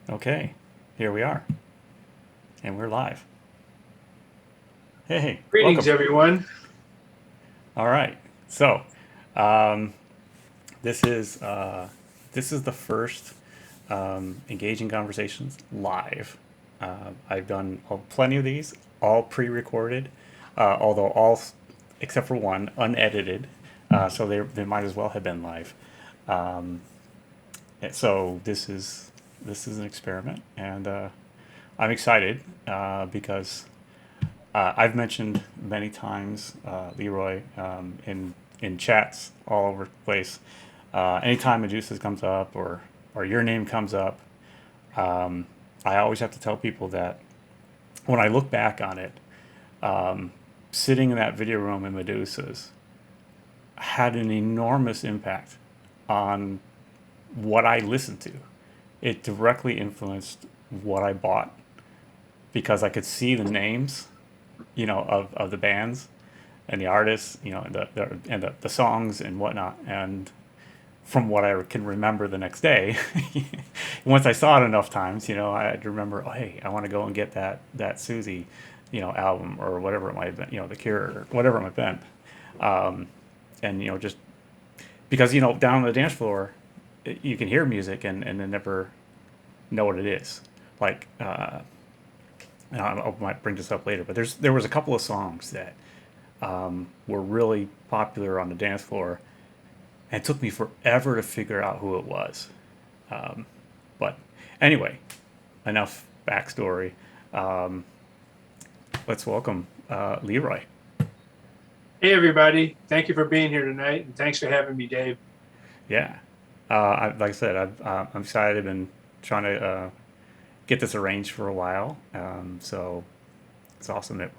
Okay, here we are, and we're live. Hey, Greetings, welcome. everyone. All right, so um, this is this is the first engaging conversations live. I've done plenty of these, all pre-recorded, although all except for one unedited, so they might as well have been live. So this is an experiment, and I'm excited because I've mentioned many times, Leroy, in chats all over the place. Anytime Medusa comes up or your name comes up, I always have to tell people that when I look back on it, sitting in that video room in Medusa's had an enormous impact on what I listened to. It directly influenced what I bought because I could see the names, of the bands and the artists, and the songs and whatnot. And from what I can remember the next day, once I saw it enough times, I had to remember, oh, hey, I want to go and get that Susie, album or whatever it might have been, The Cure or whatever it might have been. And just because down on the dance floor, you can hear music and then never know what it is. Like, and I might bring this up later, but there was a couple of songs that were really popular on the dance floor, and it took me forever to figure out who it was. But anyway, enough backstory. Um, let's welcome Leroy. Hey, everybody. Thank you for being here tonight, and thanks for having me, Dave. Yeah, like I said, I'm excited. I've been trying to get this arranged for a while, so it's awesome that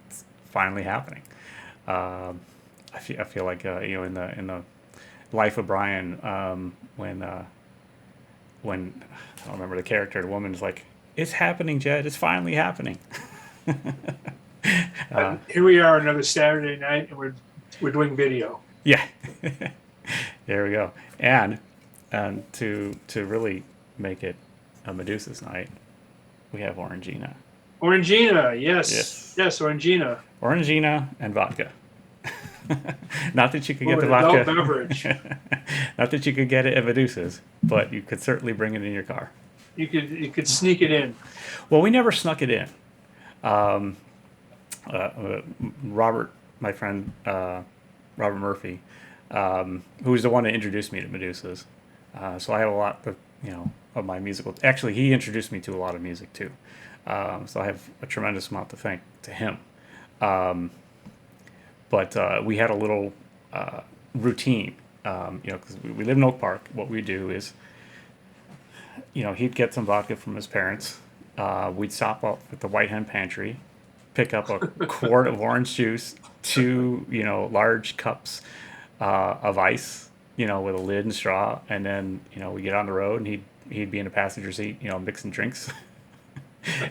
it's finally happening. Um, I feel like in the life of Brian, when I don't remember the character, the woman is like, "It's happening, Jed. It's finally happening." Here we are, another Saturday night, and we're doing video. Yeah, there we go. And to really make it a Medusa's night, we have Orangina. Orangina, yes, Yes, yes, Orangina. Orangina and vodka. Not that you could get Oh, the an adult vodka. beverage. Not that you could get it at Medusa's, but you could certainly bring it in your car. You could sneak it in. Well, we never snuck it in. Robert, my friend Robert Murphy, who was the one that introduced me to Medusa's. So I have a lot of my musical. Actually, he introduced me to a lot of music too. So I have a tremendous amount to thank to him. But we had a little routine. Because we live in Oak Park. What we do is, he'd get some vodka from his parents. We'd stop up at the White Hen Pantry, pick up a quart of orange juice, two, large cups of ice, with a lid and straw, and then, we get on the road, and he'd be in the passenger seat, mixing drinks,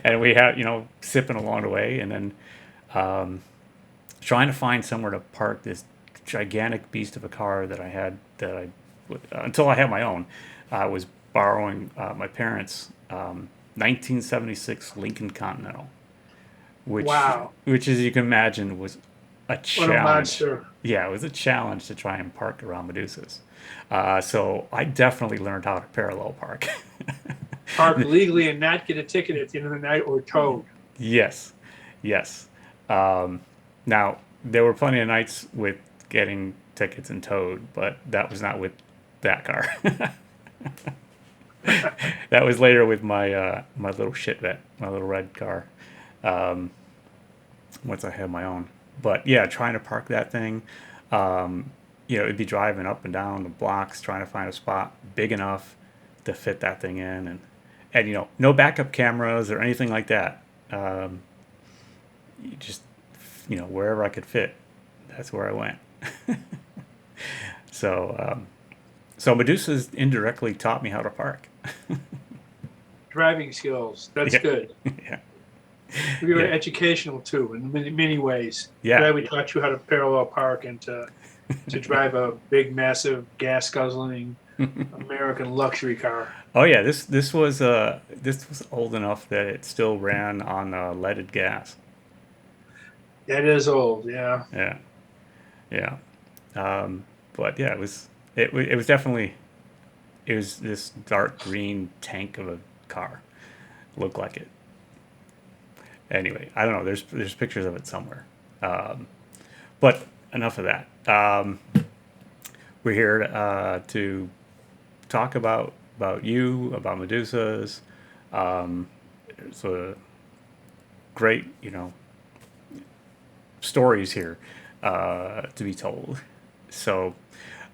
and we had, sipping along the way, and then trying to find somewhere to park this gigantic beast of a car that I had until I had my own. I was borrowing my parents' 1976 Lincoln Continental, which Wow, which as you can imagine was a what a challenge. monster. Yeah, it was a challenge to try and park around Medusa's. So I definitely learned how to parallel park. Park legally and not get a ticket at the end of the night or towed. Yes, yes. Now there were plenty of nights with getting tickets and towed, but that was not with that car. That was later with my little shit vet, my little red car. Once I had my own. But yeah, trying to park that thing, it'd be driving up and down the blocks trying to find a spot big enough to fit that thing in, and no backup cameras or anything like that. You just wherever I could fit, that's where I went. So so Medusa's indirectly taught me how to park. Driving skills. That's Yeah, good. yeah, We were yeah, educational too, in many ways. yeah. Glad we taught you how to parallel park and to drive a big, massive, gas guzzling, American luxury car. Oh yeah, this was old enough that it still ran on leaded gas. That is old, yeah. Yeah, yeah. But yeah, it was definitely it was this dark green tank of a car. Looked like it. Anyway, I don't know. There's pictures of it somewhere. But enough of that. We're here to talk about you, about Medusa's. It's a great, stories here to be told. So,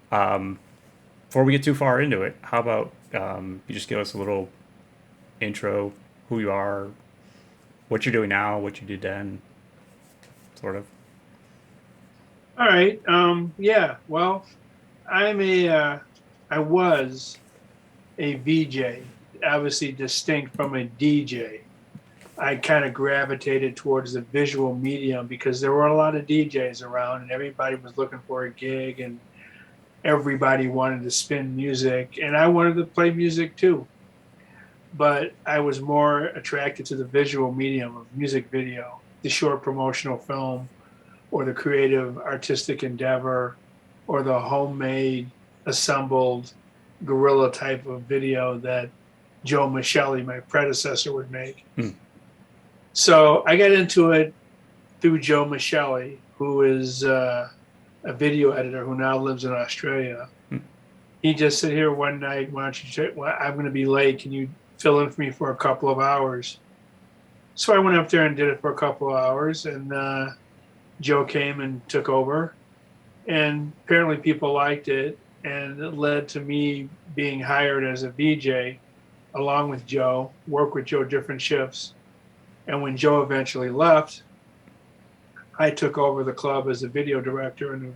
before we get too far into it, how about you just give us a little intro, who you are, what you're doing now, what you did then, sort of. All right. Yeah. Well, I'm a. I was a VJ, obviously distinct from a DJ. I kind of gravitated towards the visual medium because there were a lot of DJs around, and everybody was looking for a gig, and everybody wanted to spin music, and I wanted to play music too. But I was more attracted to the visual medium of music video, the short promotional film, or the creative artistic endeavor, or the homemade assembled guerrilla type of video that Joe Michelli, my predecessor, would make. Hmm. So I got into it through Joe Michelli, who is a video editor who now lives in Australia. Hmm. He just said, "Here one night, why don't you check? Well, I'm going to be late. Can you fill in for me for a couple of hours?" So I went up there and did it for a couple of hours, and Joe came and took over. And apparently people liked it, and it led to me being hired as a VJ along with Joe, work with Joe different shifts. And when Joe eventually left, I took over the club as a video director and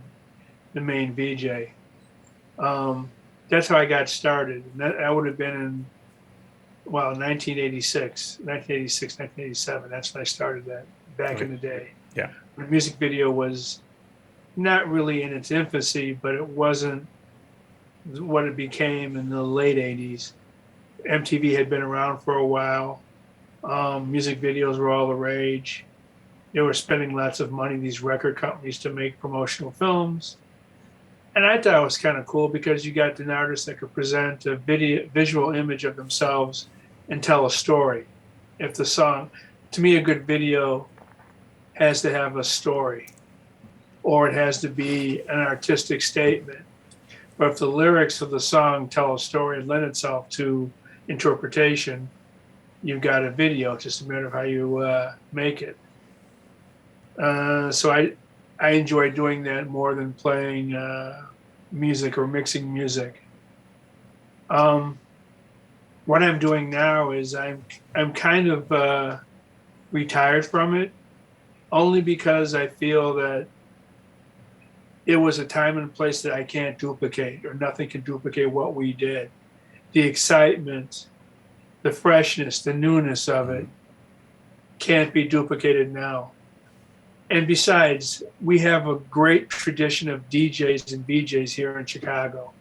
the main VJ. That's how I got started. And that would have been in, well, 1987. That's when I started that back in the day. Yeah. When music video was not really in its infancy, but it wasn't what it became in the late 80s. MTV had been around for a while. Music videos were all the rage. They were spending lots of money, these record companies, to make promotional films. And I thought it was kind of cool because you got an artist that could present a visual image of themselves and tell a story. If the song, to me, a good video has to have a story, or it has to be an artistic statement. But if the lyrics of the song tell a story and lend itself to interpretation, you've got a video. It's just a matter of how you make it. So I enjoy doing that more than playing music or mixing music. What I'm doing now is I'm kind of retired from it, only because I feel that it was a time and place that I can't duplicate, or nothing can duplicate what we did. The excitement, the freshness, the newness of it can't be duplicated now. And besides, we have a great tradition of DJs and VJs here in Chicago.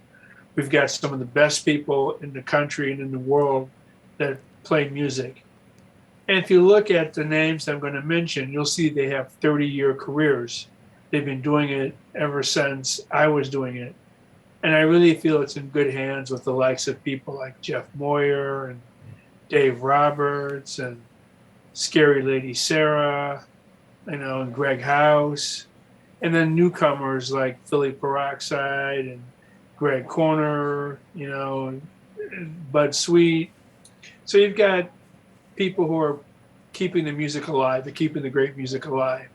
We've got some of the best people in the country and in the world that play music. And if you look at the names I'm going to mention, you'll see they have 30-year careers. They've been doing it ever since I was doing it. And I really feel it's in good hands with the likes of people like Jeff Moyer and Dave Roberts and Scary Lady Sarah, and Greg House. And then newcomers like Philly Peroxide and Greg Corner, and Bud Sweet. So you've got people who are keeping the music alive, they're keeping the great music alive.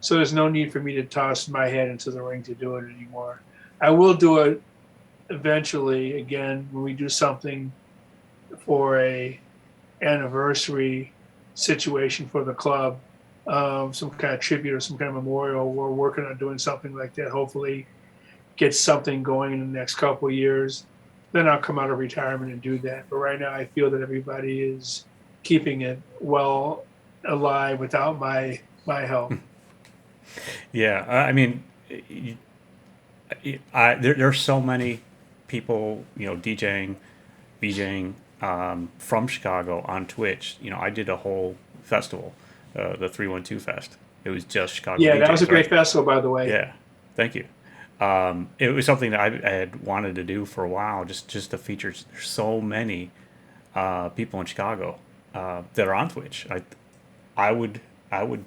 So there's no need for me to toss my head into the ring to do it anymore. I will do it eventually again when we do something for a anniversary situation for the club, some kind of tribute or some kind of memorial. We're working on doing something like that. Hopefully, get something going in the next couple of years. Then I'll come out of retirement and do that. But right now, I feel that everybody is keeping it well alive without my help. Yeah, I mean, there's so many people, DJing from Chicago on Twitch. I did a whole festival, the 312 Fest. It was just Chicago Yeah, that was a DJs, right? great festival, by the way. Yeah, thank you. It was something that I had wanted to do for a while, just to feature. There's so many people in Chicago that are on Twitch. I would I would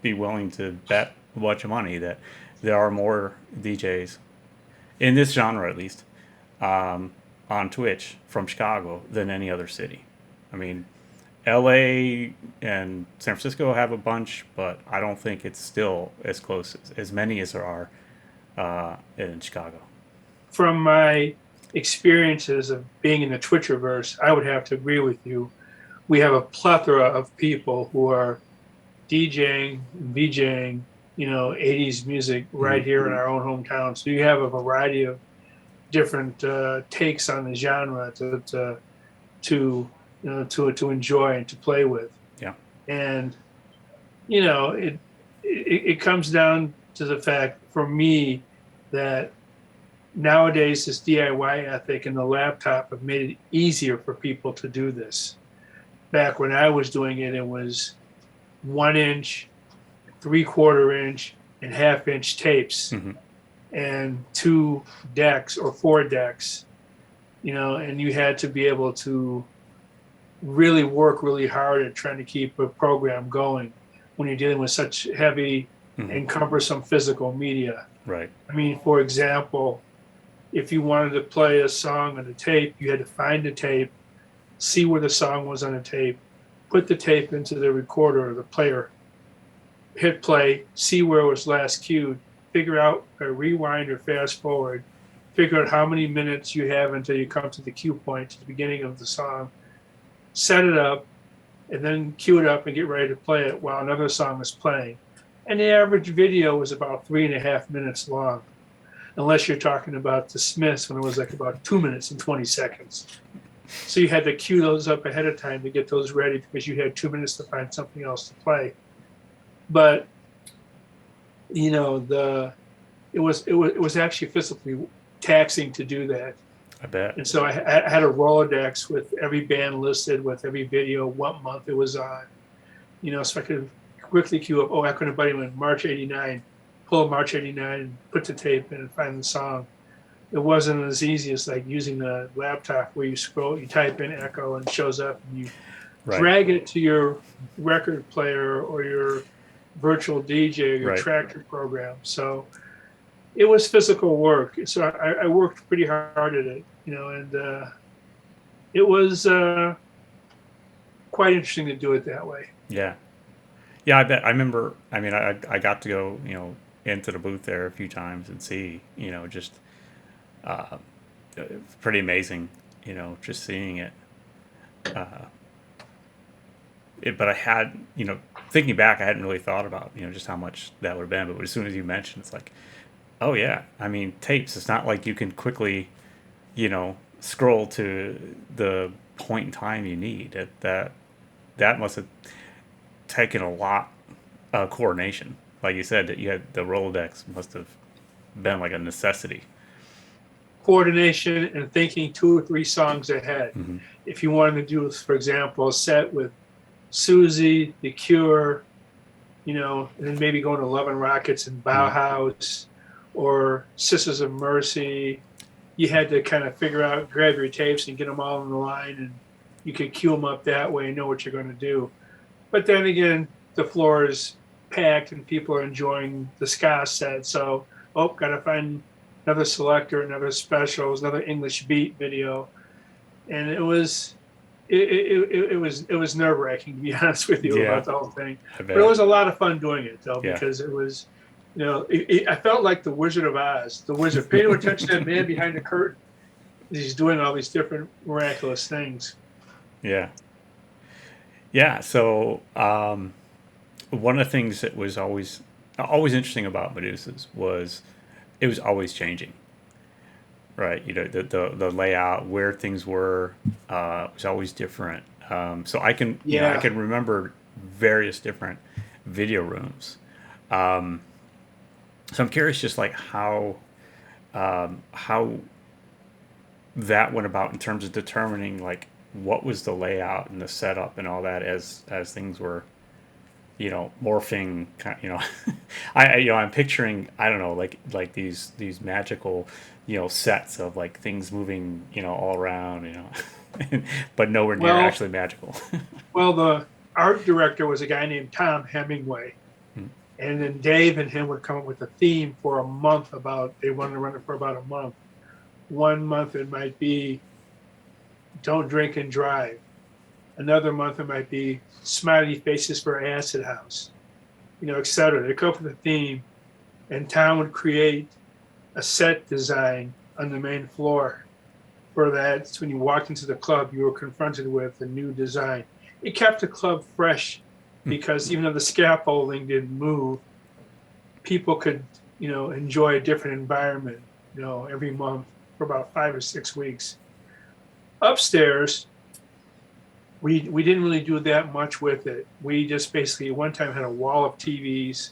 be willing to bet a bunch of money that there are more DJs in this genre, at least, on Twitch from Chicago than any other city. I mean, LA and San Francisco have a bunch, but I don't think it's still as close as many as there are in Chicago. From my experiences of being in the Twitcherverse, I would have to agree with you. We have a plethora of people who are DJing, VJing, 80s music right here in our own hometown. So you have a variety of different takes on the genre to enjoy and to play with. Yeah. And it comes down to the fact for me that nowadays this DIY ethic and the laptop have made it easier for people to do this. Back when I was doing it, it was 1-inch, 3/4 inch, and 1/2 inch tapes, and 2 decks or 4 decks, and you had to be able to really work really hard at trying to keep a program going when you're dealing with such heavy and cumbersome physical media. Right. I mean, for example, if you wanted to play a song on a tape, you had to find the tape, see where the song was on the tape, put the tape into the recorder or the player, hit play, see where it was last cued, figure out a rewind or fast forward, figure out how many minutes you have until you come to the cue point, to the beginning of the song, set it up, and then cue it up and get ready to play it while another song is playing. And the average video was about 3.5 minutes long, unless you're talking about the Smiths when it was like about 2 minutes and 20 seconds. So you had to cue those up ahead of time to get those ready because you had 2 minutes to find something else to play. But it was actually physically taxing to do that. I bet. And so I had a Rolodex with every band listed, with every video, what month it was on. So I could quickly queue up. Oh, I couldn't buddy in March '89. Pull March '89 and put the tape in and find the song. It wasn't as easy as like using the laptop where you scroll, you type in echo and it shows up, and you drag it to your record player or your virtual DJ or your tractor program. So it was physical work. So I worked pretty hard at it, and it was quite interesting to do it that way. Yeah. Yeah, I bet. I remember, I got to go, into the booth there a few times and see, just pretty amazing, just seeing it. But I had, thinking back, I hadn't really thought about, just how much that would have been. But as soon as you mentioned, it's like, oh yeah, tapes. It's not like you can quickly, scroll to the point in time you need. That must have taken a lot of coordination. Like you said, that you had the Rolodex must have been like a necessity. Coordination and thinking 2 or 3 songs ahead. If you wanted to do, for example, a set with Susie, The Cure, and then maybe going to Love and Rockets and Bauhaus or Sisters of Mercy, you had to kind of figure out, grab your tapes and get them all in the line, and you could cue them up that way and know what you're going to do. But then again, the floor is packed and people are enjoying the ska set. So, got to find another selector, another specials, another English beat video. And it was nerve-wracking, to be honest with you, about the whole thing. But it was a lot of fun doing it, though, because it was, I felt like the Wizard of Oz. The wizard, pay no attention to that man behind the curtain. He's doing all these different miraculous things. Yeah. Yeah. So one of the things that was always interesting about Medusa's was it was always changing. Right, the layout, where things were, was always different. So I can I can remember various different video rooms. So I'm curious, just like how that went about in terms of determining like what was the layout and the setup and all that as things were, morphing. I'm picturing, I don't know, like these magical, sets of like things moving, all around, but nowhere near Well, actually magical. well, the art director was a guy named Tom Hemingway. And then Dave and him would come up with a theme for a month about, they wanted to run it for about a month. 1 month it might be don't drink and drive. Another month it might be smiley faces for acid house, et cetera. They come up with a theme, and Tom would create a set design on the main floor for that. So when you walked into the club, you were confronted with a new design. It kept the club fresh because even though the scaffolding didn't move, people could, enjoy a different environment, every month for about 5 or 6 weeks. Upstairs, we didn't really do that much with it. We just basically one time had a wall of TVs,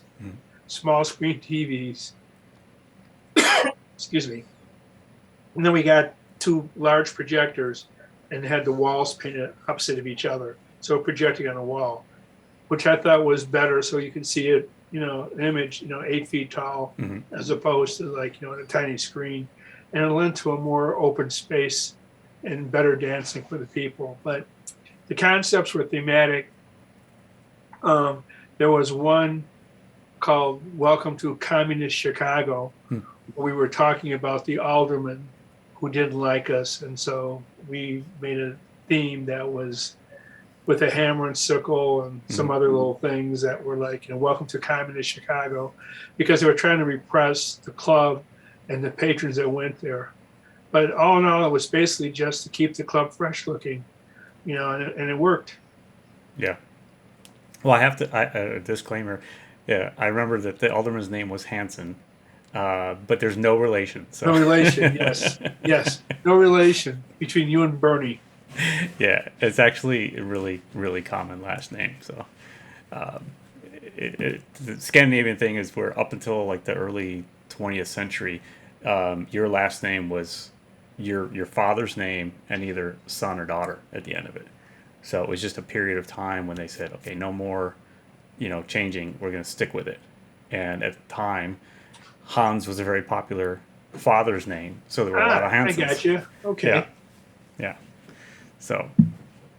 small screen TVs. Excuse me. And then we got 2 large projectors and had the walls painted opposite of each other. So projecting on a wall, which I thought was better so you could see it, an image, 8 feet tall, as opposed to like, a tiny screen. And it lent to a more open space and better dancing for the people. But the concepts were thematic. There was one called Welcome to Communist Chicago, where we were talking about the aldermen who didn't like us. And so we made a theme that was with a hammer and sickle and some other little things that were like, welcome to communist Chicago, because they were trying to repress the club and the patrons that went there. But all in all, it was basically just to keep the club fresh looking, and it worked. Yeah. Well, I have to, a disclaimer. Yeah, I remember that the alderman's name was Hanson, but there's no relation. So. No relation, yes. Yes, no relation between you and Bernie. Yeah, it's actually a really, really common last name. So, the Scandinavian thing is where up until like the early 20th century, your last name was your father's name and either son or daughter at the end of it. So it was just a period of time when they said, okay, no more, changing. We're going to stick with it. And at the time, Hans was a very popular father's name, so there were a lot of Hansons. I got you. Okay. Yeah. Yeah. So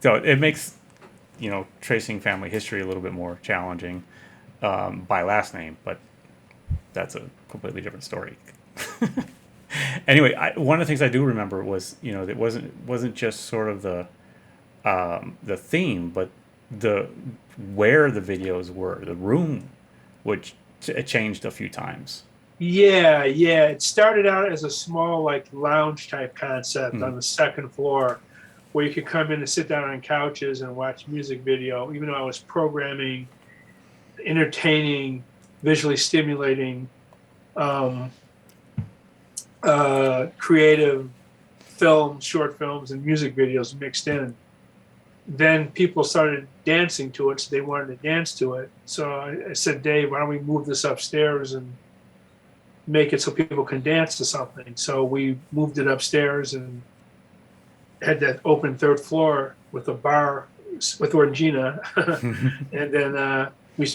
it makes, tracing family history a little bit more challenging by last name, but that's a completely different story. Anyway, one of the things I do remember was, it wasn't just sort of the theme, but where the videos were, the room, which it changed a few times. Yeah. It started out as a small like lounge type concept on the second floor, where you could come in and sit down on couches and watch music video, even though I was programming, entertaining, visually stimulating, creative films, short films, and music videos mixed in. Then people started dancing to it, so they wanted to dance to it. So I said, Dave, why don't we move this upstairs and make it so people can dance to something? So we moved it upstairs and had that open third floor with a bar with Orangina, and then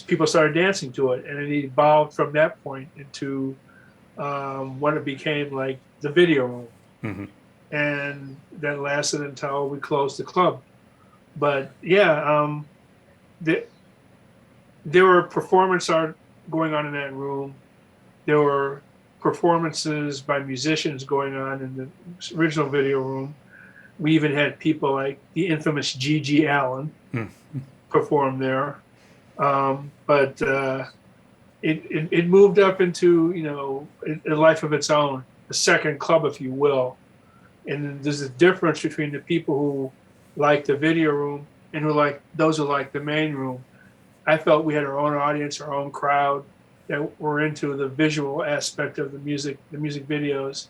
people started dancing to it, and it evolved from that point into what it became like the video room, and that lasted until we closed the club. But yeah, there were performance art going on in that room. There were performances by musicians going on in the original video room. We even had people like the infamous G.G. Allen perform there. But it moved up into, a life of its own, a second club, if you will. And there's a difference between the people who like the video room and those who like the main room. I felt we had our own audience, our own crowd that were into the visual aspect of the music videos,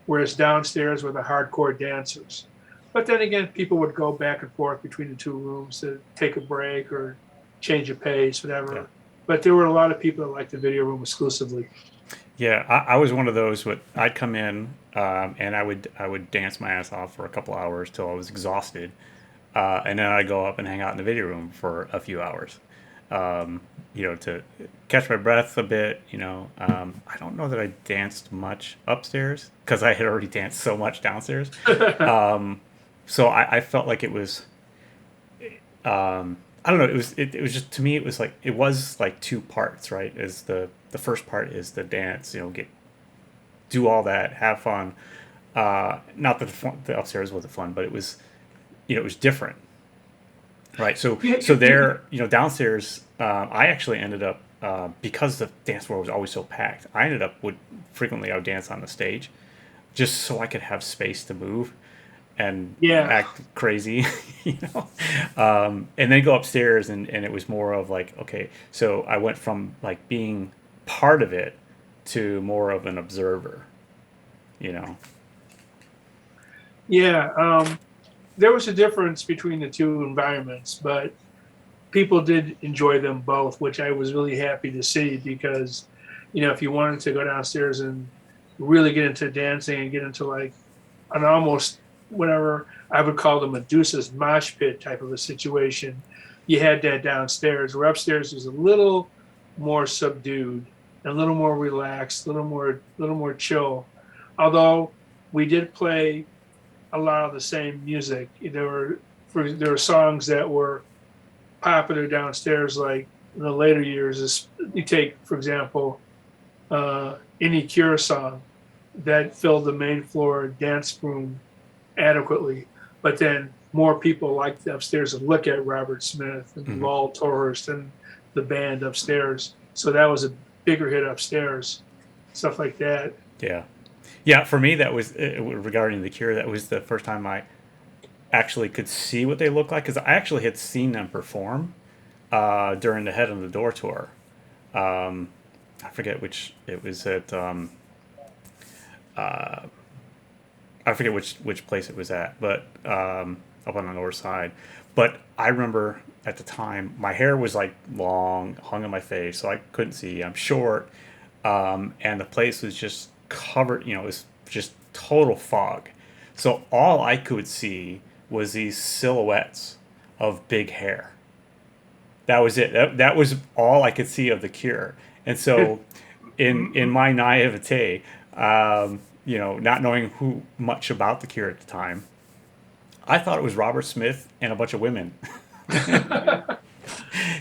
whereas downstairs were the hardcore dancers. But then again, people would go back and forth between the two rooms to take a break or change a pace, whatever. Yeah. But there were a lot of people that liked the video room exclusively. Yeah, I was one of those. But I'd come in and I would dance my ass off for a couple hours till I was exhausted, and then I'd go up and hang out in the video room for a few hours, to catch my breath a bit. I don't know that I danced much upstairs because I had already danced so much downstairs. So I felt like it was I don't know. It was just, to me, it was like two parts, right? As the first part is the dance, get do all that, have fun. Not that the upstairs wasn't fun, but it was different, right? So Yeah, so there, downstairs, I actually ended up, because the dance floor was always so packed. I ended up I would dance on the stage just so I could have space to move and yeah, act crazy, you know. And then go upstairs, and it was more of like, okay, so I went from like being part of it to more of an observer, you know. yeah. There was a difference between the two environments, but people did enjoy them both, which I was really happy to see because, if you wanted to go downstairs and really get into dancing and get into like an almost whatever I would call the Medusa's mosh pit type of a situation, you had that downstairs. Where upstairs was a little more subdued, a little more relaxed, a little more chill. Although we did play a lot of the same music. There were songs that were popular downstairs, like in the later years. You take, for example, any Cure song that filled the main floor dance room adequately, but then more people liked upstairs to look at Robert Smith and Hmm. Lowell Torhurst and the band upstairs. So that was a bigger hit upstairs, stuff like that. Yeah, yeah. For me, that was, regarding the Cure. That was the first time I actually could see what they looked like, because I actually had seen them perform during the Head on the Door tour. I forget which it was at. I forget which place it was at, but up on the north side. But I remember at the time my hair was like long, hung on my face, so I couldn't see. I'm short, and the place was just covered. It was just total fog. So all I could see was these silhouettes of big hair. That was it. That was all I could see of the Cure. And so, in my naivete, not knowing who much about the Cure at the time, I thought it was Robert Smith and a bunch of women, because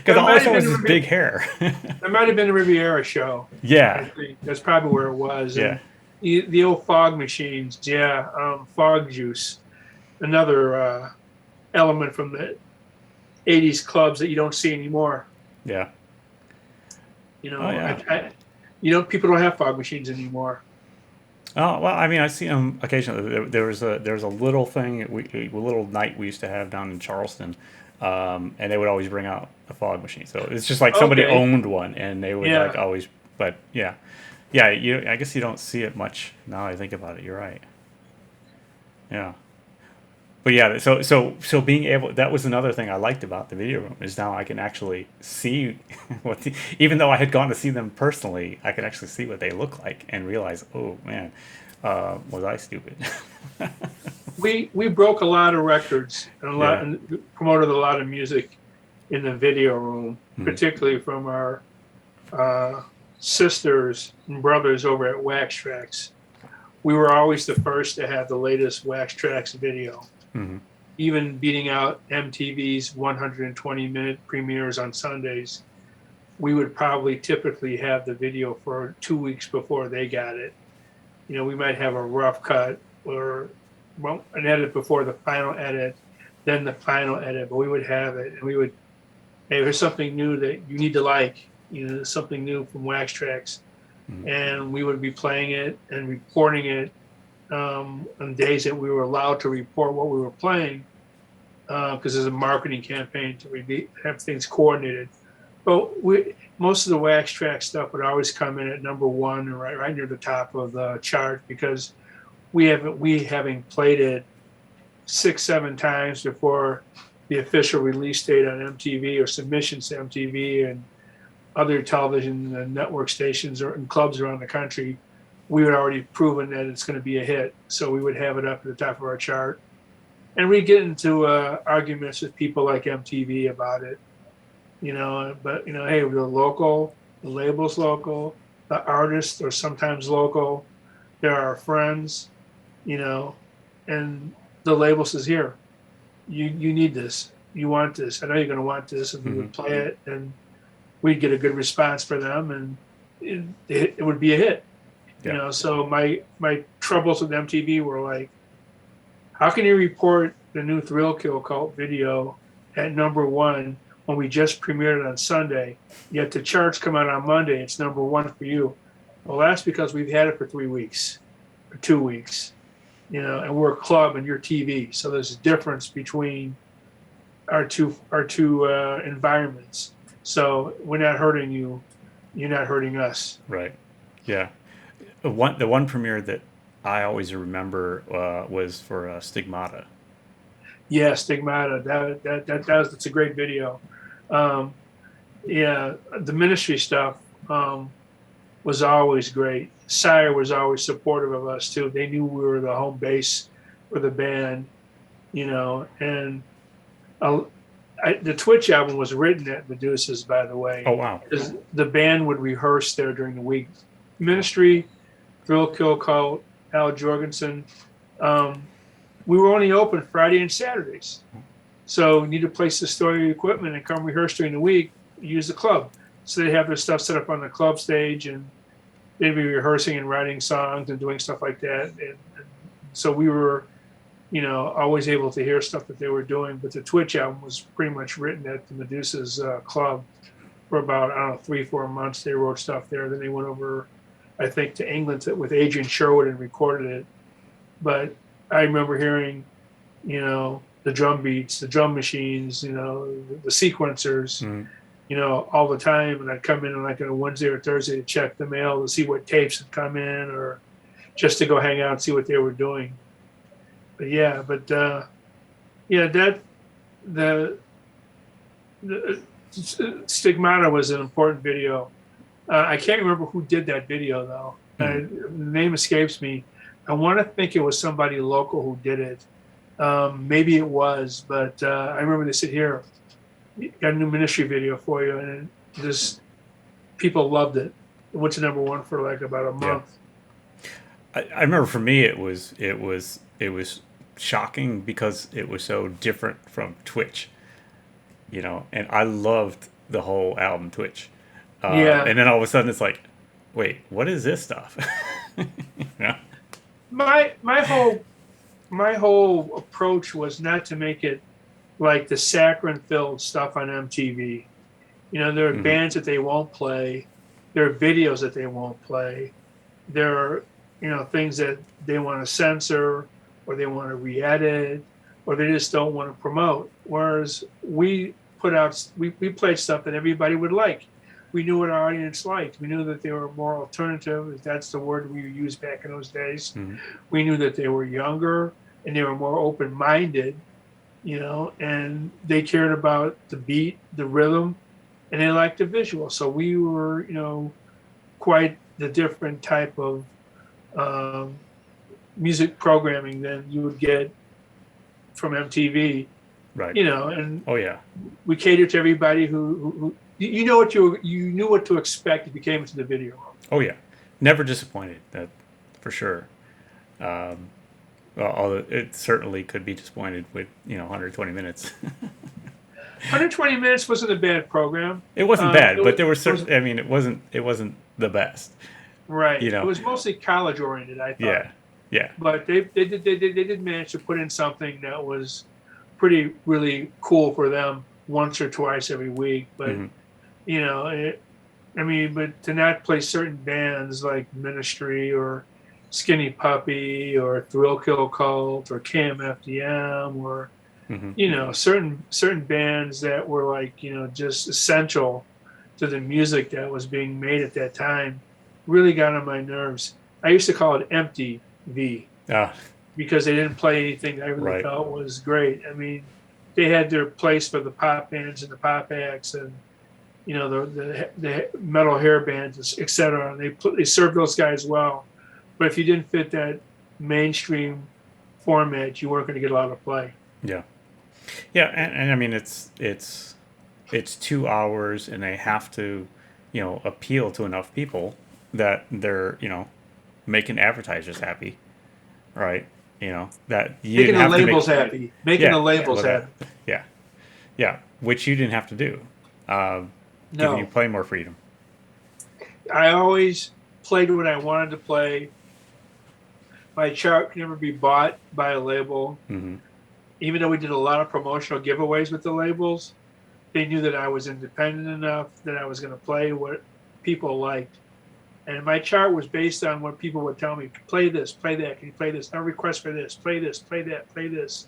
That all I might saw have was been this big hair. that might have been a Riviera show. I Yeah, think that's probably where it was. yeah, And the old fog machines, yeah, fog juice, another element from the '80s clubs that you don't see anymore. yeah. You Oh know, yeah. people don't have fog machines anymore. Oh well, I mean, I see them occasionally. There was a little thing, a little night we used to have down in Charleston, and they would always bring out a fog machine. So it's just like somebody Okay, owned one, and they would like yeah, always. But yeah, yeah. I guess you don't see it much now. I think about it. You're right. Yeah. But yeah, so being able, that was another thing I liked about the video room, is now I can actually see even though I had gone to see them personally, I could actually see what they look like and realize, oh man, was I stupid? we broke a lot of records and a lot Yeah. and promoted a lot of music in the video room, Mhm. particularly from our uh, sisters and brothers over at Wax Tracks. We were always the first to have the latest Wax Tracks video, Mhm. even beating out MTV's 120-minute premieres on Sundays. We would probably typically have the video for 2 weeks before they got it. We might have a rough cut or an edit before the final edit, then the final edit, but we would have it and we would, hey, there's something new that you need to like, something new from Wax Tracks. Mhm. And we would be playing it and reporting it on days that we were allowed to report what we were playing, because there's a marketing campaign to have things coordinated. But most of the Wax Track stuff would always come in at number one, right near the top of the chart, because having played it 6, 7 times before the official release date on MTV or submissions to MTV, and other television and network stations or in clubs around the country, we had already proven that it's going to be a hit. So we would have it up at the top of our chart. And we get into arguments with people like MTV about it, but, hey, we're local, the label's local, the artists are sometimes local, they're our friends, you know, and the label says, here, you need this. You want this. I know you're going to want this. And we would play it and we'd get a good response for them and it would be a hit. Yeah. So my troubles with MTV were like, how can you report the new Thrill Kill Cult video at #1 when we just premiered it on Sunday, yet the charts come out on Monday, it's #1 for you? Well, that's because we've had it for 3 weeks or 2 weeks, and we're a club and you're TV. So there's a difference between our two environments. So we're not hurting you. You're not hurting us. Right. Yeah. The one premiere that I always remember was for Stigmata. Yeah, Stigmata. That's a great video. Yeah, the Ministry stuff was always great. Sire was always supportive of us too. They knew we were the home base for the band, and the Twitch album was written at Medusa's, by the way. Oh, wow. Because the band would rehearse there during the week. Ministry, Thrill Kill Cult, Al Jorgensen. We were only open Friday and Saturdays. So you need a place to store your equipment and come rehearse during the week, use the club. So they have their stuff set up on the club stage and they'd be rehearsing and writing songs and doing stuff like that. And so we were, always able to hear stuff that they were doing. But the Twitch album was pretty much written at the Medusa's club for about, 3-4 months. They wrote stuff there. Then they went over, I think, to England with Adrian Sherwood and recorded it. But I remember hearing, the drum beats, the drum machines, the sequencers, all the time. And I'd come in on like on a Wednesday or Thursday to check the mail to see what tapes had come in or just to go hang out and see what they were doing. But the Stigmata was an important video. I can't remember who did that video though. The name escapes me. I want to think it was somebody local who did it. Maybe it was, but I remember they said, here, got a new Ministry video for you. And just people loved it. It went to #1 for like about a month. I remember for me, it was shocking because it was so different from Twitch, and I loved the whole album Twitch. And then all of a sudden it's like, wait, what is this stuff? My whole approach was not to make it like the saccharine-filled stuff on MTV. There are bands that they won't play. There are videos that they won't play. There are, things that they want to censor or they want to re-edit or they just don't want to promote. Whereas we played stuff that everybody would like. We knew what our audience liked. We knew that they were more alternative, if that's the word we used back in those days. We knew that they were younger and they were more open-minded, and they cared about the beat, the rhythm, and they liked the visual. So we were, quite the different type of music programming than you would get from MTV. Right. And oh yeah, we catered to everybody who you knew what to expect if you came into the video room. Oh yeah, never disappointed. That for sure. Although it certainly could be disappointed with 120 minutes. 120 minutes wasn't a bad program. It wasn't bad, but there were certain. It wasn't the best. Right. It was mostly college oriented, I thought. Yeah. But they did manage to put in something that was really cool for them once or twice every week. But but to not play certain bands like Ministry or Skinny Puppy or Thrill Kill Cult or KMFDM or certain bands that were like just essential to the music that was being made at that time really got on my nerves. I used to call it empty V because they didn't play anything I really felt was great. They had their place for the pop bands and the pop acts, and the metal hair bands, etc. And they served those guys well. But if you didn't fit that mainstream format, you weren't going to get a lot of play. Yeah. Yeah, and I mean it's 2 hours, and they have to, appeal to enough people that they're, making advertisers happy, right? That you Making didn't the have to make. labels happy. Making the Yeah, labels well that, happy. yeah, yeah, which you didn't have to do, giving you No, play more freedom. I always played what I wanted to play. My chart could never be bought by a label. Hmm. Even though we did a lot of promotional giveaways with the labels, they knew that I was independent enough that I was going to play what people liked. And my chart was based on what people would tell me: play this, play that, can you play this? No request for this, play this, play that, play this.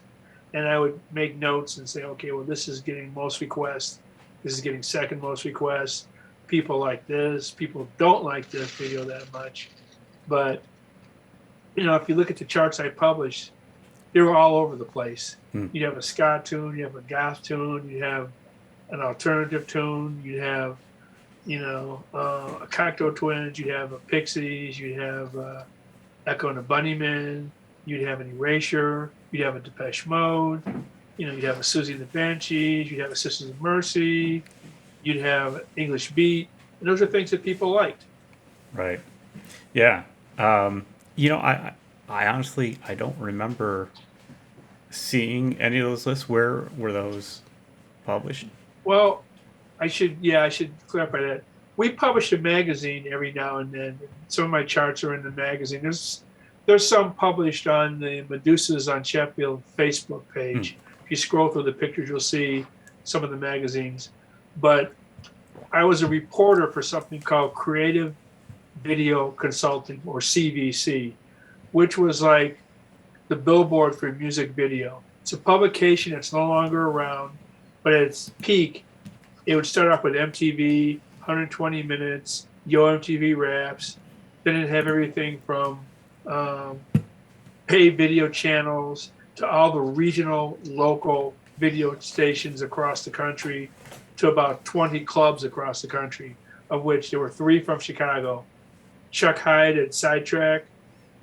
And I would make notes and say, okay, well, this is getting most requests. This is getting second most requests. People like this. People don't like this video that much. But, if you look at the charts I published, they were all over the place. Mm. You have a ska tune, you have a goth tune, you have an alternative tune, you have, a Cocteau Twins, you have a Pixies, you have Echo and the Bunnymen, you'd have an Erasure, you'd have a Depeche Mode, you'd have a Susie and the Banshees, you'd have a Sisters of Mercy, you'd have English Beat, and those are things that people liked. Right. Yeah. I honestly I don't remember seeing any of those lists. Where were those published? Well, I should clarify that. We publish a magazine every now and then. Some of my charts are in the magazine. There's some published on the Medusas on Sheffield Facebook Hmm. page. If you scroll through the pictures, you'll see some of the magazines. But I was a reporter for something called Creative Video Consulting, or CVC, which was like the billboard for music video. It's a publication that's no longer around, but at its peak, it would start off with MTV, 120 minutes, Yo MTV Raps. Then it'd have everything from um, paid video channels to all the regional, local video stations across the country, to about 20 clubs across the country, of which there were 3 from Chicago: Chuck Hyde at Sidetrack,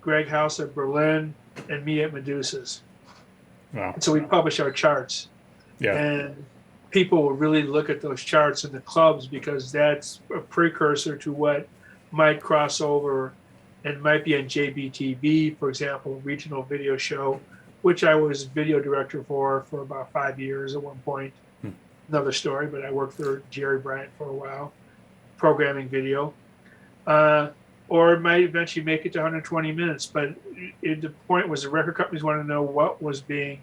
Greg House at Berlin, and me at Medusa's. Wow. And so we publish our charts. Yeah. And people will really look at those charts in the clubs, because that's a precursor to what might cross over and might be on JBTV, for example, regional video show, which I was video director for about 5 years at one point. Hmm. Another story, but I worked for Jerry Bryant for a while, programming video. Or it might eventually make it to 120 minutes. But the point was, the record companies want to know what was being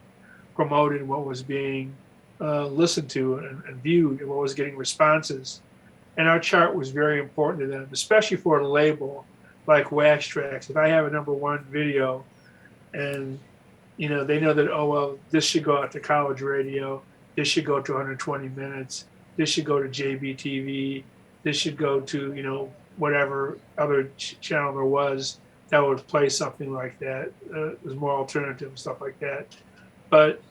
promoted, what was being listened to and viewed, and what was getting responses. And our chart was very important to them, especially for a label like Wax Tracks. If I have a #1 video, and they know that, oh well, this should go out to college radio, this should go to 120 minutes, this should go to JBTV, this should go to whatever other channel there was that would play something like that. It was more alternative and stuff like that. But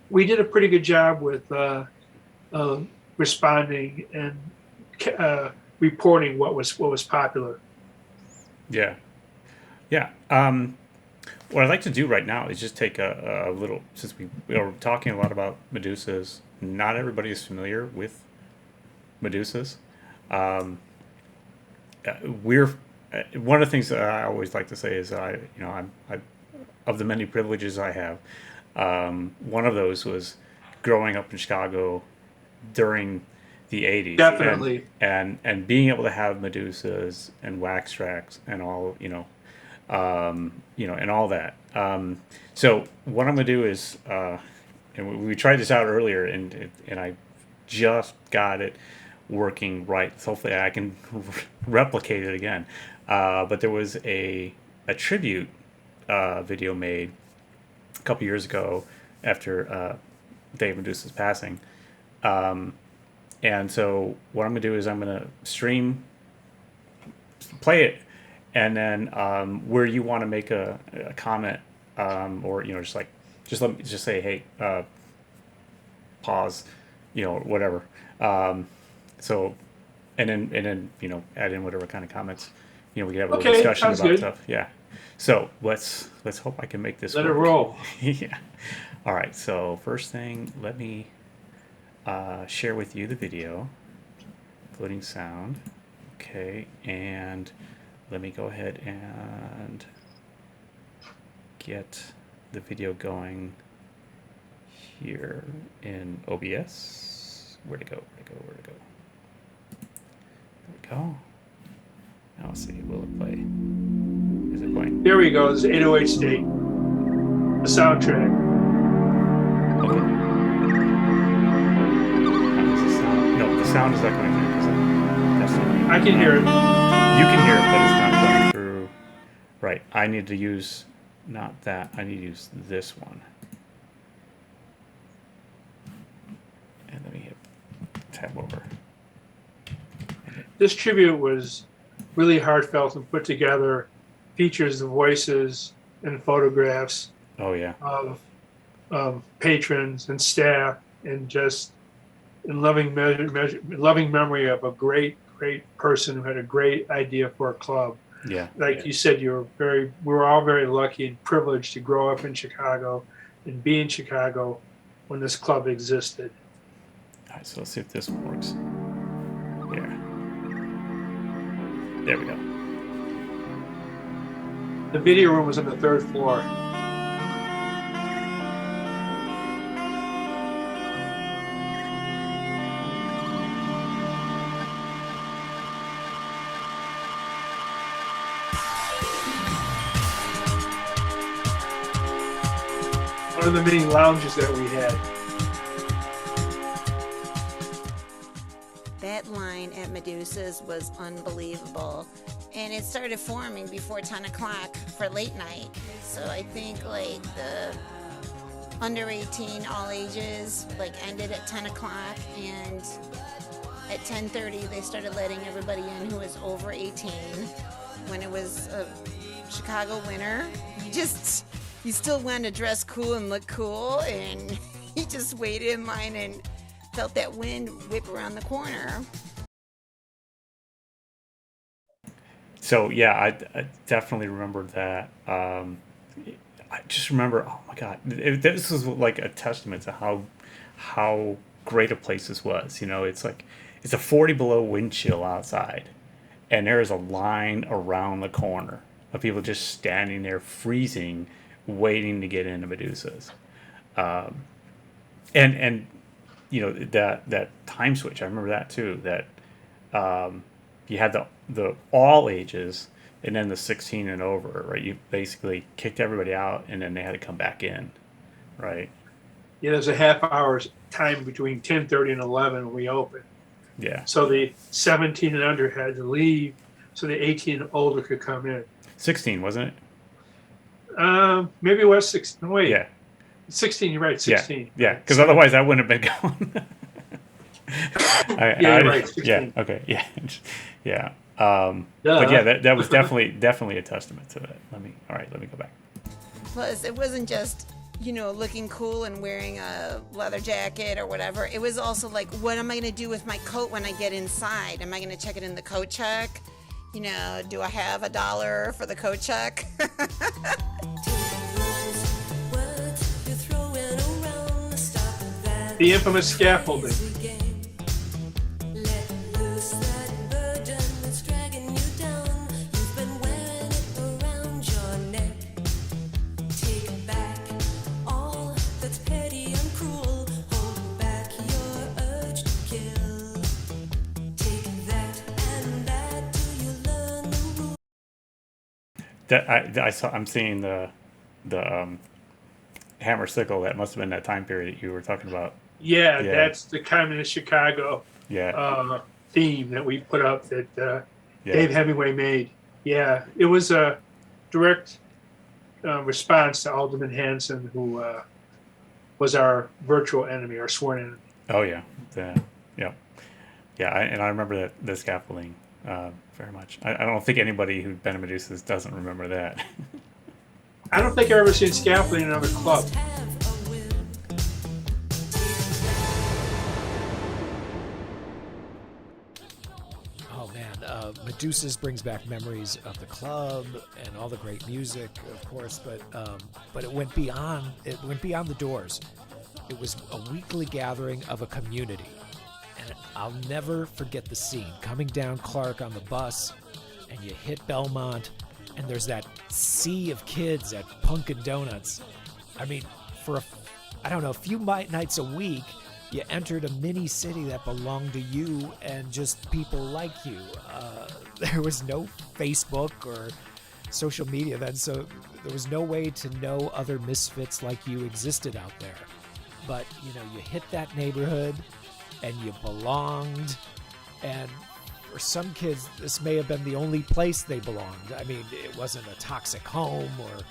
we did a pretty good job with responding and reporting what was popular. Yeah. Yeah. What I'd like to do right now is just take a little, since we are talking a lot about Medusas. Not everybody is familiar with Medusas. We're One of the things that I always like to say is I of the many privileges I have. One of those was growing up in Chicago during the 80s, Definitely. and being able to have Medusas and Wax Tracks and all, and all that. So what I'm gonna do is, and we tried this out earlier, and I just got it working right. So hopefully I can replicate it again. But there was a tribute video made a couple years ago after Dave Medusa's passing. And so what I'm gonna do is I'm gonna play it, and then where you want to make a comment, or just say, hey, pause, whatever. So, and then add in whatever kind of comments. We could have a little Okay, discussion sounds about good. stuff. Yeah. So let's hope I can make this Let it work. roll. Yeah. All right. So first thing, let me share with you the video, including sound. Okay, and let me go ahead and get the video going here in OBS. Where'd it go? Where'd it go? Where'd it go? There we go. Now let's see. Will it play? Is it playing? There we go. This is 808 State, the soundtrack. Okay. How does the sound? No, the sound is not going through because that's not. I can hear it. You can hear it, but it's not going through. Right. I need to use not that. I need to use this one. And let me hit tab over. This tribute was really heartfelt and put together. Features the voices and photographs Oh yeah. of patrons and staff, and just in loving memory of a great person who had a great idea for a club. Yeah. Like you said, we were all very lucky and privileged to grow up in Chicago and be in Chicago when this club existed. All right, so let's see if this one works. There we go. The video room was on the 3rd floor. One of the many lounges that we had. That line at Medusa's was unbelievable. And it started forming before 10 o'clock for late night. So I think like the under 18 all ages ended at 10 o'clock, and at 10:30 they started letting everybody in who was over 18. When it was a Chicago winter, you still wanted to dress cool and look cool, and you just waited in line and felt that wind whip around the corner. So yeah, I definitely remember that. I just remember, oh my God, this was like a testament to how great a place this was. It's like it's a 40 below wind chill outside, and there is a line around the corner of people just standing there freezing, waiting to get into Medusa's. And that time switch. I remember that too. That you had the all ages, and then the 16 and over. Right, you basically kicked everybody out, and then they had to come back in. Right. Yeah, there's a half hour time between 10:30 and 11 when we opened. Yeah. So the 17 and under had to leave, so the 18 and older could come in. 16, wasn't it? Maybe it was 16. Wait, Yeah. 16. You're right, 16. Yeah, because otherwise I wouldn't have been going. You're right, 16. Yeah. Okay. Yeah. Yeah. But yeah, that was definitely a testament to it. Let me go back. Plus, it wasn't just, looking cool and wearing a leather jacket or whatever. It was also like, what am I going to do with my coat when I get inside? Am I going to check it in the coat check? Do I have $1 for the coat check? The infamous scaffolding. I'm seeing the hammer sickle. That must have been that time period that you were talking about. Yeah, that's the Communist Chicago theme that we put up that Dave Hemingway made. Yeah, it was a direct response to Alderman Hanson, who was our virtual enemy, our sworn enemy. Oh yeah, and I remember the scaffolding very much. I don't think anybody who'd been to Medusa's doesn't remember that. I don't think I've ever seen scaffolding in another club. Medusa's brings back memories of the club and all the great music, of course, but it went beyond. It went beyond the doors. It was a weekly gathering of a community, and I'll never forget the scene. Coming down Clark on the bus, and you hit Belmont, and there's that sea of kids at Punkin' Donuts. I mean, for a few nights a week, you entered a mini city that belonged to you and just people like you. There was no Facebook or social media then, so there was no way to know other misfits like you existed out there. But, you hit that neighborhood and you belonged, and for some kids, this may have been the only place they belonged. I mean, it wasn't a toxic home or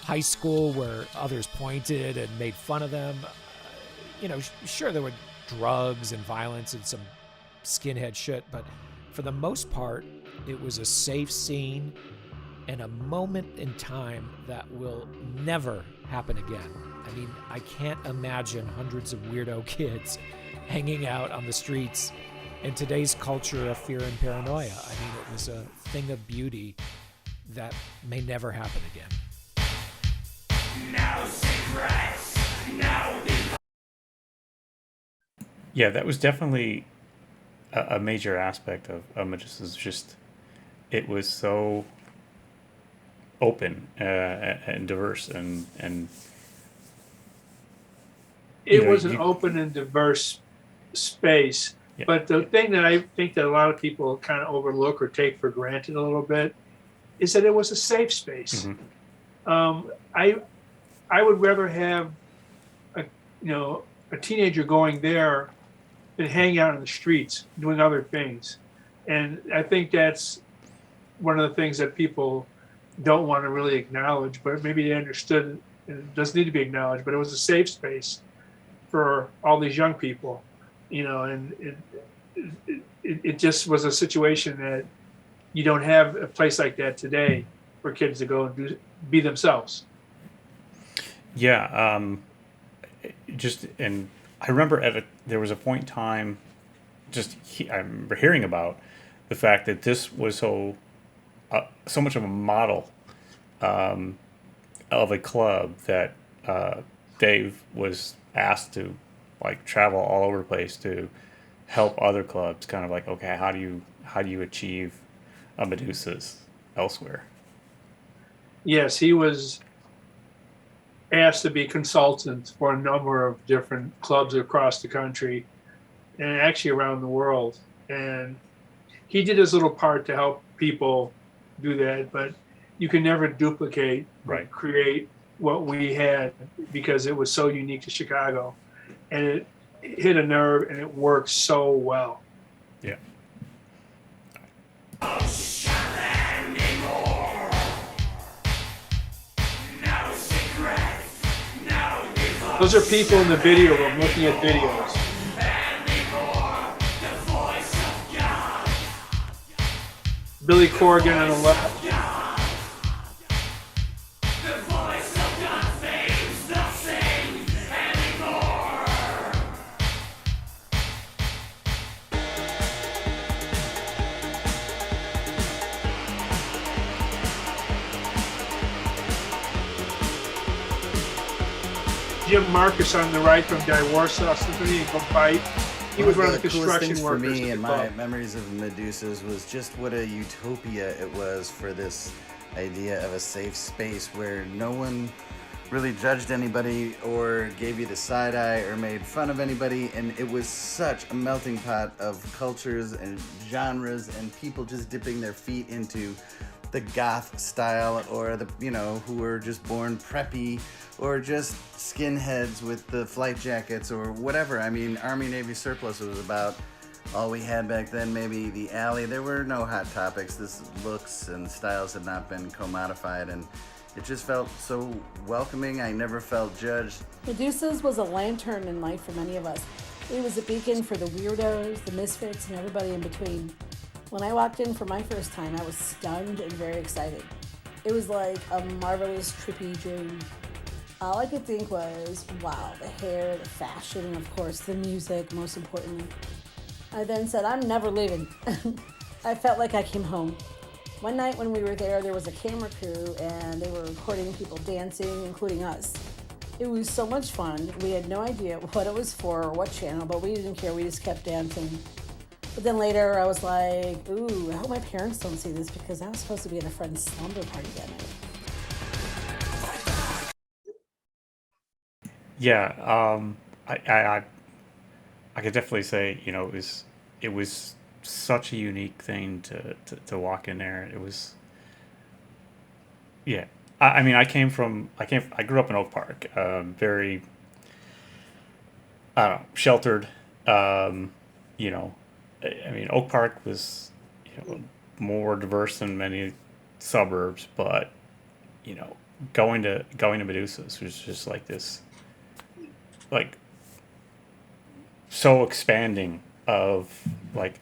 high school where others pointed and made fun of them. Sure, there were drugs and violence and some skinhead shit, but for the most part, it was a safe scene and a moment in time that will never happen again. I mean, I can't imagine hundreds of weirdo kids hanging out on the streets in today's culture of fear and paranoia. I mean, it was a thing of beauty that may never happen again. No secrets, no. Yeah, that was definitely a major aspect of Medusa's. Just, it was so open and diverse, and it was an open and diverse space. Yeah. But the thing that I think that a lot of people kind of overlook or take for granted a little bit is that it was a safe space. Mm-hmm. I would rather have a teenager going there than hanging out in the streets doing other things. And I think that's one of the things that people don't want to really acknowledge, but maybe they understood it doesn't need to be acknowledged, but it was a safe space for all these young people, and it just was a situation that you don't have a place like that today for kids to go and be themselves. Yeah, and I remember there was a point in time, I remember hearing about the fact that this was so much of a model of a club that Dave was asked to travel all over the place to help other clubs. Kind of like, okay, how do you achieve a Medusa's elsewhere? Yes, he was asked to be consultant for a number of different clubs across the country and actually around the world. And he did his little part to help people do that, but you can never duplicate or create what we had because it was so unique to Chicago. And it hit a nerve and it worked so well. Yeah. Those are people in the video room looking at videos. Billy Corgan on the left. Jim Marcus on the right from Warsaw Symphony and Go Bite. He was one of the construction workers. For me and my memories of Medusa's was just what a utopia it was for this idea of a safe space where no one really judged anybody or gave you the side eye or made fun of anybody, and it was such a melting pot of cultures and genres and people just dipping their feet into the goth style or the who were just born preppy or just skinheads with the flight jackets or whatever. I mean, Army Navy surplus was about all we had back then. Maybe the alley. There were no hot topics. This looks and styles had not been commodified, and it just felt so welcoming. I never felt judged. Medusa's was a lantern in life for many of us. It was a beacon for the weirdos, the misfits, and everybody in between. When I walked in for my first time, I was stunned and very excited. It was like a marvelous, trippy dream. All I could think was, wow, the hair, the fashion, and of course the music, most importantly. I then said, I'm never leaving. I felt like I came home. One night when we were there was a camera crew and they were recording people dancing, including us. It was so much fun. We had no idea what it was for or what channel, but we didn't care. We just kept dancing. But then later I was like, ooh, I hope my parents don't see this because I was supposed to be at a friend's slumber party that night. Yeah, I could definitely say, it was such a unique thing to walk in there. It was, yeah. I mean, I grew up in Oak Park, very, I don't know, sheltered. Um, you know, I mean, Oak Park was, more diverse than many suburbs, but you know, going to Medusa's was just like this, like so expanding of like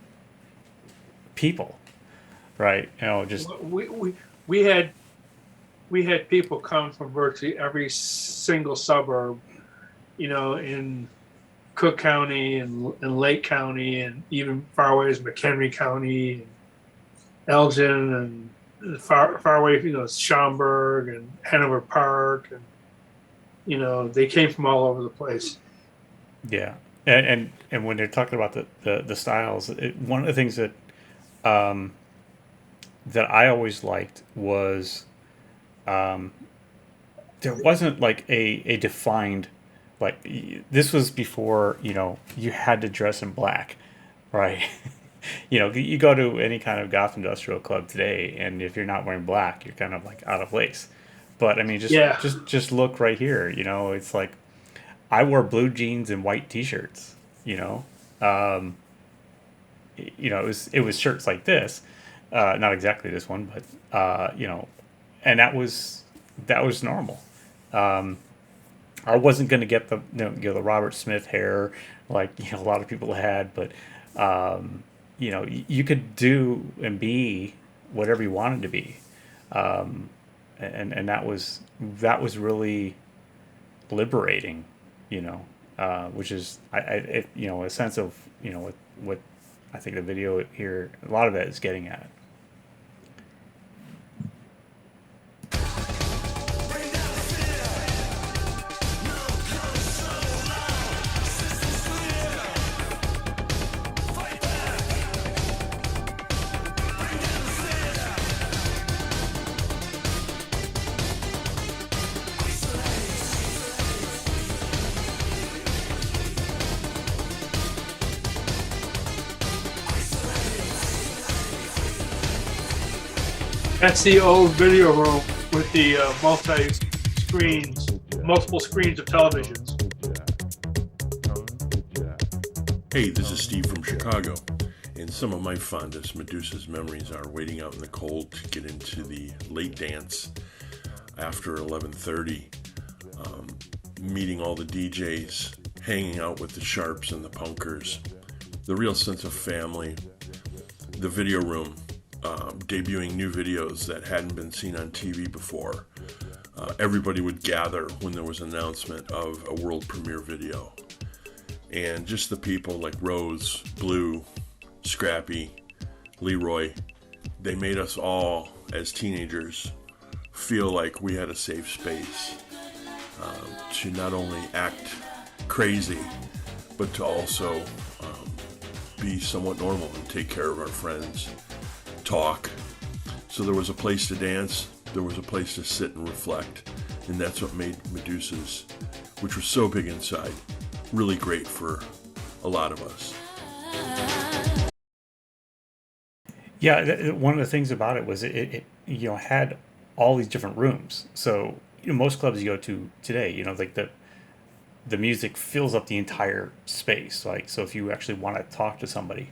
people, right? Just We had people come from virtually every single suburb, in Cook County and Lake County and even far away as McHenry County and Elgin and far away, Schaumburg and Hanover Park, and they came from all over the place. yeah, and when they're talking about the styles, one of the things um, that I always liked was there wasn't like a defined like this was before you had to dress in black, right? You go to any kind of goth industrial club today, and if you're not wearing black, you're kind of like out of place. But I mean, Yeah. just look right here. It's like I wore blue jeans and white t-shirts. Um, it was shirts like this, not exactly this one, but and that was normal. Um, I wasn't going to get the Robert Smith hair like a lot of people had, but you could do and be whatever you wanted to be, and that was really liberating, which is a sense of what I think the video here, a lot of that is getting at. That's the old video room with the multiple screens of televisions. Hey, this is Steve from Chicago, and some of my fondest Medusa's memories are waiting out in the cold to get into the late dance after 11:30, meeting all the DJs, hanging out with the sharps and the punkers, the real sense of family, the video room, debuting new videos that hadn't been seen on TV before. Everybody would gather when there was an announcement of a world premiere video. And just the people like Rose, Blue, Scrappy, Leroy, they made us all, as teenagers, feel like we had a safe space to not only act crazy, but to also be somewhat normal and take care of our friends, talk. So there was a place to dance, there was a place to sit and reflect, and that's what made Medusa's, which was so big inside, really great for a lot of us. Yeah, one of the things about it was it had all these different rooms. So most clubs you go to today, like the music fills up the entire space. Like, so if you actually want to talk to somebody,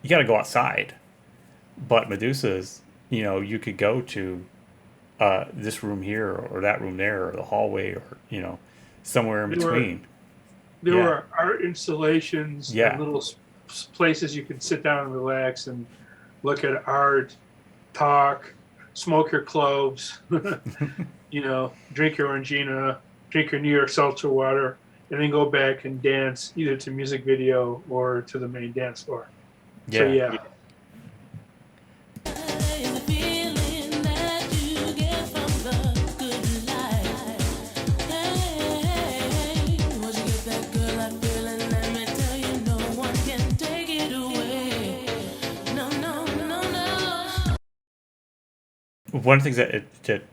you got to go outside. But Medusa's, you could go to this room here or that room there or the hallway or somewhere in between. There Yeah. were art installations, Yeah. and little places you could sit down and relax and look at art, talk, smoke your cloves, drink your Orangina, drink your New York seltzer water, and then go back and dance either to music video or to the main dance floor. So, yeah. one of the things that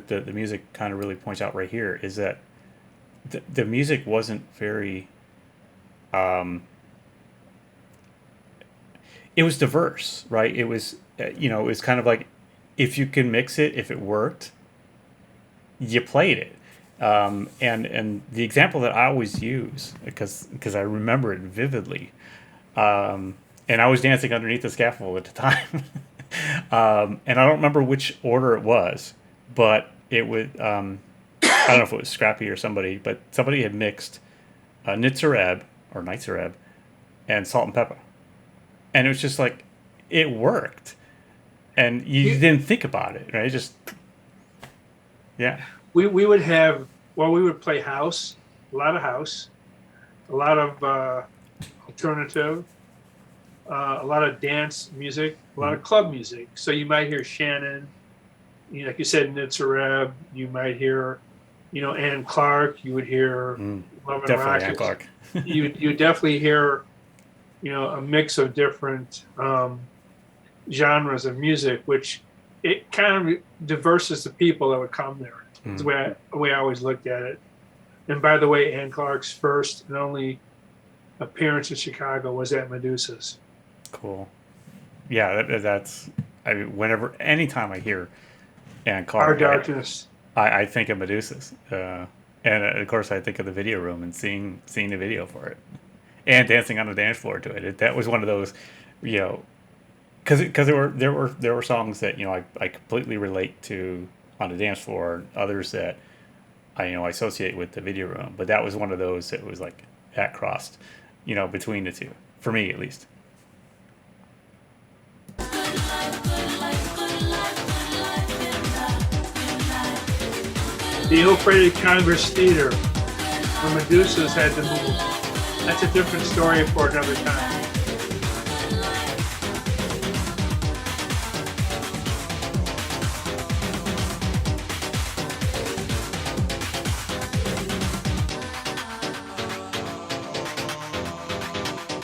the music kind of really points out right here is that the music wasn't very it was diverse, right? It was it was kind of like, if you can mix it, if it worked, you played it. And the example that I always use, because I remember it vividly, and I was dancing underneath the scaffold at the time. And I don't remember which order it was, but it would, I don't know if it was Scrappy or somebody, but somebody had mixed Nitzareb or Nitzareb and Salt and Pepper. And it was just like, it worked. And you didn't think about it, right? It just, yeah. We would have, well, we would play house, a lot of house, a lot of alternative, a lot of dance music, a lot of club music. So you might hear Shannon, like you said, Nitzareb. You might hear, Ann Clark. You would hear Love and Definitely Ann Rockets. Clark. You definitely hear, a mix of different genres of music, which it kind of diverses the people that would come there. It's the way I always looked at it. And by the way, Ann Clark's first and only appearance in Chicago was at Medusa's. Cool. Yeah, that's. I mean, anytime I hear Ann Our Clark, Darkness. I think of Medusa's, and of course I think of the video room and seeing the video for it, and dancing on the dance floor to it. That was one of those, because there were songs that I completely relate to on the dance floor, others that I associate with the video room. But that was one of those that was like that crossed, between the two, for me at least. The ill-fated Congress Theater, where Medusa's had to move. That's a different story for another time.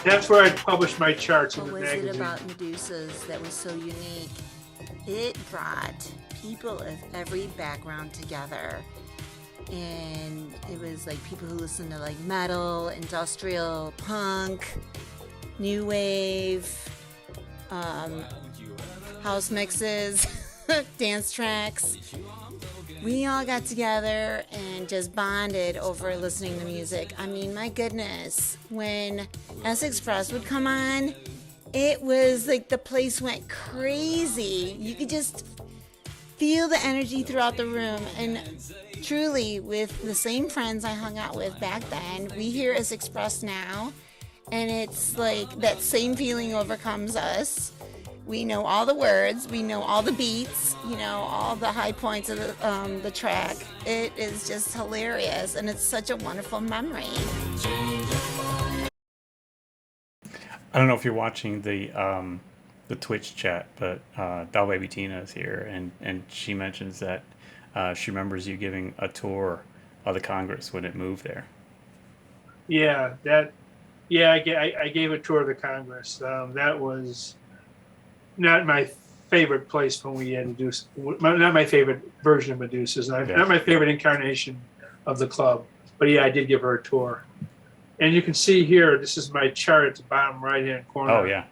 That's where I'd publish my charts in What the was magazine. it about Medusa's that was so unique? It brought people of every background together. And it was like people who listened to like metal, industrial, punk, new wave, house mixes, dance tracks. We all got together and just bonded over listening to music. I mean, my goodness, when S-Express would come on, it was like the place went crazy. You could just feel the energy throughout the room. And truly, with the same friends I hung out with back then, we hear S-Express now, and it's like that same feeling overcomes us. We know all the words, we know all the beats, all the high points of the track. It is just hilarious, and it's such a wonderful memory. I don't know if you're watching the Twitch chat, but Doll Baby Tina is here, and she mentions that she remembers you giving a tour of the Congress when it moved there. Yeah, I gave a tour of the Congress. That was not my favorite place when we had Medusa. Not my favorite version of Medusa's. Not my favorite incarnation of the club. But yeah, I did give her a tour. And you can see here, this is my chart at the bottom right-hand corner. Oh, yeah.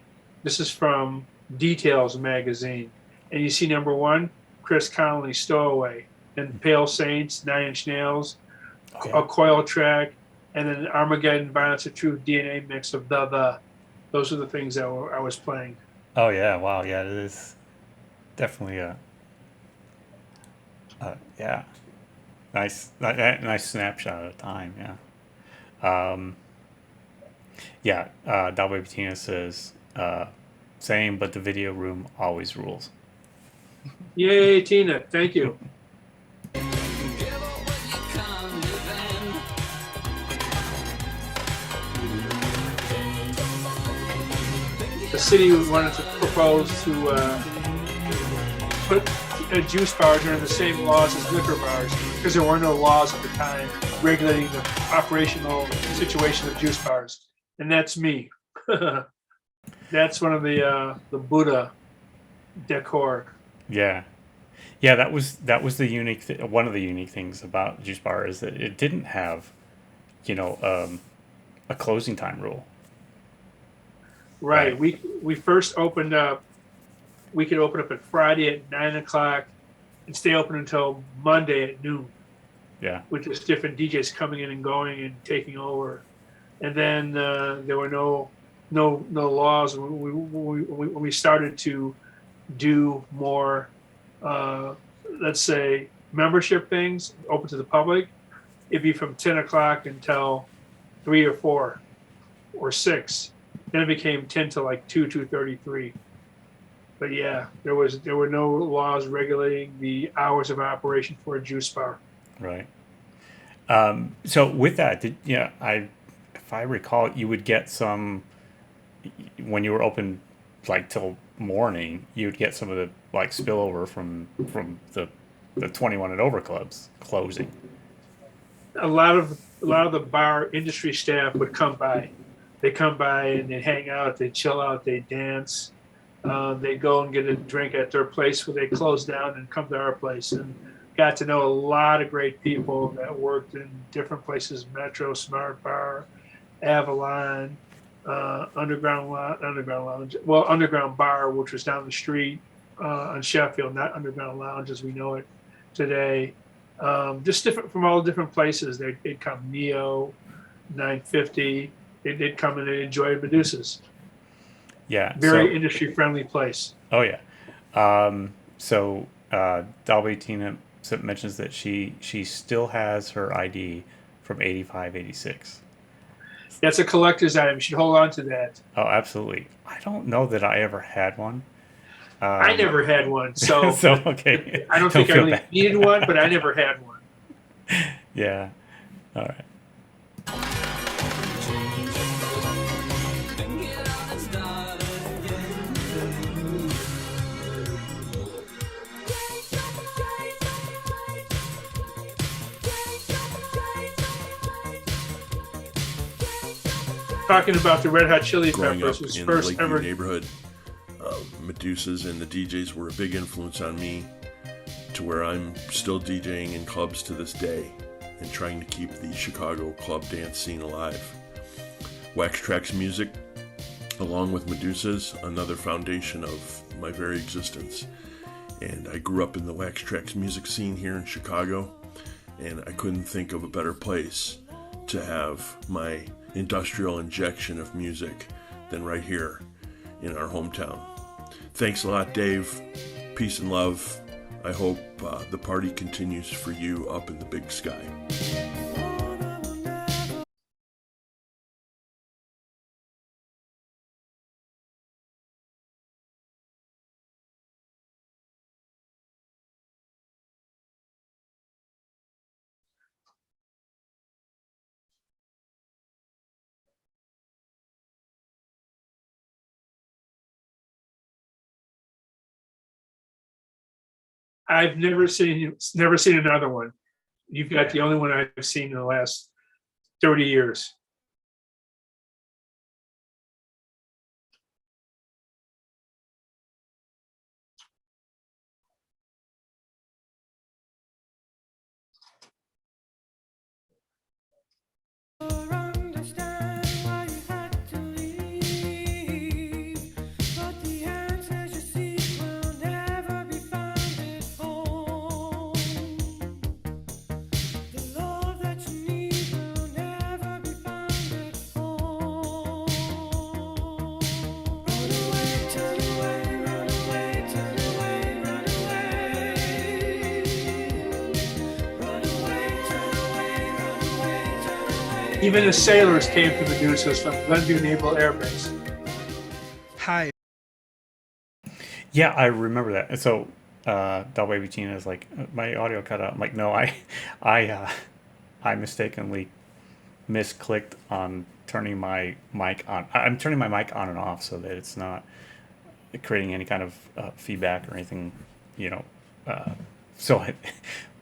This is from Details magazine. And you see number 1, Chris Connolly, Stowaway. Then Pale Saints, 9 Inch Nails, a Coil Track, and then Armageddon, Violence of Truth, DNA mix of the. Those are the things that I was playing. Oh, yeah. Wow. Yeah, it is definitely yeah. Nice snapshot of time. Yeah. Doll Baby Tina says, same, but the video room always rules. Yay, Tina. Thank you. The city wanted to propose to put juice bars under the same laws as liquor bars because there were no laws at the time regulating the operational situation of juice bars. And that's me. That's one of the Buddha decor. Yeah. Yeah, that was the one of the unique things about Juice Bar is that it didn't have, you know, a closing time rule, Right. right? We first opened up. We could open up at Friday at 9 o'clock and stay open until Monday at noon, Yeah, with just different DJs coming in and going and taking over. And then there were no laws. When we started to do more, uh, let's say, membership things open to the public, it'd be from 10 o'clock until 3 or 4 or 6. Then it became 10 to like 2:33. But yeah, there were no laws regulating the hours of operation for a juice bar. right. So with that, if I recall, you would get some when you were open like till morning. You would get some of the like spillover from the 21 and over clubs closing. A lot of the bar industry staff would come by. They come by and they hang out, they chill out, they dance. They go and get a drink at their place where they close down and come to our place, and got to know a lot of great people that worked in different places: Metro, Smart Bar, Avalon, Underground Lounge. Well, Underground Bar, which was down the street on Sheffield, not Underground Lounge as we know it today. Just different from all different places. They'd come Neo, 950. They'd come and they enjoy Medusas. Yeah. Very industry friendly place. Oh yeah. So Dalby Tina mentions that she still has her ID from 85, 86. That's a collector's item. You should hold on to that. Oh, absolutely. I don't know that I ever had one. I never had one, so So okay. I don't think I feel really bad. needed one, but I never had one. Yeah. All right. Talking about the Red Hot Chili Growing up Peppers, whose in the first Lakeview ever. neighborhood, Medusas and the DJs were a big influence on me, to where I'm still DJing in clubs to this day and trying to keep the Chicago club dance scene alive. Wax Trax music, along with Medusas, another foundation of my very existence. And I grew up in the Wax Trax music scene here in Chicago, and I couldn't think of a better place to have my industrial injection of music than right here in our hometown. Thanks a lot, Dave. Peace and love. I hope the party continues for you up in the big sky. I've never seen another one. You've got the only one I've seen in the last 30 years. Even the sailors came to Medusas from Glenview Naval Air Base. Hi. Yeah, I remember that. And so Dalby Tina is like, my audio cut out. I'm like, no, I mistakenly misclicked on turning my mic on. I'm turning my mic on and off so that it's not creating any kind of feedback or anything, you know. So,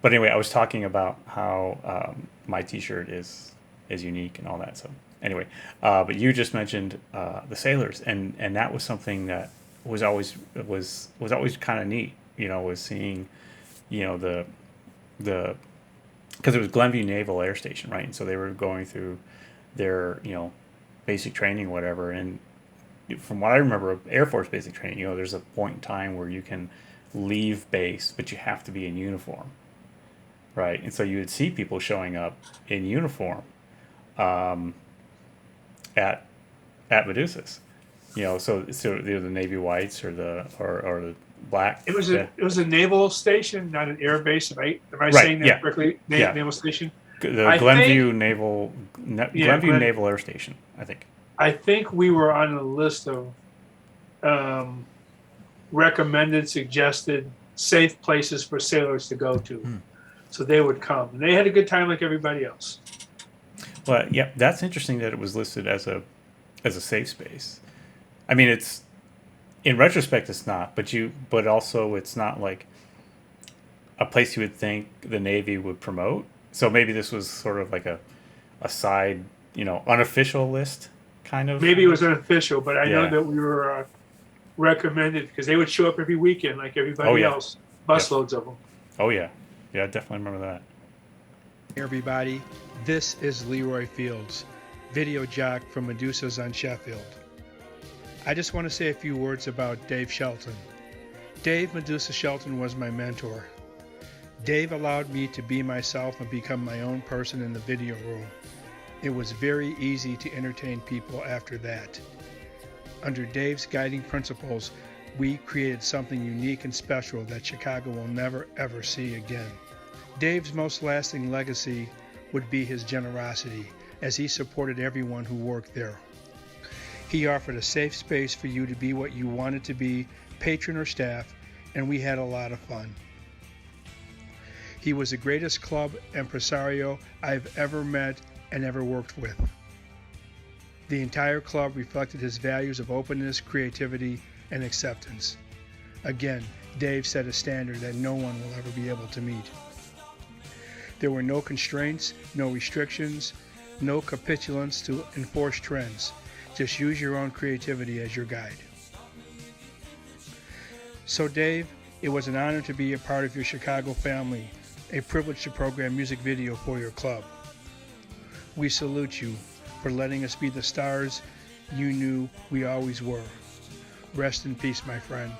but anyway, I was talking about how my T-shirt is unique and all that. So anyway, but you just mentioned the sailors, and that was something that was always kind of neat. You know, was seeing you know, the because it was Glenview Naval Air Station, right? And so they were going through their, you know, basic training, or whatever. And from what I remember of Air Force basic training, you know, there's a point in time where you can leave base, but you have to be in uniform, right? And so you would see people showing up in uniform at Medusa's, you know. So they're the Navy whites or the black. It was a naval station, not an air base. Right? Am I Right, saying that yeah. correctly? Yeah. Naval station. The I Glenview think- Naval Yeah, Glenview Naval Air Station, I think. I think we were on a list of recommended, suggested, safe places for sailors to go to. So they would come. And they had a good time like everybody else. But yeah, that's interesting that it was listed as a safe space. I mean, it's, in retrospect, it's not, but also it's not like a place you would think the Navy would promote. So maybe this was sort of like a side, you know, unofficial list kind of. Maybe it was unofficial, but I know Yeah. that we were recommended because they would show up every weekend like everybody Oh, yeah. else. Busloads of them. Oh yeah, yeah, I definitely remember that. Everybody, this is Leroy Fields, video jock from Medusa's on Sheffield. I just want to say a few words about Dave Shelton. Dave Medusa Shelton was my mentor. Dave allowed me to be myself and become my own person in the video room. It was very easy to entertain people after that. Under Dave's guiding principles, we created something unique and special that Chicago will never ever see again. Dave's most lasting legacy would be his generosity, as he supported everyone who worked there. He offered a safe space for you to be what you wanted to be, patron or staff, and we had a lot of fun. He was the greatest club impresario I've ever met and ever worked with. The entire club reflected his values of openness, creativity, and acceptance. Again, Dave set a standard that no one will ever be able to meet. There were no constraints, no restrictions, no capitulants to enforce trends. Just use your own creativity as your guide. So Dave, it was an honor to be a part of your Chicago family, a privilege to program music video for your club. We salute you for letting us be the stars you knew we always were. Rest in peace, my friend.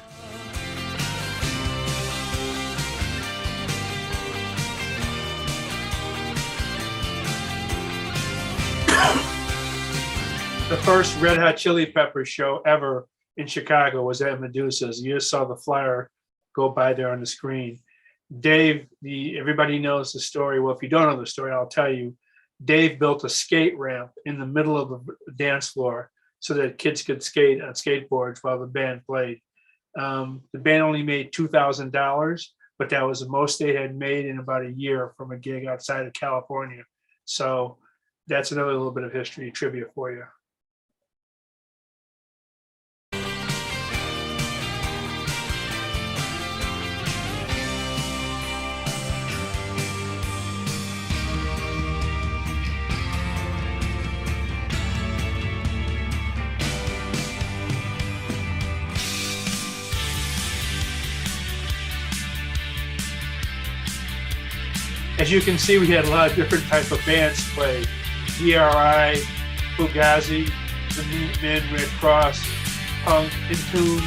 The first Red Hot Chili Peppers show ever in Chicago was at Medusa's. You just saw the flyer go by there on the screen. Dave, everybody knows the story. Well, if you don't know the story, I'll tell you. Dave built a skate ramp in the middle of the dance floor so that kids could skate on skateboards while the band played. The band only made $2,000, but that was the most they had made in about a year from a gig outside of California. So that's another little bit of history trivia for you. As you can see, we had a lot of different types of bands play. DRI, Fugazi, the Minutemen, Red Cross, Punk, Entomb.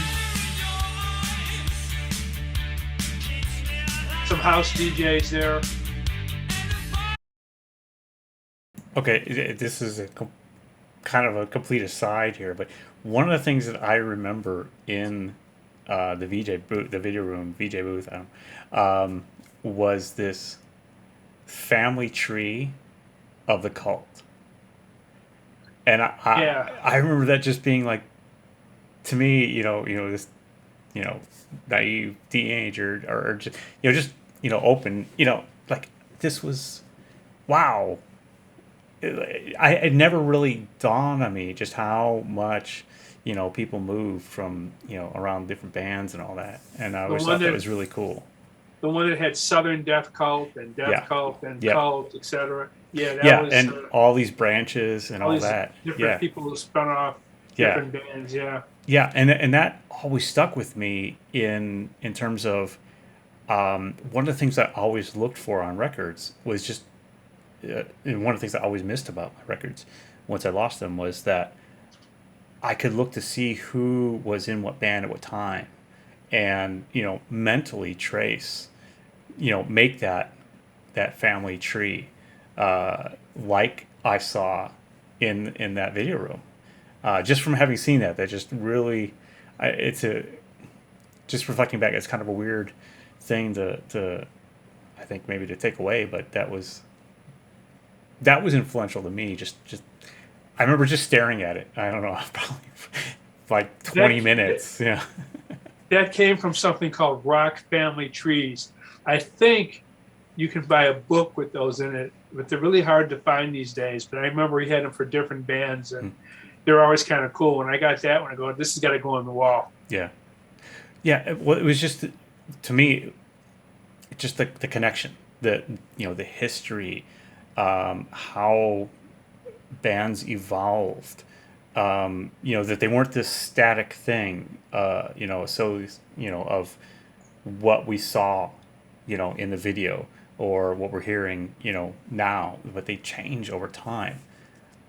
Some house DJs there. Okay, this is kind of a complete aside here, but one of the things that I remember in the VJ booth, the video room VJ booth, was this family tree of the cult, and I remember that just being like, to me, you know this, naive teenager or just open, like this was, wow. It never really dawned on me just how much people move from around different bands and all that, and I always thought that was really cool. The one that had Southern Death Cult and Death Cult and Cult, etc. Yeah, that was, and all these branches and all these that. Different people who spun off different bands. Yeah, and that always stuck with me in terms of one of the things I always looked for on records was just, and one of the things I always missed about my records once I lost them was that I could look to see who was in what band at what time, and mentally trace, make that family tree, like I saw in that video room, just from having seen that just really, it's a just reflecting back, it's kind of a weird thing to I think maybe to take away, but that was influential to me. Just I remember just staring at it. I don't know, probably like 20 minutes. Yeah. That came from something called Rock Family Trees. I think you can buy a book with those in it, but they're really hard to find these days. But I remember he had them for different bands, and they're always kind of cool. When I got that one, I go, this has got to go on the wall. Yeah. Well, it was just, to me, just the connection, the history, how bands evolved, that they weren't this static thing, so of what we saw, in the video, or what we're hearing, now, but they change over time,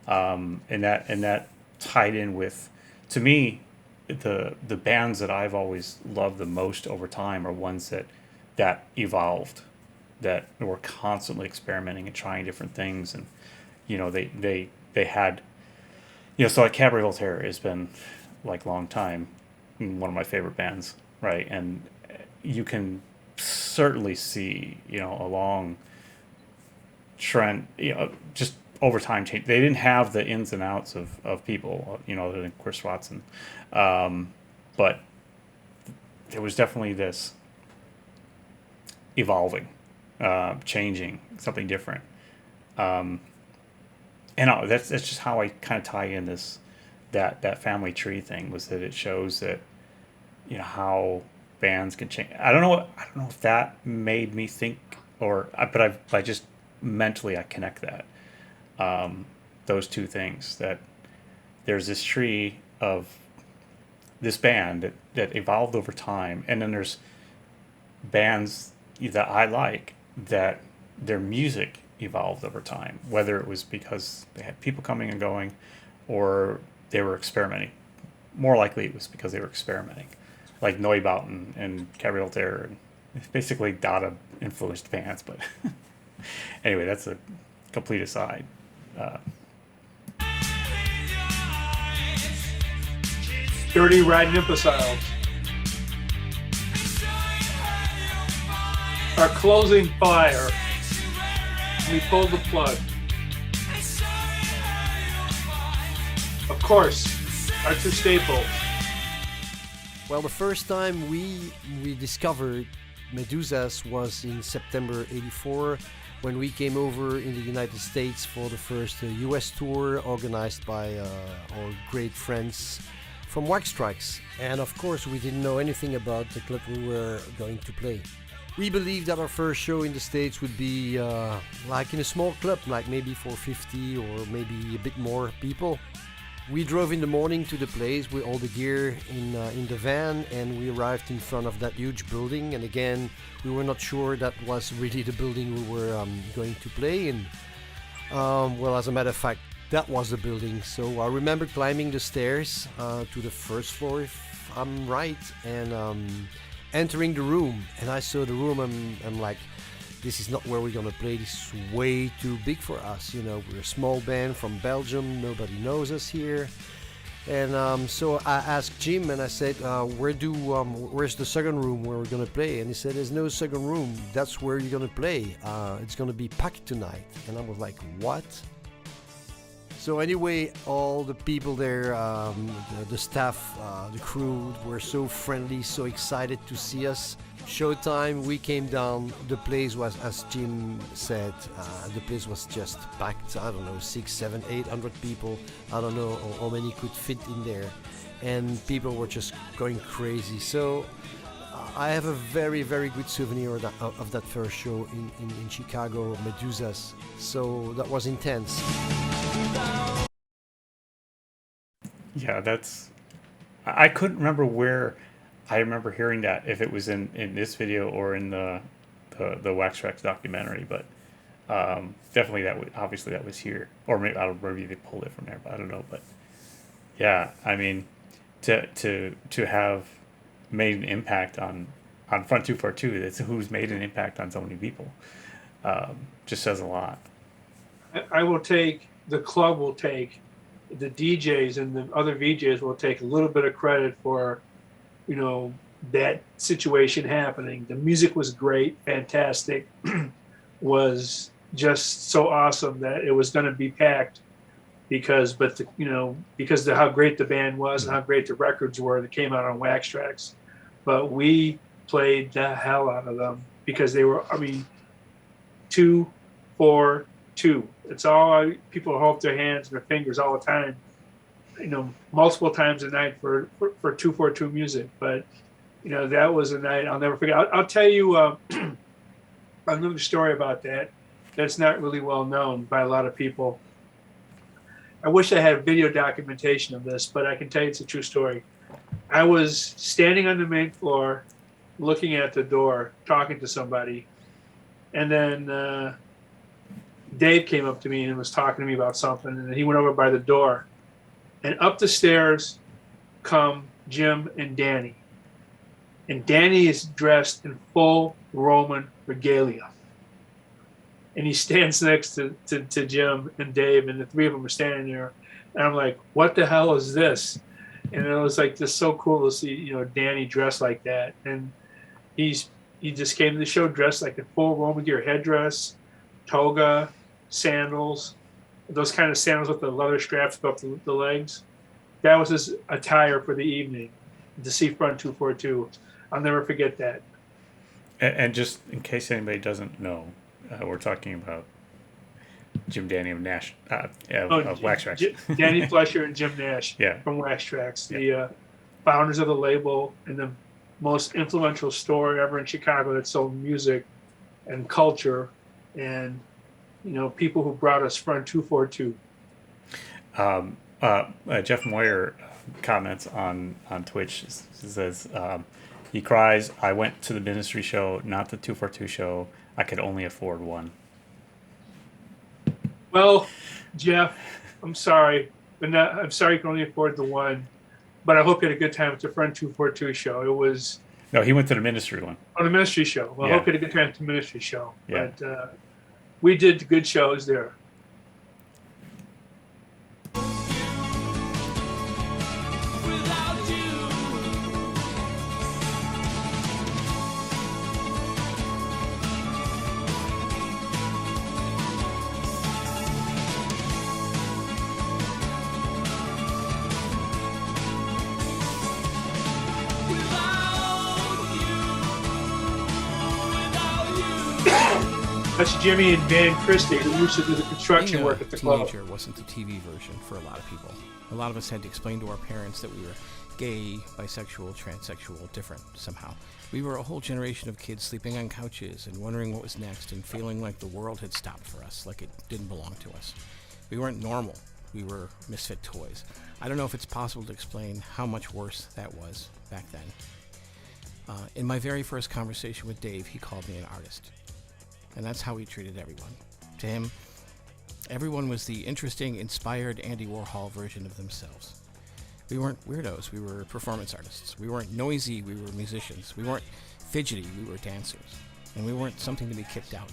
and that tied in with, to me, the bands that I've always loved the most over time are ones that evolved, that were constantly experimenting and trying different things, and they had, so like Cabaret Voltaire has been, like, long time one of my favorite bands, right? And you can certainly see, a long trend, just over time change. They didn't have the ins and outs of people, other than Chris Watson, but there was definitely this evolving, changing, something different. And that's just how I kind of tie in that family tree thing, was that it shows that, how bands can change. I don't know if that made me think, but I just mentally I connect that, those two things, that there's this tree of this band that evolved over time, and then there's bands that I like that their music evolved over time, whether it was because they had people coming and going, or they were experimenting. More likely it was because they were experimenting, like Neubauten and Cabaret Voltaire, and basically Dada influenced bands. But anyway, that's a complete aside. Dirty Riding Imbeciles. Our closing fire. We pulled the plug. Of course, our two staples. Well, the first time we discovered Medusas was in September '84, when we came over in the United States for the first US tour organized by our great friends from Wax Strikes. And of course, we didn't know anything about the club we were going to play. We believed that our first show in the States would be like in a small club, like maybe for 50 or maybe a bit more people. We drove in the morning to the place with all the gear in the van, and we arrived in front of that huge building. And again, we were not sure that was really the building we were going to play in. Well, as a matter of fact, that was the building. So I remember climbing the stairs to the first floor, if I'm right, and entering the room. And I saw the room, and I'm like, this is not where we're gonna play. This is way too big for us. We're a small band from Belgium. Nobody knows us here. And so I asked Jim, and I said, where's the second room where we're gonna play? And he said, there's no second room. That's where you're gonna play. It's gonna be packed tonight. And I was like, what? So anyway, all the people there, the staff, the crew were so friendly, so excited to see us. Showtime, we came down. The place was, as Jim said, the place was just packed. I don't know, 600, 700, 800 people. I don't know how many could fit in there. And people were just going crazy. So I have a very, very good souvenir of that first show in Chicago, Medusas. So that was intense. Yeah, I couldn't remember where I remember hearing that, if it was in this video or in the Wax Trax documentary, but definitely obviously that was here, or maybe I don't know, maybe they pulled it from there, but I don't know. But yeah, I mean, to have made an impact on Front 242, that's who's made an impact on so many people. Just says a lot. I will take, the club will take, the DJs and the other VJs will take a little bit of credit for, you know, that situation happening. The music was great, fantastic, was just so awesome that it was going to be packed because of how great the band was and how great the records were that came out on Wax Trax. But we played the hell out of them because they were, I mean, 2, 4, 2. It's all people hold their hands and their fingers all the time, you know, multiple times a night for 242 music. But you know, that was a night I'll never forget. I'll tell you another story about that that's not really well known by a lot of people. I wish I had video documentation of this, but I can tell you it's a true story. I was standing on the main floor looking at the door, talking to somebody, and then Dave came up to me and was talking to me about something, and then he went over by the door, and up the stairs come Jim and Danny. And Danny is dressed in full Roman regalia. And he stands next to Jim and Dave, and the three of them are standing there. And I'm like, what the hell is this? And it was like just so cool to see, you know, Danny dressed like that. And he just came to the show dressed like a full Roman gear headdress, toga, sandals, those kind of sandals with the leather straps up the legs. That was his attire for the evening to see Front 242. I'll never forget that. And just in case anybody doesn't know, we're talking about Jim Danny of Nash of Wax Trax. Danny Fletcher and Jim Nash Yeah. from Wax Trax, the founders of the label and the most influential store ever in Chicago that sold music and culture, and you know, people who brought us Front 242. Jeff Moyer comments on Twitch, says he cries, I went to the Ministry show, not the 242 show. I could only afford one. Well, Jeff, I'm sorry, but I'm sorry you can only afford the one. But I hope you had a good time at the Front 242 show. It was. No, he went to the Ministry one. Oh, the Ministry show. Well, Yeah. I hope you had a good time at the Ministry show. Yeah. But we did good shows there. That's Jimmy and Dan Christie, who used to do the construction work at the club. Teenager wasn't the TV version for a lot of people. A lot of us had to explain to our parents that we were gay, bisexual, transsexual, different somehow. We were a whole generation of kids sleeping on couches and wondering what was next and feeling like the world had stopped for us, like it didn't belong to us. We weren't normal. We were misfit toys. I don't know if it's possible to explain how much worse that was back then. In my very first conversation with Dave, he called me an artist. And that's how he treated everyone. To him, everyone was the interesting, inspired Andy Warhol version of themselves. We weren't weirdos, we were performance artists. We weren't noisy, we were musicians. We weren't fidgety, we were dancers. And we weren't something to be kicked out.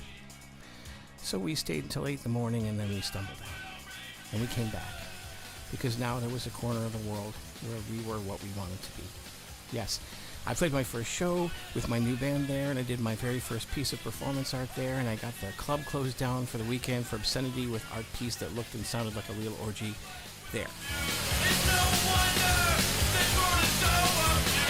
So we stayed until 8 in the morning and then we stumbled out. And we came back. Because now there was a corner of the world where we were what we wanted to be. Yes, I played my first show with my new band there, and I did my very first piece of performance art there, and I got the club closed down for the weekend for obscenity with art piece that looked and sounded like a real orgy there. It's no wonder this world is so abused.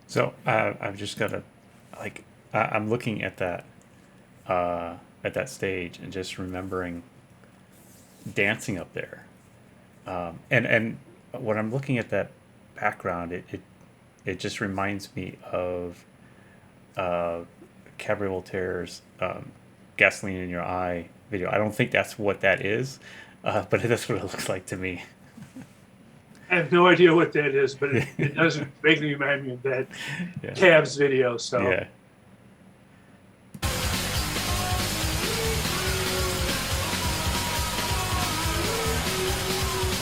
So I've just got to, like, I'm looking at that stage and just remembering dancing up there, and when I'm looking at that background, it just reminds me of Cabaret Voltaire's gasoline in your eye video. I don't think that's what that is, but that's what it looks like to me. I have no idea what that is, but it does vaguely remind me of that Yeah. Cavs video. So Yeah.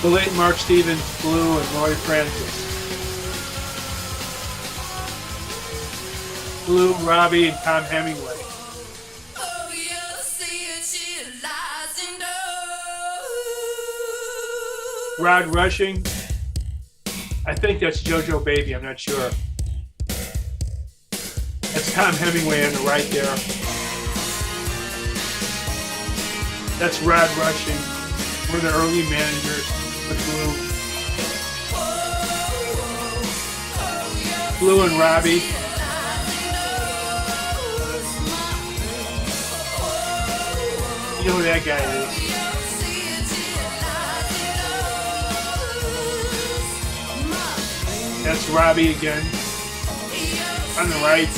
the late Mark Stevens, Blue, and Roy Francis. Blue, Robbie, and Tom Hemingway. Rod Rushing. I think that's JoJo Baby. I'm not sure. That's Tom Hemingway on the right there. That's Rod Rushing. One of the early managers with Blue. Blue and Robbie. You know who that guy is. That's Robbie again. On the right.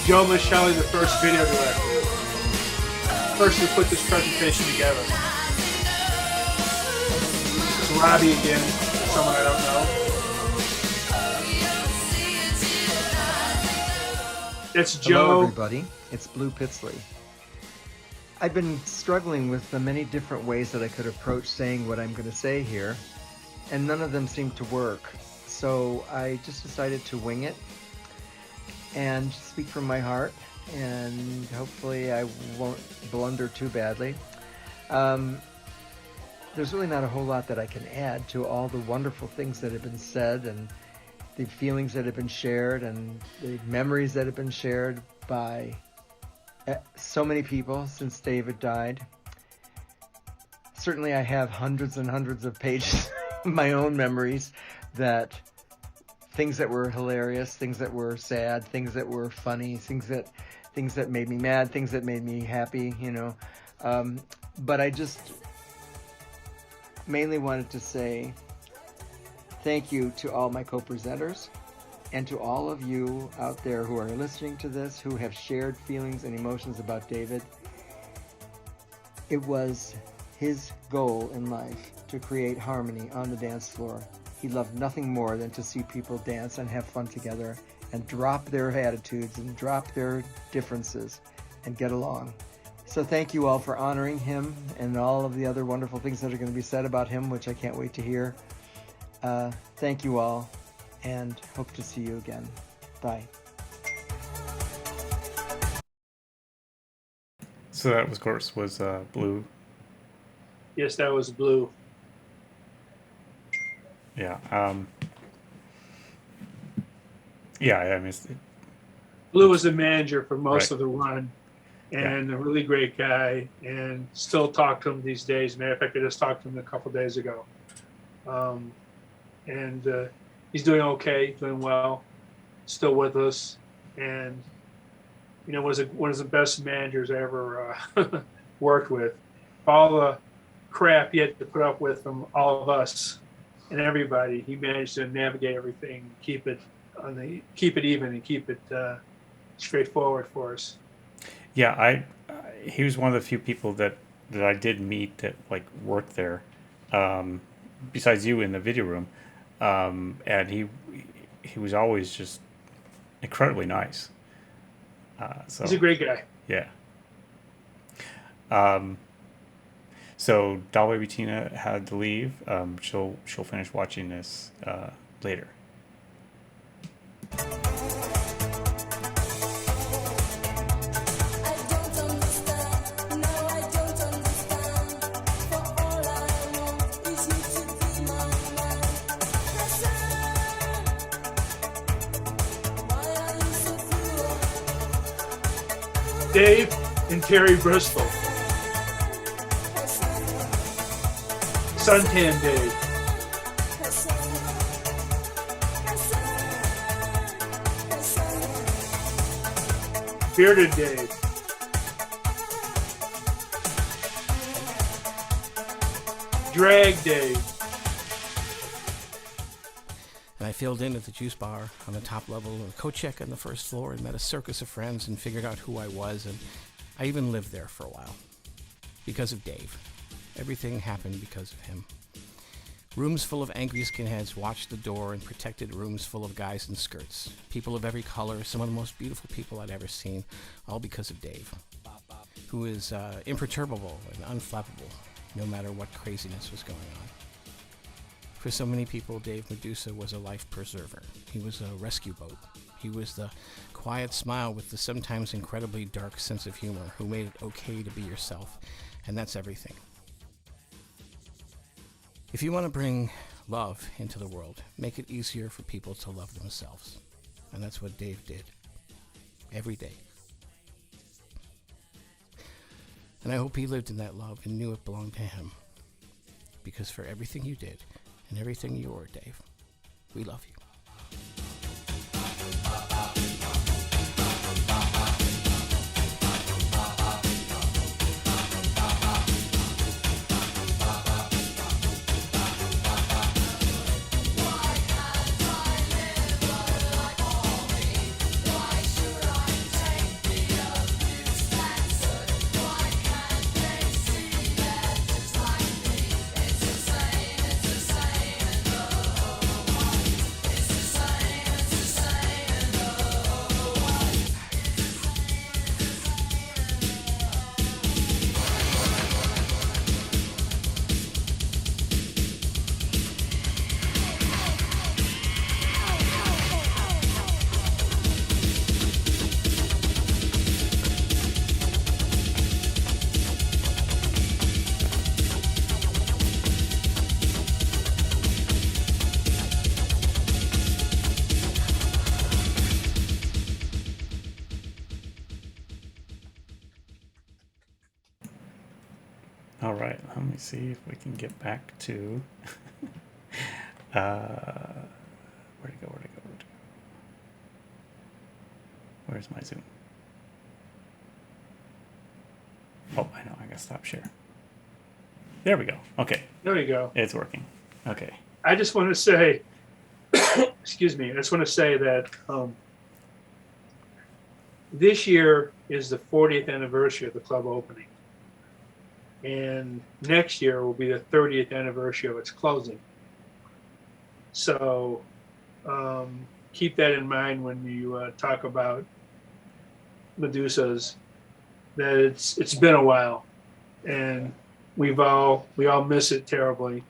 Joe Michelli, the first video director. First to put this presentation together. It's Robbie again, someone I don't know. That's Joe. Hello, everybody. It's Blue Pitsley. I've been struggling with the many different ways that I could approach saying what I'm going to say here, and none of them seem to work. So I just decided to wing it and speak from my heart, and hopefully I won't blunder too badly. There's really not a whole lot that I can add to all the wonderful things that have been said, and the feelings that have been shared, and the memories that have been shared by so many people since David died. Certainly I have hundreds and hundreds of pages of my own memories, that things that were hilarious, things that were sad, things that were funny, things that made me mad, things that made me happy, you know. But I just mainly wanted to say thank you to all my co-presenters, and to all of you out there who are listening to this, who have shared feelings and emotions about David. It was his goal in life to create harmony on the dance floor. He loved nothing more than to see people dance and have fun together and drop their attitudes and drop their differences and get along. So thank you all for honoring him and all of the other wonderful things that are going to be said about him, which I can't wait to hear. Thank you all, and hope to see you again. Bye. So that, of course, was Blue. Yes, that was Blue. Yeah. Yeah, I mean, Blue was the manager for most Right. of the run, and a really great guy, and still talk to him these days. Matter of fact, I just talked to him a couple days ago. And he's doing okay, doing well, still with us, and you know, was one of the best managers I ever worked with. All the crap he had to put up with from all of us and everybody, he managed to navigate everything, keep it even, and keep it straightforward for us. Yeah, he was one of the few people that I did meet that like worked there, besides you in the video room, and he was always just incredibly nice. So He's a great guy. yeah. So Doll Baby Tina had to leave. She'll finish watching this later. Dave and Terry Bristol. Suntan Dave. Bearded Dave. Drag Dave. And I filled in at the juice bar on the top level, a coat check on the first floor, and met a circus of friends and figured out who I was. And I even lived there for a while. Because of Dave. Everything happened because of him. Rooms full of angry skinheads watched the door and protected rooms full of guys in skirts. People of every color, some of the most beautiful people I'd ever seen, all because of Dave, who is imperturbable and unflappable, no matter what craziness was going on. For so many people, Dave Medusa was a life preserver. He was a rescue boat. He was the quiet smile with the sometimes incredibly dark sense of humor who made it okay to be yourself, and that's everything. If you want to bring love into the world, make it easier for people to love themselves. And that's what Dave did. Every day. And I hope he lived in that love and knew it belonged to him. Because for everything you did and everything you were, Dave, we love you. All right, let me see if we can get back to where'd it go? Where's my Zoom? Oh, I know, I gotta stop share. There we go. Okay, There you go. it's working. Okay. I just want to say, excuse me, I just want to say that this year is the 40th anniversary of the club opening. And next year will be the 30th anniversary of its closing. So keep that in mind when you talk about Medusa's, that it's been a while, and we all miss it terribly,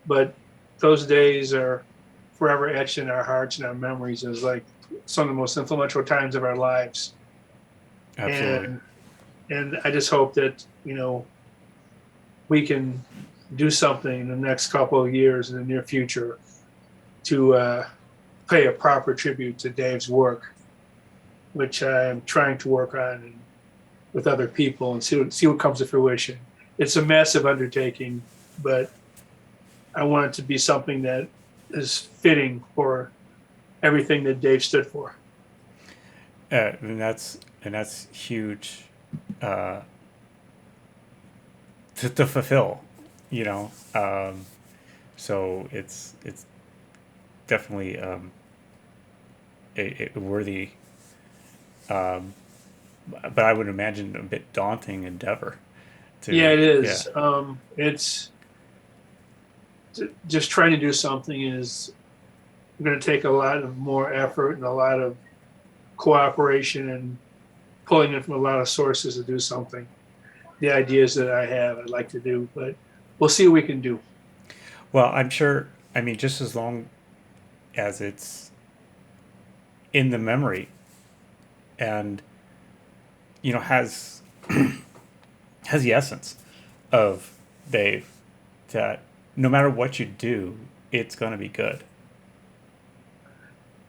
but those days are forever etched in our hearts and our memories as like some of the most influential times of our lives. Absolutely. And I just hope that, we can do something in the next couple of years in the near future to pay a proper tribute to Dave's work, which I am trying to work on with other people and see what comes to fruition. It's a massive undertaking, but I want it to be something that is fitting for everything that Dave stood for. And that's huge to fulfill, so it's definitely a worthy, but I would imagine a bit daunting endeavor. Yeah, it is. Yeah. It's just trying to do something is going to take a lot of more effort and a lot of cooperation and pulling in from a lot of sources to do something. The ideas that I have, I'd like to do, but we'll see what we can do. Well, I'm sure, just as long as it's in the memory and, has the essence of Dave, that no matter what you do, it's going to be good.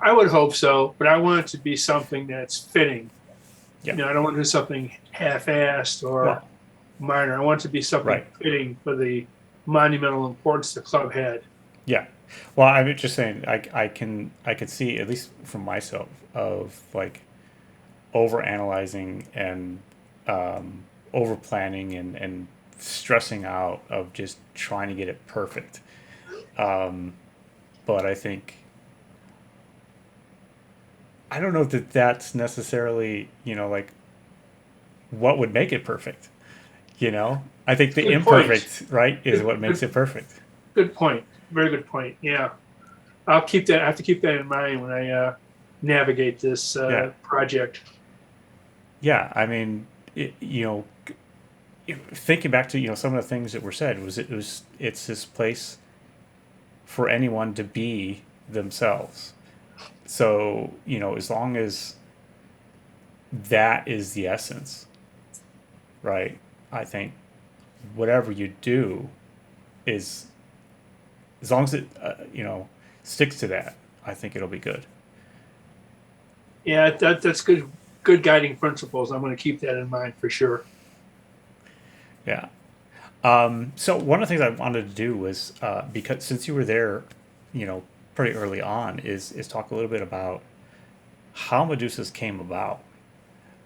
I would hope so, but I want it to be something that's fitting. Yeah. I don't want to do something half-assed or minor. I want it to be something fitting for the monumental importance the club had. Yeah. Well, I'm just saying, I can see, at least from myself, of like over analyzing and over planning and stressing out of just trying to get it perfect. But I think I don't know that that's necessarily, like what would make it perfect. I think the Good point. imperfect, right, is Good, what makes good, it perfect. good point. Very good point. Yeah. I'll keep that. I have to keep that in mind when I navigate this Yeah. project. Yeah. I mean, thinking back to, some of the things that were said it's this place for anyone to be themselves. So, as long as that is the essence, right? I think whatever you do is, as long as it, sticks to that, I think it'll be good. Yeah, that's good. Good guiding principles. I'm going to keep that in mind for sure. Yeah. So one of the things I wanted to do was, because since you were there, pretty early on, is talk a little bit about how Medusas came about,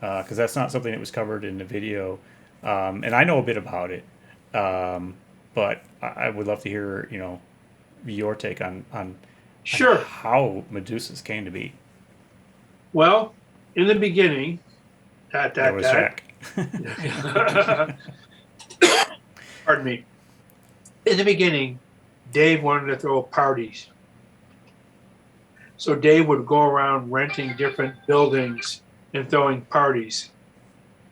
because that's not something that was covered in the video, and I know a bit about it, but I would love to hear your take on Sure. how Medusas came to be. Well, in the beginning, There was Jack. Pardon me. In the beginning, Dave wanted to throw parties. So Dave would go around renting different buildings and throwing parties.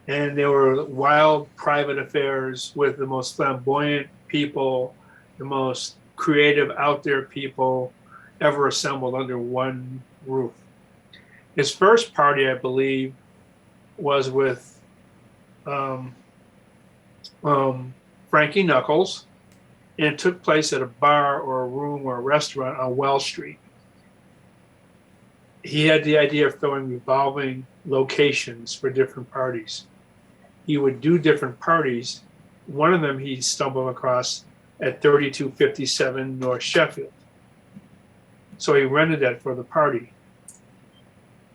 And they were wild private affairs with the most flamboyant people, the most creative out there people ever assembled under one roof. His first party, I believe, was with Frankie Knuckles, and it took place at a bar or a room or a restaurant on Well Street. He had the idea of throwing revolving locations for different parties. He would do different parties. One of them he stumbled across at 3257 North Sheffield. So he rented that for the party.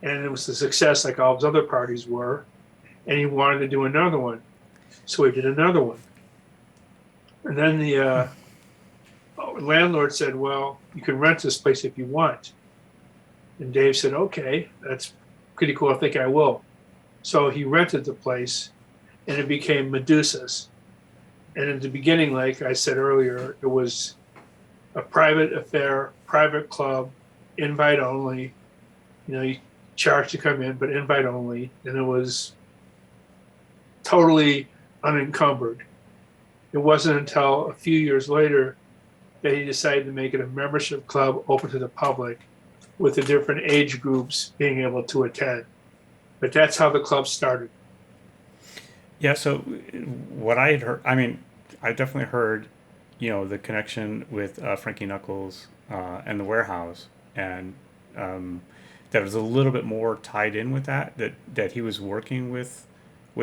And it was a success like all his other parties were. And he wanted to do another one. So he did another one. And then the landlord said, well, you can rent this place if you want. And Dave said, okay, that's pretty cool. I think I will. So he rented the place, and it became Medusa's. And in the beginning, like I said earlier, it was a private affair, private club, invite only. You charge to come in, but invite only. And it was totally unencumbered. It wasn't until a few years later that he decided to make it a membership club open to the public, with the different age groups being able to attend. But that's how the club started. Yeah, so what I had heard, I mean, I definitely heard, the connection with Frankie Knuckles and the warehouse, and that was a little bit more tied in with that he was working with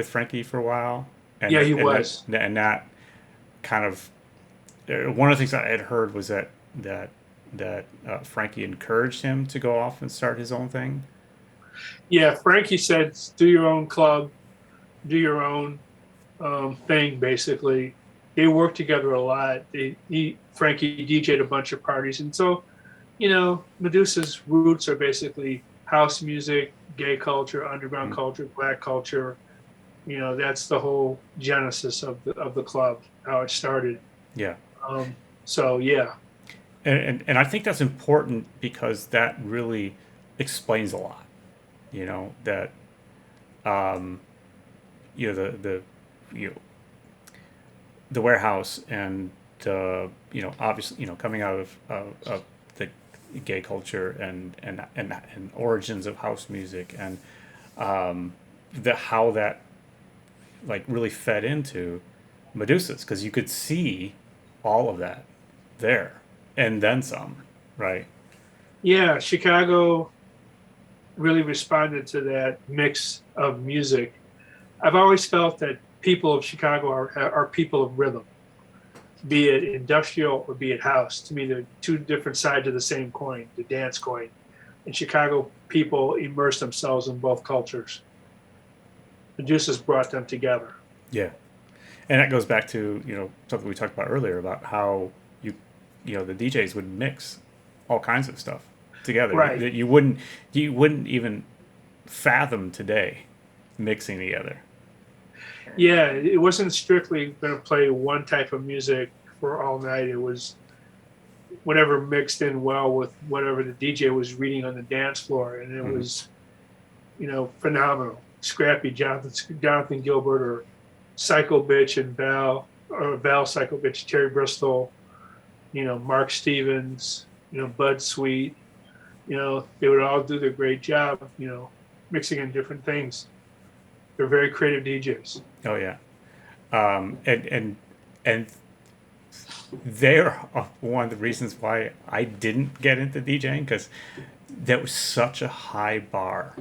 Frankie for a while. And Yeah, he and was. And that kind of, one of the things I had heard was that Frankie encouraged him to go off and start his own thing. Yeah, Frankie said, do your own club, do your own thing, basically. They worked together a lot. Frankie DJ'd a bunch of parties. And so, Medusa's roots are basically house music, gay culture, underground culture, black culture. That's the whole genesis of the club, how it started. Yeah. So, yeah. And I think that's important because that really explains a lot. That the warehouse and obviously coming out of the gay culture and origins of house music, and how that like really fed into Medusa's, because you could see all of that there and then some, right? Yeah, Chicago really responded to that mix of music. I've always felt that people of Chicago are people of rhythm, be it industrial or be it house. To me, they're two different sides of the same coin, the dance coin. And Chicago people immerse themselves in both cultures. Medusa's brought them together. Yeah. And that goes back to, something we talked about earlier about how the DJs would mix all kinds of stuff. together Right. that you wouldn't even fathom today mixing together. Yeah, it wasn't strictly going to play one type of music for all night. It was whatever mixed in well with whatever the DJ was reading on the dance floor, and it was, phenomenal. Scrappy Jonathan Gilbert, or Psycho Bitch and Val Psycho Bitch, Terry Bristol, Mark Stevens, Bud Sweet, they would all do their great job, mixing in different things. They're very creative DJs. Oh yeah, and they're one of the reasons why I didn't get into DJing, because that was such a high bar.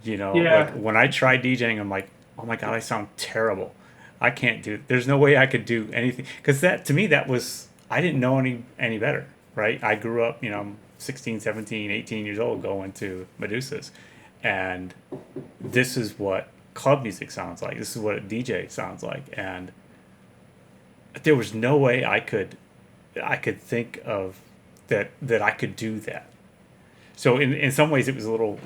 Yeah. Like when I tried DJing, I'm like, oh my god, I sound terrible. I can't do. There's no way I could do anything, because that to me that was, I didn't know any better, right? I grew up, 16, 17, 18 years old going to Medusas, and this is what club music sounds like. This is what a DJ sounds like, and there was no way I could think of that I could do that. So in some ways it was a little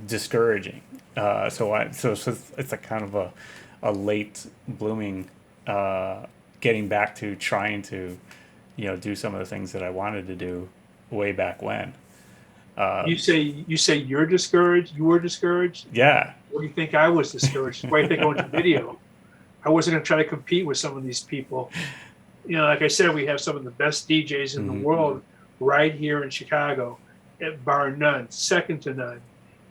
discouraging. So it's a kind of a late blooming getting back to trying to do some of the things that I wanted to do way back when. You say you're discouraged. You were discouraged. Yeah. What do you think I was discouraged? Why do you think I went to video? I wasn't going to try to compete with some of these people. Like I said, we have some of the best DJs in the world right here in Chicago, bar none, second to none.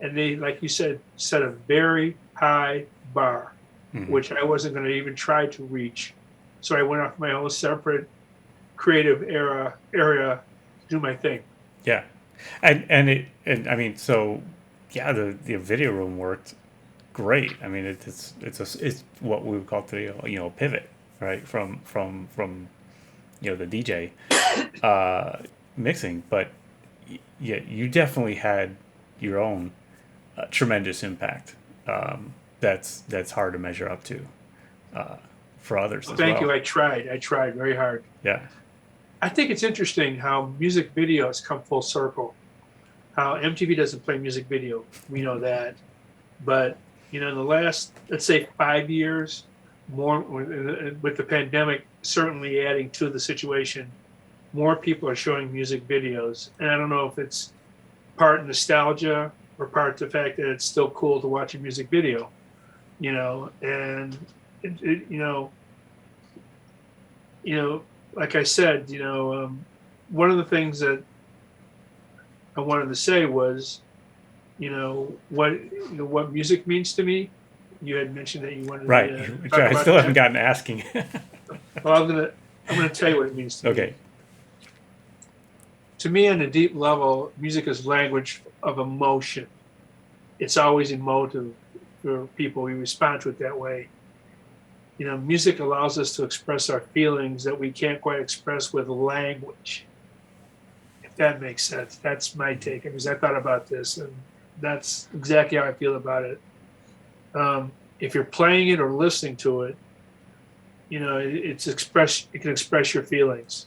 And they, like you said, set a very high bar, which I wasn't going to even try to reach. So I went off my own separate creative area to do my thing. Yeah. And I mean, so yeah, the video room worked great. I mean, it's what we would call today, a pivot, right? From the DJ mixing, but yeah, you definitely had your own tremendous impact. That's hard to measure up to for others as well. Thank you. I tried very hard. Yeah. I think it's interesting how music videos come full circle. How MTV doesn't play music video, we know that, but in the last, let's say, 5 years, more with the pandemic certainly adding to the situation, more people are showing music videos, and I don't know if it's part nostalgia or part the fact that it's still cool to watch a music video, and like I said, one of the things that I wanted to say was, what music means to me. You had mentioned that you wanted right. to Which I still haven't gotten asking. Well, I'm gonna tell you what it means to me. Okay. To me, on a deep level, music is language of emotion. It's always emotive for people. We respond to it that way. Music allows us to express our feelings that we can't quite express with language. If that makes sense. That's my take, because I thought about this, and that's exactly how I feel about it. If you're playing it or listening to it, it can express your feelings.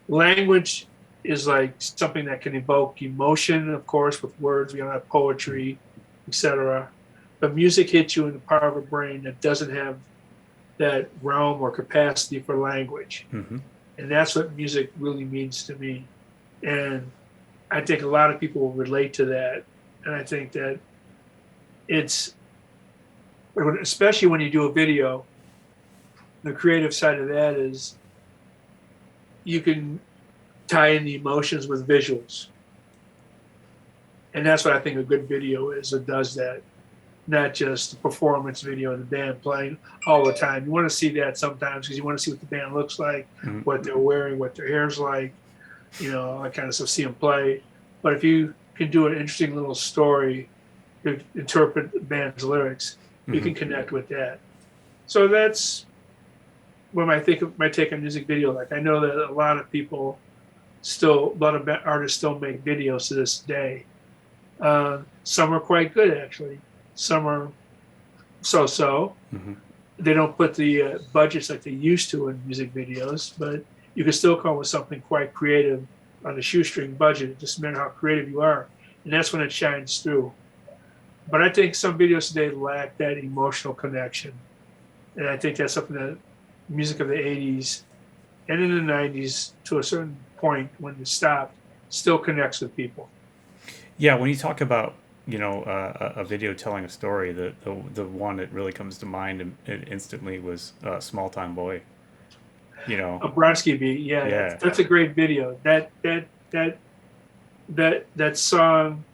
Language is like something that can evoke emotion, of course, with words. We don't have poetry, etc. But music hits you in the part of the brain that doesn't have that realm or capacity for language. And that's what music really means to me. And I think a lot of people will relate to that. And I think that it's, especially when you do a video, the creative side of that is you can tie in the emotions with visuals. And that's what I think a good video is. It does that. Not just a performance video of the band playing all the time. You want to see that sometimes because you want to see what the band looks like, what they're wearing, what their hair's like, all that kind of stuff, see them play. But if you can do an interesting little story to interpret the band's lyrics, you can connect with that. So that's what my take on music video. Like, I know that a lot of artists still make videos to this day. Some are quite good, actually. Some are so-so. They don't put the budgets like they used to in music videos, but you can still come up with something quite creative on a shoestring budget. It just meant how creative you are, and that's when it shines through. But I think some videos today lack that emotional connection, and I think that's something that music of the '80s and in the '90s, to a certain point when it stopped, still connects with people. Yeah, when you talk about a video telling a story, the one that really comes to mind instantly was "Small Time Boy." A Bronski beat, yeah, Yeah. that's a great video. That song,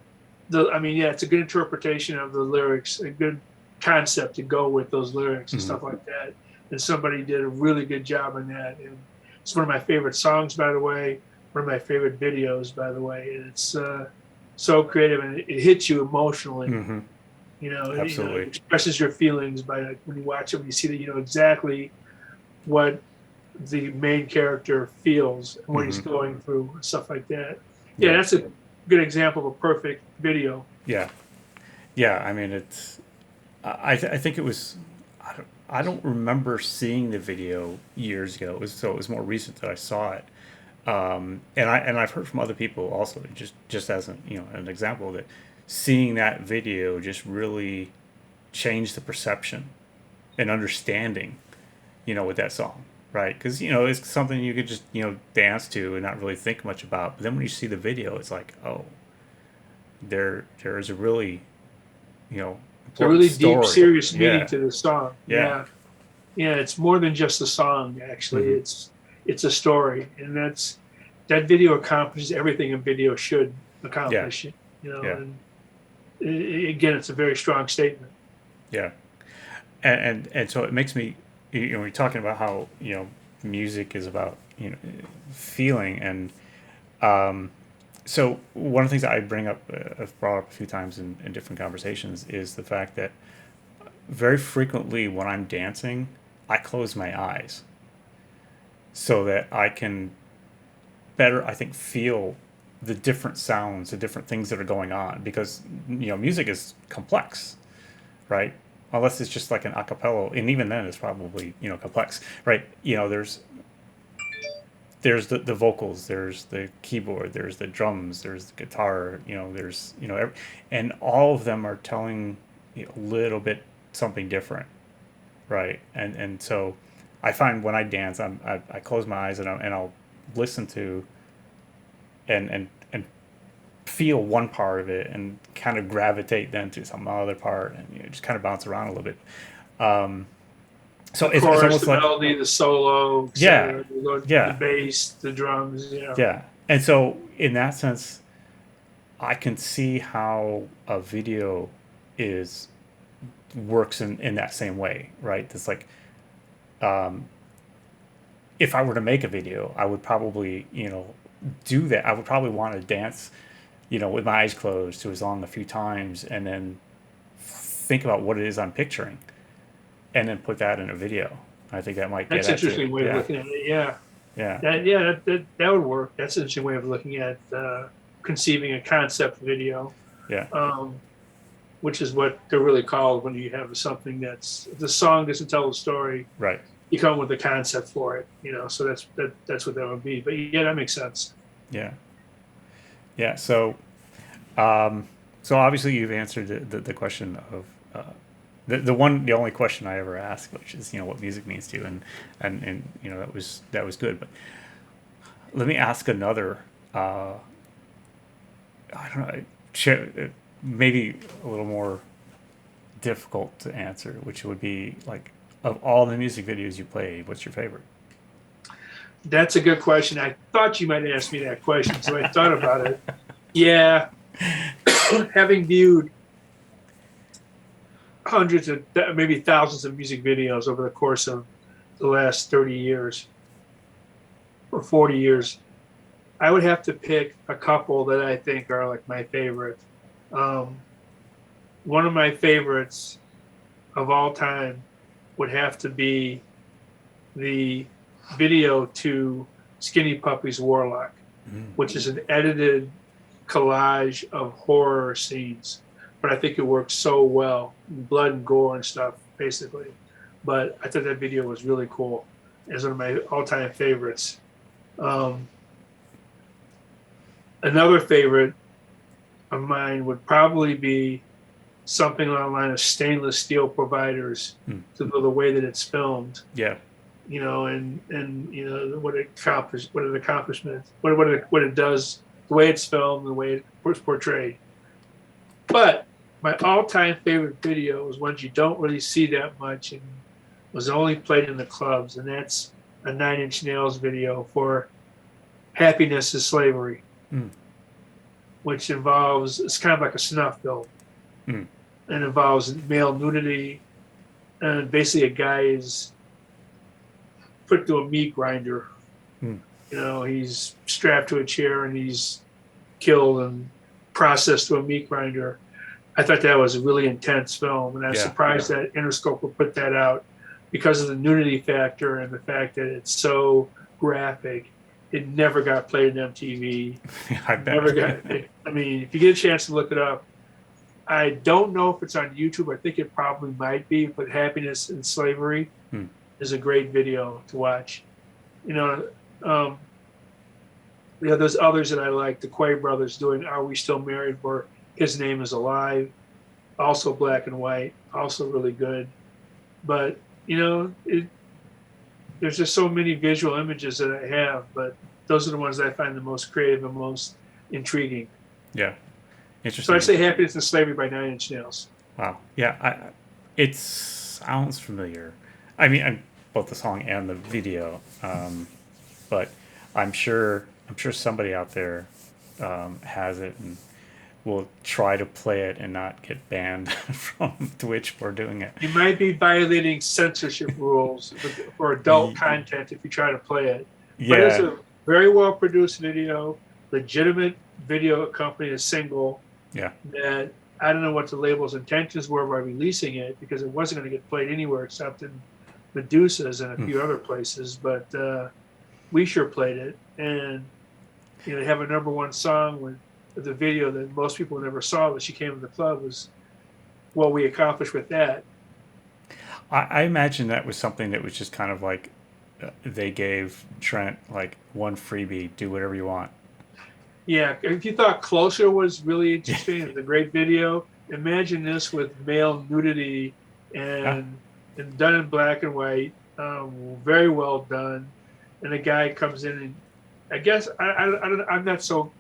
it's a good interpretation of the lyrics, a good concept to go with those lyrics and stuff like that. And somebody did a really good job on that. And it's one of my favorite songs, by the way. One of my favorite videos, by the way. And it's so creative, and it hits you emotionally. Absolutely. It expresses your feelings by when you watch it, when you see that you know exactly what the main character feels and what he's going through and stuff like that. Yeah, that's a good example of a perfect video. Yeah. I mean, it's. I think it was. I don't remember seeing the video years ago. So it was more recent that I saw it. And I've heard from other people also, just as an example, that seeing that video just really changed the perception and understanding, with that song, right? Because it's something you could just dance to and not really think much about. But then when you see the video, it's like, oh, there is a really, it's a really story. deep, serious meaning to the song. Yeah. It's more than just a song. Actually, it's a story, and that video accomplishes everything a video should accomplish. And again, it's a very strong statement. Yeah, and so it makes me, you're talking about how music is about feeling, and so one of the things that I bring up, I've brought up a few times in different conversations, is the fact that very frequently when I'm dancing, I close my eyes so that I can better, I think, feel the different sounds, the different things that are going on, because music is complex, right? Unless it's just like an a cappella, and even then it's probably complex, right? There's the vocals, there's the keyboard, there's the drums, there's the guitar, there's and all of them are telling a little bit something different, right? And so I find when I dance, I close my eyes and I'll listen to and feel one part of it and kind of gravitate then to some other part, and just kind of bounce around a little bit. So the it's chorus, almost the like melody, the solo, the bass, the drums. Yeah. And so in that sense, I can see how a video works in that same way, right? It's like, if I were to make a video, I would probably, do that. I would probably want to dance, with my eyes closed to a song a few times, and then think about what it is I'm picturing, and then put that in a video. I think that might That's get an interesting way of looking at it. Yeah. That would work. That's an interesting way of looking at conceiving a concept video. Yeah. Which is what they're really called when you have something the song doesn't tell the story. Right. You come with a concept for it, so that's what that would be. But yeah, that makes sense. Yeah. So obviously you've answered the question of the only question I ever asked, which is what music means to you, and that was good. But let me ask another. I don't know, maybe a little more difficult to answer, which would be like, of all the music videos you played, what's your favorite? That's a good question. I thought you might ask me that question, so I thought about it. Yeah. Having viewed hundreds of, maybe thousands of music videos over the course of the last 30 years or 40 years, I would have to pick a couple that I think are like my favorite. One of my favorites of all time would have to be the video to Skinny Puppy's Warlock, which is an edited collage of horror scenes. But I think it works so well, blood and gore and stuff, basically. But I thought that video was really cool. It's one of my all-time favorites. Another favorite of mine would probably be something along the line of stainless steel providers to the way that it's filmed. Yeah. You know, and you know what it accomplished, what it accomplishments, what it does, the way it's filmed, the way it's portrayed. But my all-time favorite video is ones you don't really see that much and was only played in the clubs, and that's a Nine Inch Nails video for "Happiness is Slavery," which involves, it's kind of like a snuff film, and involves male nudity, and basically a guy is put to a meat grinder. You know, he's strapped to a chair and he's killed and processed to a meat grinder. I thought that was a really intense film, and I was surprised that Interscope would put that out because of the nudity factor and the fact that it's so graphic. It never got played on MTV. I bet. Never got. I mean, if you get a chance to look it up, I don't know if it's on YouTube. I think it probably might be, but "Happiness in Slavery" is a great video to watch. You know, there's others that I like. The Quay brothers doing "Are We Still Married?" where "His Name Is Alive," also black and white, also really good. But you know, there's just so many visual images that I have, but those are the ones that I find the most creative and most intriguing. Yeah, interesting. So I'd say "Happiness and Slavery" by Nine Inch Nails. Wow. Yeah, it sounds familiar. I mean, both the song and the video, but I'm sure somebody out there has it and will try to play it and not get banned from Twitch for doing it. You might be violating censorship rules for adult content if you try to play it. But it's a very well produced video, legitimate video company, a single. Yeah. That I don't know what the label's intentions were by releasing it, because it wasn't going to get played anywhere except in Medusa's and a few other places. But we sure played it, and you know, to have a #1 song with the video that most people never saw when she came to the club was what we accomplished with that. I imagine that was something that was just kind of like they gave Trent like one freebie, do whatever you want. Yeah, if you thought "Closer" was really interesting, it was a great video. Imagine this with male nudity and done in black and white, very well done. And a guy comes in and I guess I'm not so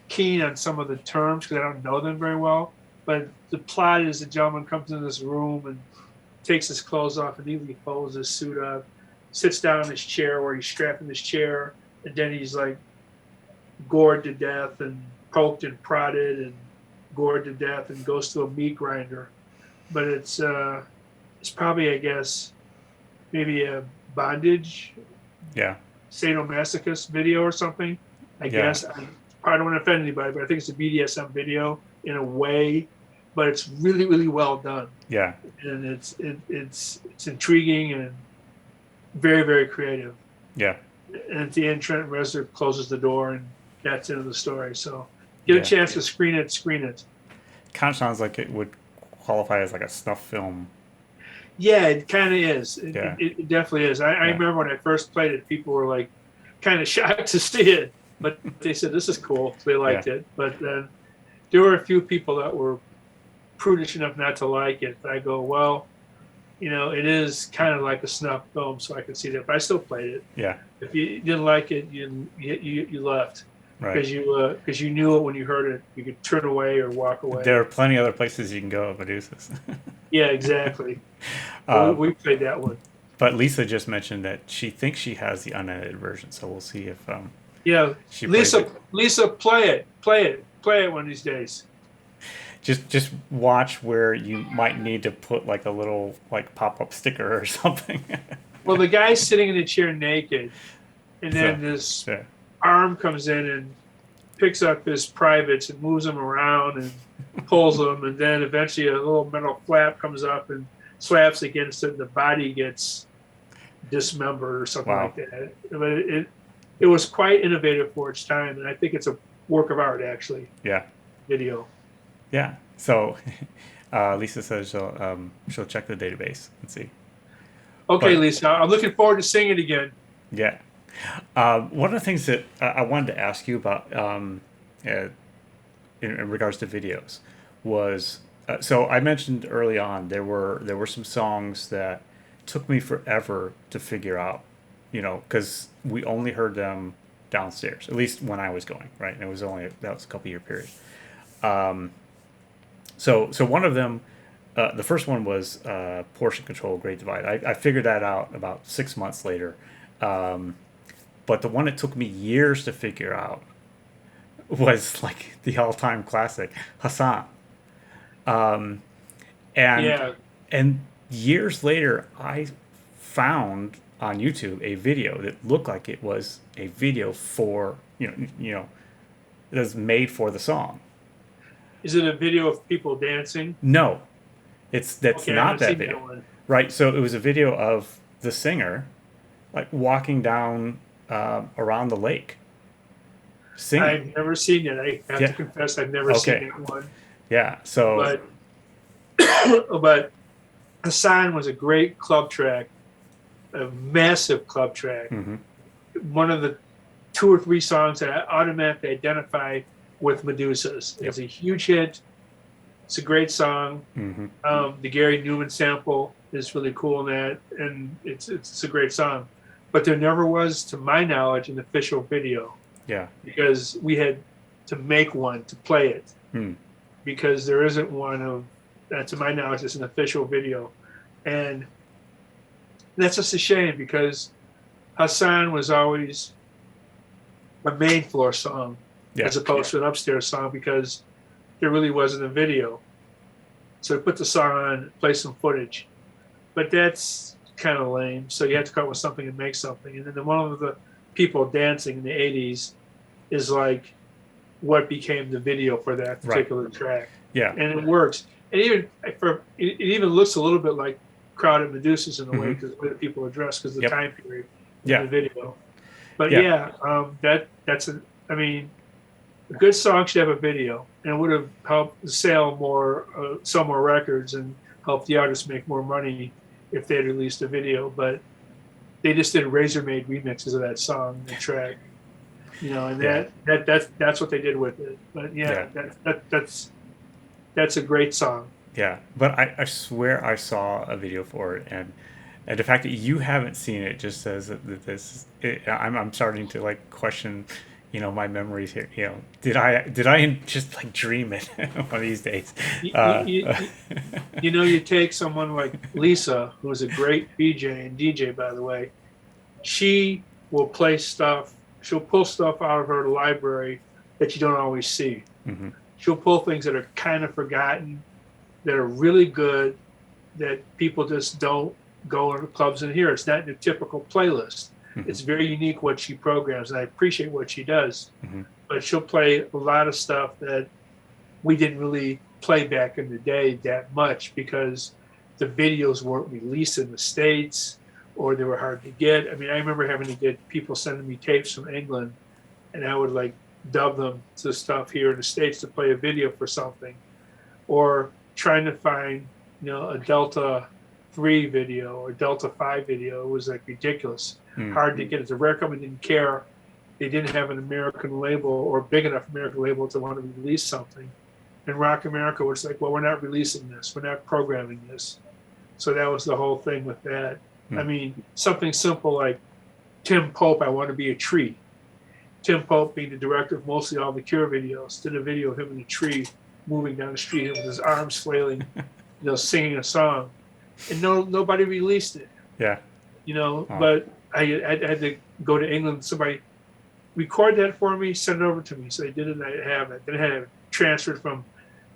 keen on some of the terms because I don't know them very well. But the plot is the gentleman comes into this room and takes his clothes off and neatly folds his suit up, sits down in his chair where he's strapped in his chair, and then he's like gored to death and poked and prodded and gored to death and goes to a meat grinder. But it's probably, I guess, maybe a bondage, sadomasochist video or something. I guess I don't want to offend anybody, but I think it's a BDSM video in a way, but it's really, really well done. Yeah, and it's intriguing and very, very creative. Yeah, and at the end, Trent Reznor closes the door, and that's the end of the story. So, get a chance to screen it. Screen it. Kind of sounds like it would qualify as like a snuff film. Yeah, it kind of is. It definitely is. I remember when I first played it, people were like kind of shocked to see it, but they said this is cool. So they liked it. But then there were a few people that were prudish enough not to like it. But I go, well, you know, it is kind of like a snuff film, so I could see that. But I still played it. Yeah. If you didn't like it, you left. Right. Because you knew it when you heard it. You could turn away or walk away. There are plenty of other places you can go at Medusa's. Yeah, exactly. We played that one. But Lisa just mentioned that she thinks she has the unedited version, so we'll see if she Lisa, play it one of these days. Just watch where you might need to put like a little like pop-up sticker or something. Well, the guy's sitting in the chair naked, and then this arm comes in and picks up his privates and moves them around and pulls them, and then eventually a little metal flap comes up and slaps against it, and the body gets dismembered or something like that. But it was quite innovative for its time, and I think it's a work of art, actually. Yeah. Video. Yeah. So Lisa says she'll check the database and see. Okay, Lisa, I'm looking forward to seeing it again. Yeah. One of the things that I wanted to ask you about, in regards to videos was so I mentioned early on there were some songs that took me forever to figure out, because we only heard them downstairs, at least when I was going, right? And that was a couple year period. So one of them, the first one was Portion Control Great Divide. I figured that out about 6 months later. But the one it took me years to figure out was like the all-time classic, Hassan. And Yeah. and years later, I found on YouTube a video that looked like it was a video for it was made for the song. Is it a video of people dancing? No, that's Okay, I not haven't that seen video, that one. right? So it was a video of the singer, like walking down around the lake, singing. I've never seen it. I have Yeah. to confess, I've never Okay. seen that one. Yeah. So But but Hassan was a great club track, a massive club track. mhm. One of the 2 or 3 songs that I automatically identify with Medusa's. It's a huge hit. It's a great song. Mhm. The Gary Newman sample is really cool in that, and it's a great song. But there never was, to my knowledge, an official video Yeah. because we had to make one to play it. Hmm. Because there isn't one of, to my knowledge, it's an official video. And that's just a shame because Hassan was always a main floor song Yeah. as opposed to an upstairs song because there really wasn't a video. So put the song on, play some footage. But that's kind of lame. So you have to come up with something and make something. And then one of the people dancing in the 80s is like what became the video for that particular track. Yeah. And it works. And it even looks a little bit like Crowded Medusas in a way because the way that people are dressed because of the Yep. time period in Yeah. the video. But Yeah. a good song should have a video, and it would have helped sell more records and helped the artists make more money if they had released a video. But they just did Razor-made remixes of that song, the track, and that's what they did with it. But that's a great song. Yeah, but I swear I saw a video for it, and the fact that you haven't seen it just says that I'm starting to like question, my memories here. Did I just like dream it one of these days? You take someone like Lisa, who is a great BJ and DJ, by the way. She will play stuff. She'll pull stuff out of her library that you don't always see. Mm-hmm. She'll pull things that are kind of forgotten, that are really good, that people just don't go to clubs and hear. It's not in a typical playlist. Mm-hmm. It's very unique what she programs, and I appreciate what she does. Mm-hmm. But she'll play a lot of stuff that we didn't really play back in the day that much because the videos weren't released in the States or they were hard to get. I mean, I remember having to get people sending me tapes from England, and I would like dub them to stuff here in the States to play a video for something, or trying to find, a Delta 3 video or Delta 5 video. It was like ridiculous. Mm-hmm. Hard to get it. The rare company didn't care. They didn't have an American label or big enough American label to want to release something. And Rock America was like, well, we're not releasing this. We're not programming this. So that was the whole thing with that. Mm-hmm. I mean, something simple like Tim Pope, I Want to Be a Tree. Tim Pope, being the director of mostly all the Cure videos, did a video of him in a tree moving down the street with his arms flailing, singing a song. And nobody released it. Yeah. But I had to go to England. Somebody record that for me, send it over to me. So they did it, and I have it. Then I had it transferred from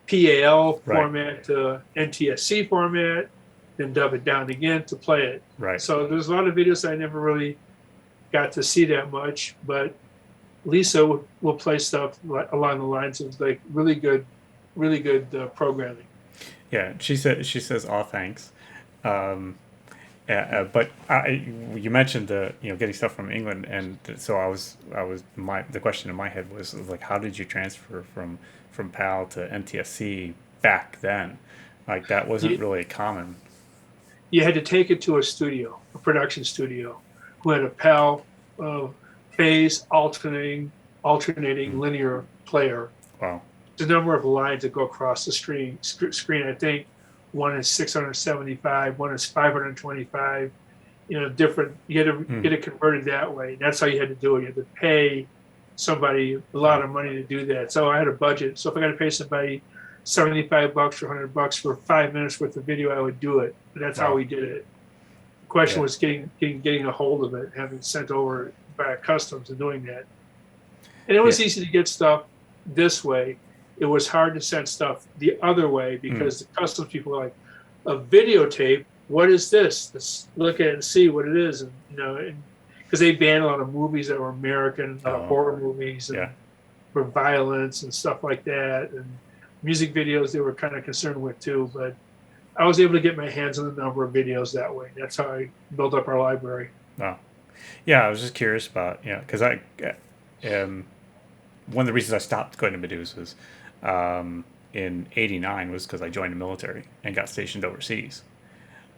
PAL format to NTSC format, then dub it down again to play it. Right. So there's a lot of videos I never really got to see that much, but Lisa will play stuff along the lines of like really good programming. Yeah, she says, "Oh, thanks." But you mentioned getting stuff from England, and so the question in my head was like, how did you transfer from PAL to NTSC back then? Like that wasn't really common. You had to take it to a studio, a production studio, who had a PAL phase alternating alternating linear player. Wow. The number of lines that go across the screen. I think one is 675, one is 525. Different. You had to get it converted that way. That's how you had to do it. You had to pay somebody a lot of money to do that. So I had a budget. So if I got to pay somebody $75 or $100 for 5 minutes worth of video, I would do it. But that's how we did it. The question was getting a hold of it, having sent over by customs and doing that. And it was easy to get stuff this way. It was hard to send stuff the other way because the customs people were like, a videotape, what is this? Let's look at it and see what it is. And because they banned a lot of movies that were American, horror movies, and for violence and stuff like that, and music videos they were kind of concerned with too. But I was able to get my hands on a number of videos that way. That's how I built up our library. Wow. Yeah, I was just curious about, because one of the reasons I stopped going to Medusa's in '89 was because I joined the military and got stationed overseas.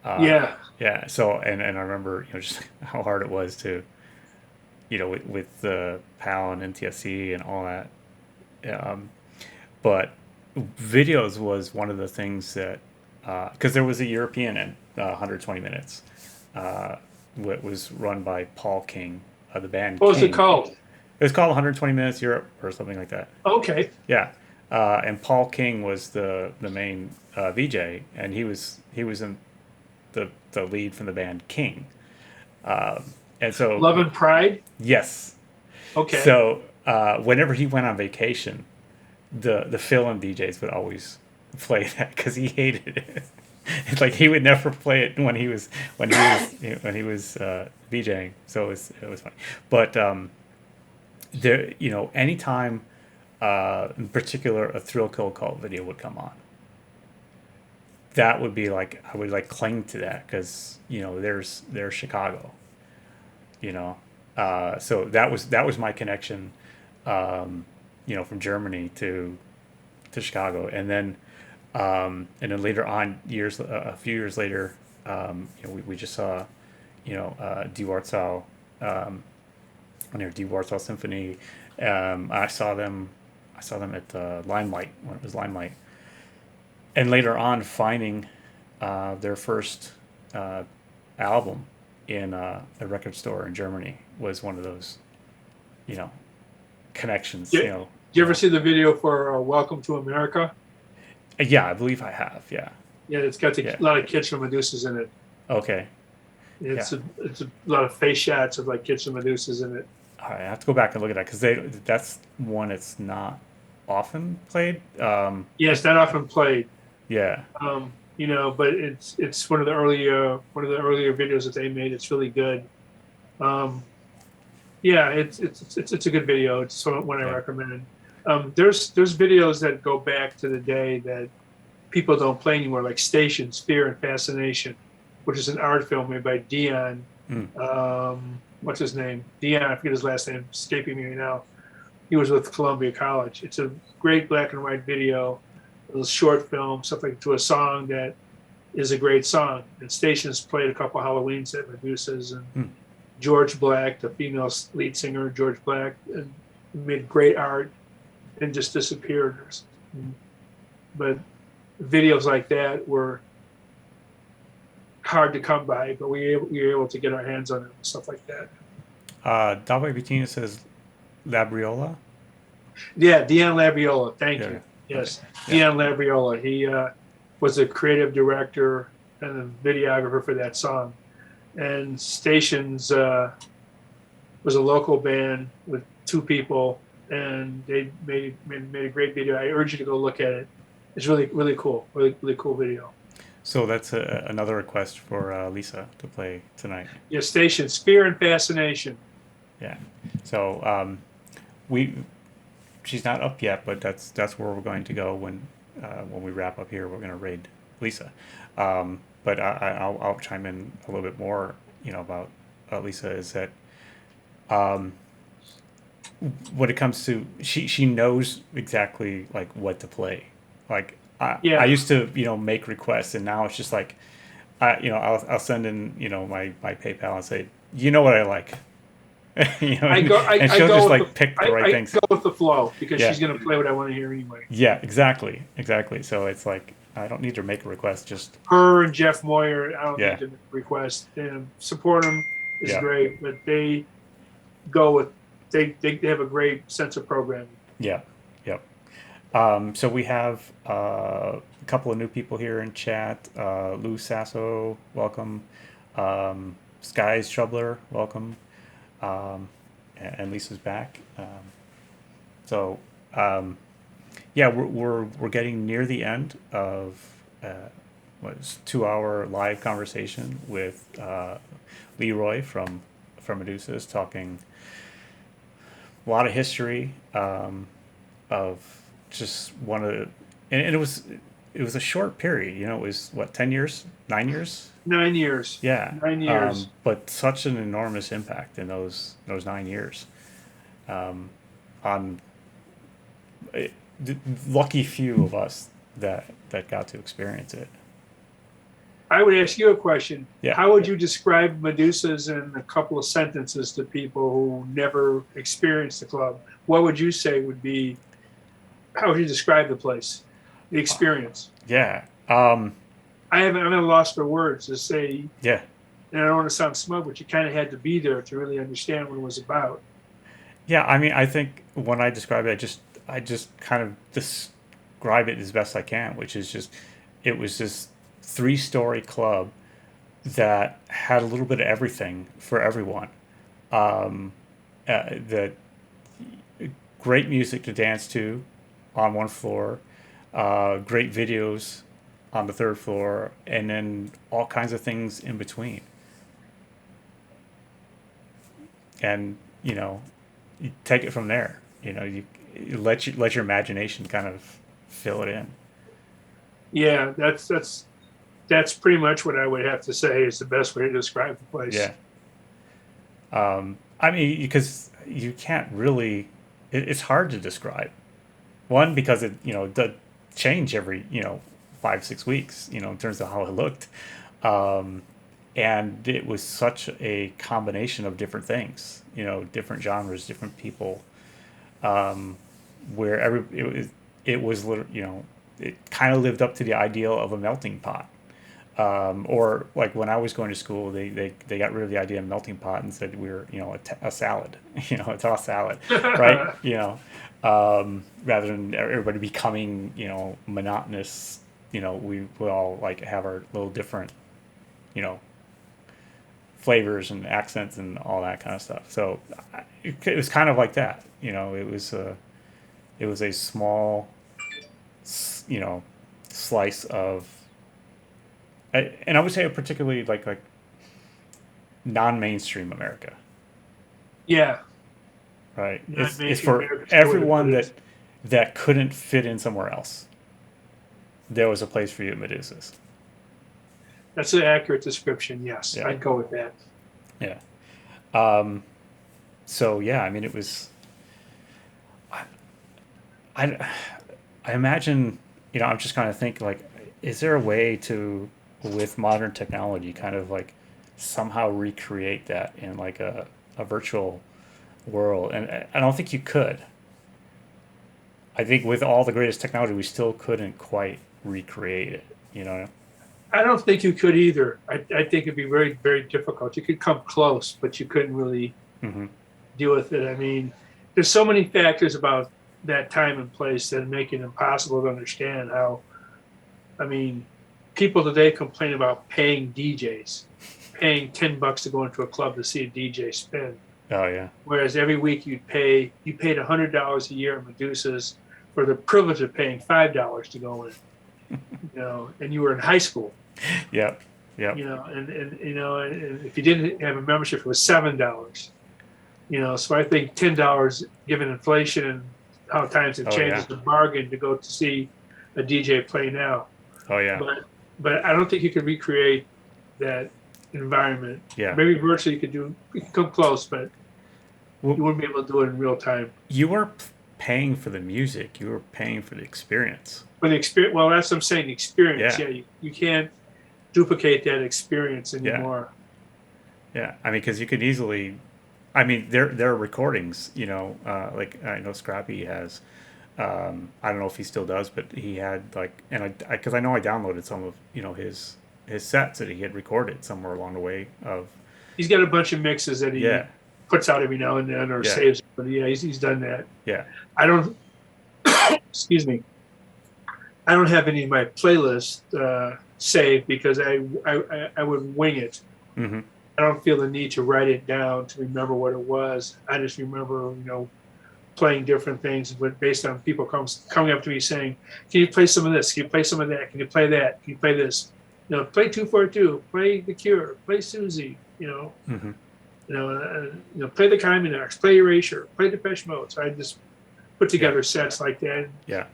Yeah. So, and I remember, just how hard it was to, with the PAL and NTSC and all that. But videos was one of the things that, because there was a European in 120 Minutes, what was run by Paul King of the band. What was it called? It was called 120 Minutes Europe or something like that. Okay. Yeah. And Paul King was the main VJ, and he was in the lead from the band King. And so Love and Pride? Yes. Okay. So whenever he went on vacation, the fill-in DJs would always play that because he hated it. It's like he would never play it when he was VJing. So it was funny. But there, anytime in particular a Thrill Kill Cult video would come on, that would be like I would like cling to that because there's Chicago. So that was my connection. From Germany to Chicago, and then later on, a few years later, we just saw, Die Warsaw, Die Warsaw Symphony. I saw them at Limelight when it was Limelight, and later on finding their first album in a record store in Germany was one of those, connections. Did you ever see the video for Welcome to America? Yeah, I believe I have. Yeah. Yeah, it's got a lot of kids from Medusas in it. Okay. It's a lot of face shots of like kids from Medusas in it. All right, I have to go back and look at that because that's one that's not often played. Yeah, it's not often played. Yeah. But it's one of the earlier videos that they made. It's really good. Yeah, it's a good video. It's one I recommend. There's videos that go back to the day that people don't play anymore, like Stations, Fear and Fascination, which is an art film made by Dion. What's his name? Dion, I forget his last name, escaping me right now. He was with Columbia College. It's a great black and white video, a little short film, something to a song that is a great song. And Stations played a couple Halloweens at Medusa's, and George Black, the female lead singer, George Black, made great art and just disappeared. But videos like that were hard to come by, but we were able to get our hands on it and stuff like that. Dalby Bettina says Labriola. Yeah, Dion Labriola. Thank you. Yes, okay. Dion Labriola. He was a creative director and a videographer for that song. And Stations was a local band with two people, and they made a great video. I urge you to go look at it. It's really, really cool. Really, really cool video. So that's another request for Lisa to play tonight. Yeah, Stations, Fear and Fascination. Yeah. So she's not up yet, but that's where we're going to go when we wrap up here. We're going to raid Lisa. But I'll chime in a little bit more, about Lisa is that when it comes to she knows exactly like what to play. Like I used to make requests, and now it's just like I'll send in my PayPal and say, you know what I like, and she'll just like pick the right things. I go with the flow because Yeah. she's going to play what I want to hear anyway. Yeah, exactly. So it's like I don't need to make a request. Just Her and Jeff Moyer, I don't Yeah. need to make a request. And support them is Yeah. great, but they go with they have a great sense of programming. yeah, yep. So we have a couple of new people here in chat. Lou Sasso, welcome. Skies Troubler, welcome. And Lisa's back. Yeah, we're getting near the end of what is 2 hour live conversation with Leroy from Medusa's, talking a lot of history of just one of the, and it was a short period. It was what, 10 years, 9 years. 9 years. Yeah, 9 years. but such an enormous impact in those 9 years. On the lucky few of us that got to experience it. I would ask you a question. Yeah. How would you describe Medusa's in a couple of sentences to people who never experienced the club? What would you say would be, how would you describe the place, the experience? Yeah. I'm at a loss for words to say. Yeah. And I don't want to sound smug, but you kind of had to be there to really understand what it was about. Yeah, I mean, I think when I describe it, I just kind of describe it as best I can, which is just, it was this 3-story club that had a little bit of everything for everyone. The great music to dance to on one floor, great videos on the 3rd floor, and then all kinds of things in between. And you take it from there. You let your imagination kind of fill it in. Yeah, that's pretty much what I would have to say is the best way to describe the place. Yeah. I mean, because you can't really. It's hard to describe. One, because it does change every 5-6 weeks. In terms of how it looked, and it was such a combination of different things. Different genres, different people. Where it was it kind of lived up to the ideal of a melting pot. Or like when I was going to school, they got rid of the idea of melting pot and said we were a salad, a tossed salad, right? Rather than everybody becoming monotonous. We all like have our little different flavors and accents and all that kind of stuff. So it was kind of like that. It was a small slice of. And I would say particularly like non-mainstream America. Yeah. Right. It's for everyone that couldn't fit in somewhere else. There was a place for you at Medusa's. That's an accurate description. Yes, Yeah. I'd go with that. Yeah. So yeah, I mean, it was. I imagine I'm just kind of thinking like, is there a way to, with modern technology, kind of like somehow recreate that in like a virtual world? And I don't think you could. I think with all the greatest technology, we still couldn't quite recreate it, I don't think you could either. I think it'd be very, very difficult. You could come close, but you couldn't really deal with it. I mean, there's so many factors about that time and place that make it impossible to understand how, I mean, people today complain about paying DJs, paying $10 to go into a club to see a DJ spin. Oh yeah. Whereas every week you paid $100 a year at Medusa's for the privilege of paying $5 to go in, and you were in high school. Yep. Yep. And if you didn't have a membership, it was $7. So I think $10, given inflation and how times have changed, is a bargain to go to see a DJ play now. Oh yeah. But I don't think you could recreate that environment. Yeah. Maybe virtually you could come close, but you wouldn't be able to do it in real time. You were paying for the music. You were paying for the experience. For the experience, well, that's what I'm saying. The experience. Yeah. Yeah. You can't duplicate that experience anymore. Yeah. I mean, because you could easily I mean, there are recordings, like I know Scrappy has. I don't know if he still does, but he had like, and because I know I downloaded some of his sets that he had recorded somewhere along the way of. He's got a bunch of mixes that he Yeah, puts out every now and then or yeah, saves. But yeah, he's done that. yeah, I don't. Excuse me. I don't have any of my playlist saved because I would wing it. mm-hmm. I don't feel the need to write it down to remember what it was. I just remember, playing different things, but based on people coming up to me saying, "Can you play some of this? Can you play some of that? Can you play that? Can you play this? Play 242, play The Cure, play Susie. Mm-hmm. Play the Communards, play Erasure, play Depeche Mode." So I just put together sets like that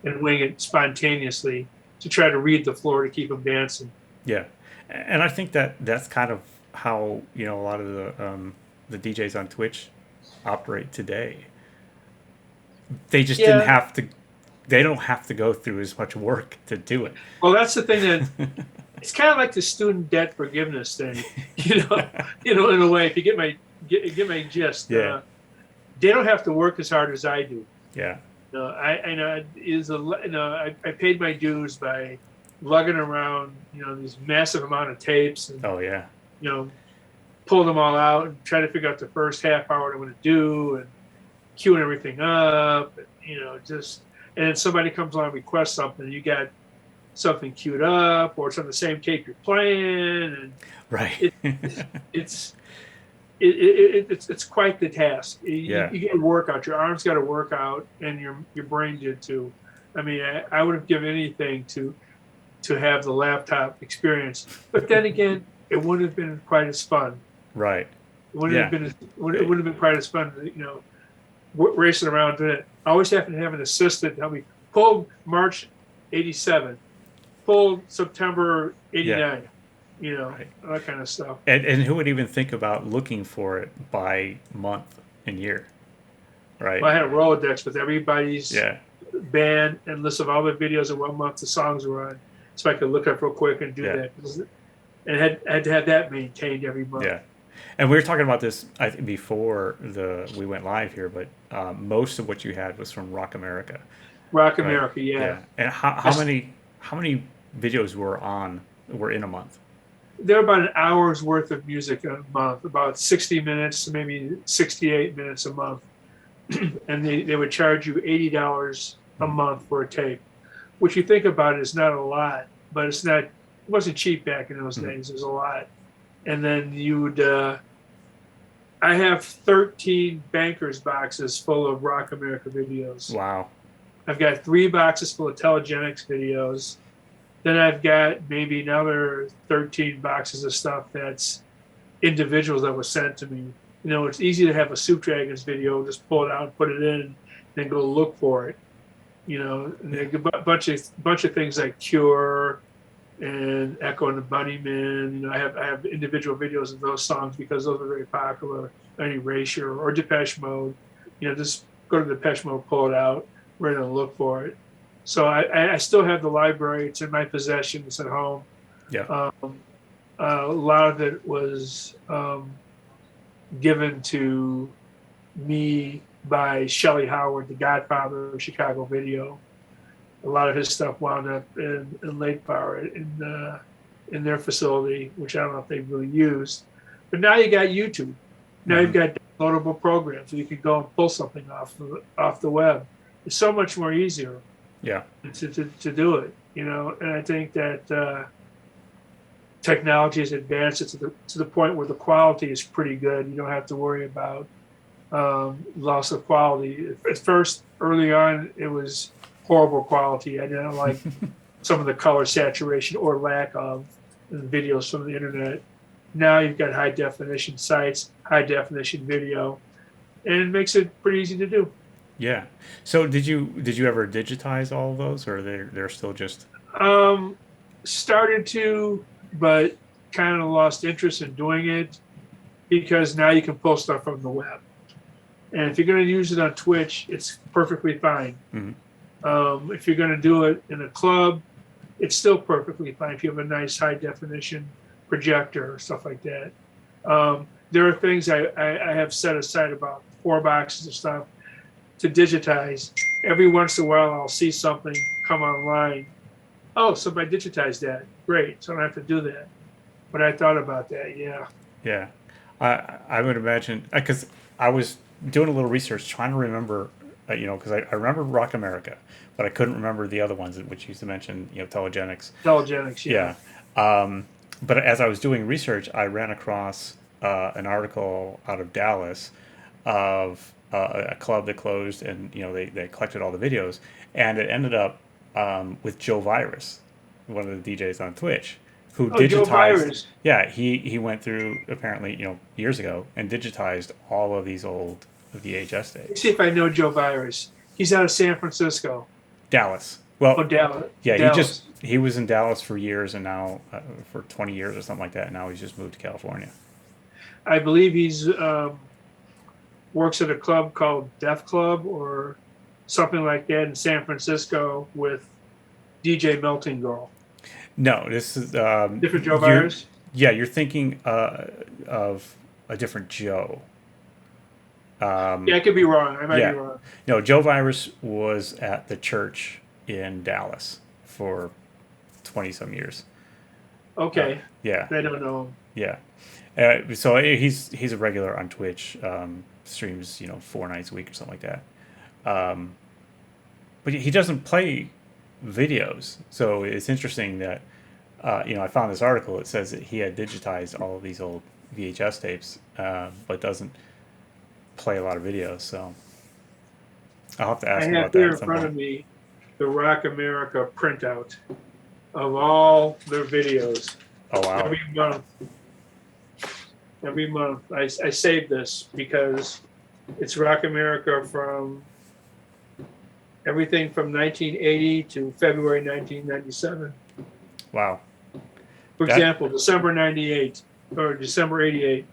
and wing it spontaneously to try to read the floor to keep them dancing. Yeah, and I think that's kind of how a lot of the DJs on Twitch operate today. They just didn't have to. They don't have to go through as much work to do it. Well, that's the thing that it's kind of like the student debt forgiveness thing, in a way. If you get my gist, Yeah. They don't have to work as hard as I do. Yeah. I paid my dues by lugging around, these massive amount of tapes. And, Oh yeah. pull them all out and try to figure out the first half hour what I'm going to do and queuing everything up. And, and then somebody comes along and requests something. You got something queued up, or it's on the same tape you're playing, and right. It's quite the task. You get to work out. Your arms got to work out, and your brain did too. I mean, I would have given anything to have the laptop experience, but then again, it wouldn't have been quite as fun. Right. It wouldn't have been. It wouldn't have been quite as fun. Racing around doing it. I always happen to have an assistant help me. Pulled March '87, pulled September '89. Right. That kind of stuff. And who would even think about looking for it by month and year? Right. Well, I had a Rolodex with everybody's band and list of all the videos of what month the songs were on, so I could look up real quick and do that. And had to have that maintained every month. Yeah. And we were talking about this, I think, before we went live here, but most of what you had was from Rock America. Rock America, yeah. And how many videos were in a month? They're about an hour's worth of music a month, about 60 minutes, maybe 68 minutes a month. And they would charge you $80 a month for a tape, which you think about it is not a lot, but it wasn't cheap back in those days. It was a lot. And then I have 13 bankers boxes full of Rock America videos. Wow. I've got 3 boxes full of Telegenics videos. Then I've got maybe another 13 boxes of stuff that's individuals that was sent to me. It's easy to have a Soup Dragons video, just pull it out, put it in, then go look for it. And a bunch of things like Cure and Echo and the Bunnymen. I have individual videos of those songs because those are very popular. Erasure or Depeche Mode. Just go to Depeche Mode, pull it out, we're going to look for it. So I still have the library. It's in my possession. It's at home. Yeah. A lot of it was given to me by Shelley Howard, the godfather of Chicago video. A lot of his stuff wound up in Lake Power in their facility, which I don't know if they've really used. But now you got YouTube. Now you've got downloadable programs where you can go and pull something off the web. It's so much more easier. Yeah. To do it, and I think that technology has advanced it to the point where the quality is pretty good. You don't have to worry about loss of quality. At first, early on, it was horrible quality. I didn't like some of the color saturation or lack of in videos from the internet. Now you've got high definition sites, high definition video, and it makes it pretty easy to do. Yeah. So did you ever digitize all of those, or they're still just? Started to, but kind of lost interest in doing it because now you can pull stuff from the web, and if you're going to use it on Twitch, it's perfectly fine. Mm-hmm. If you're going to do it in a club, it's still perfectly fine if you have a nice high definition projector or stuff like that. there are things I have set aside, about 4 boxes of stuff to digitize. Every once in a while, I'll see something come online. Oh, somebody digitized that. Great. So I don't have to do that. But I thought about that. Yeah. Yeah, I would imagine because I was doing a little research trying to remember, because I remember Rock America, but I couldn't remember the other ones which you used to mention, Telegenics. Telegenics. Yeah. Yeah. But as I was doing research, I ran across an article out of Dallas of a club that closed, and they collected all the videos, and it ended up with Joe Virus, one of the DJs on Twitch, who Oh, Joe digitized. Virus. Yeah, he went through apparently years ago and digitized all of these old VHS Let's tapes. see if I know Joe Virus. He's out of San Francisco. Dallas. Well, Oh, Dallas. yeah, Dallas. he was in Dallas for years, and now for 20 years or something like that. And now he's just moved to California. I believe he's works at a club called Death Club or something like that in San Francisco with DJ Melting Girl. No, this is Different Joe Virus? Yeah, you're thinking of a different Joe. Yeah, I could be wrong. I might Yeah. be wrong. No, Joe Virus was at the church in Dallas for 20 some years. Okay. Yeah. I don't know him. Yeah. So he's a regular on Twitch, streams 4 nights a week or something like that. But he doesn't play videos, so it's interesting that I found this article. It says that he had digitized all of these old VHS tapes, but doesn't play a lot of videos. So I'll have to ask I him have about that here at in some front point. of me the Rock America printout of all their videos. Oh wow! Every month, I save this because it's Rock America from everything from 1980 to February 1997. Wow. For example, December 98 or December 88,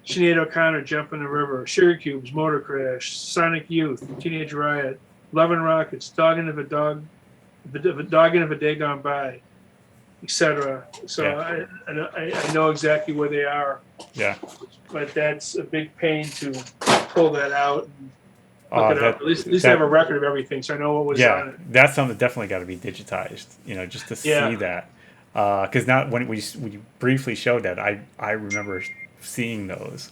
Sinead O'Connor, Jump in the River, Sugar Cubes, Motor Crash, Sonic Youth, Teenage Riot, Love and Rockets, Dogging of a Day Gone By, etc. So Yeah. I know exactly where they are. Yeah. But that's a big pain to pull that out and look it up. At least I that- have a record of everything, so I know what was on Yeah, it. that's something that definitely got to be digitized. Just to Yeah. see that. Because now when we briefly showed that, I remember seeing those.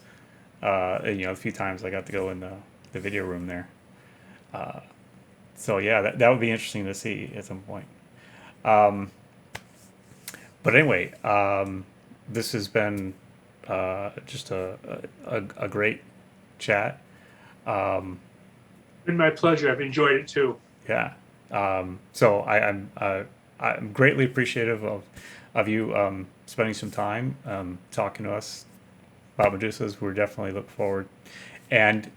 A few times I got to go in the video room there. So yeah, that would be interesting to see at some point. But anyway, this has been just a great chat. Been my pleasure. I've enjoyed it too. Yeah. So I'm greatly appreciative of you spending some time talking to us about Medusas. We're definitely look forward, and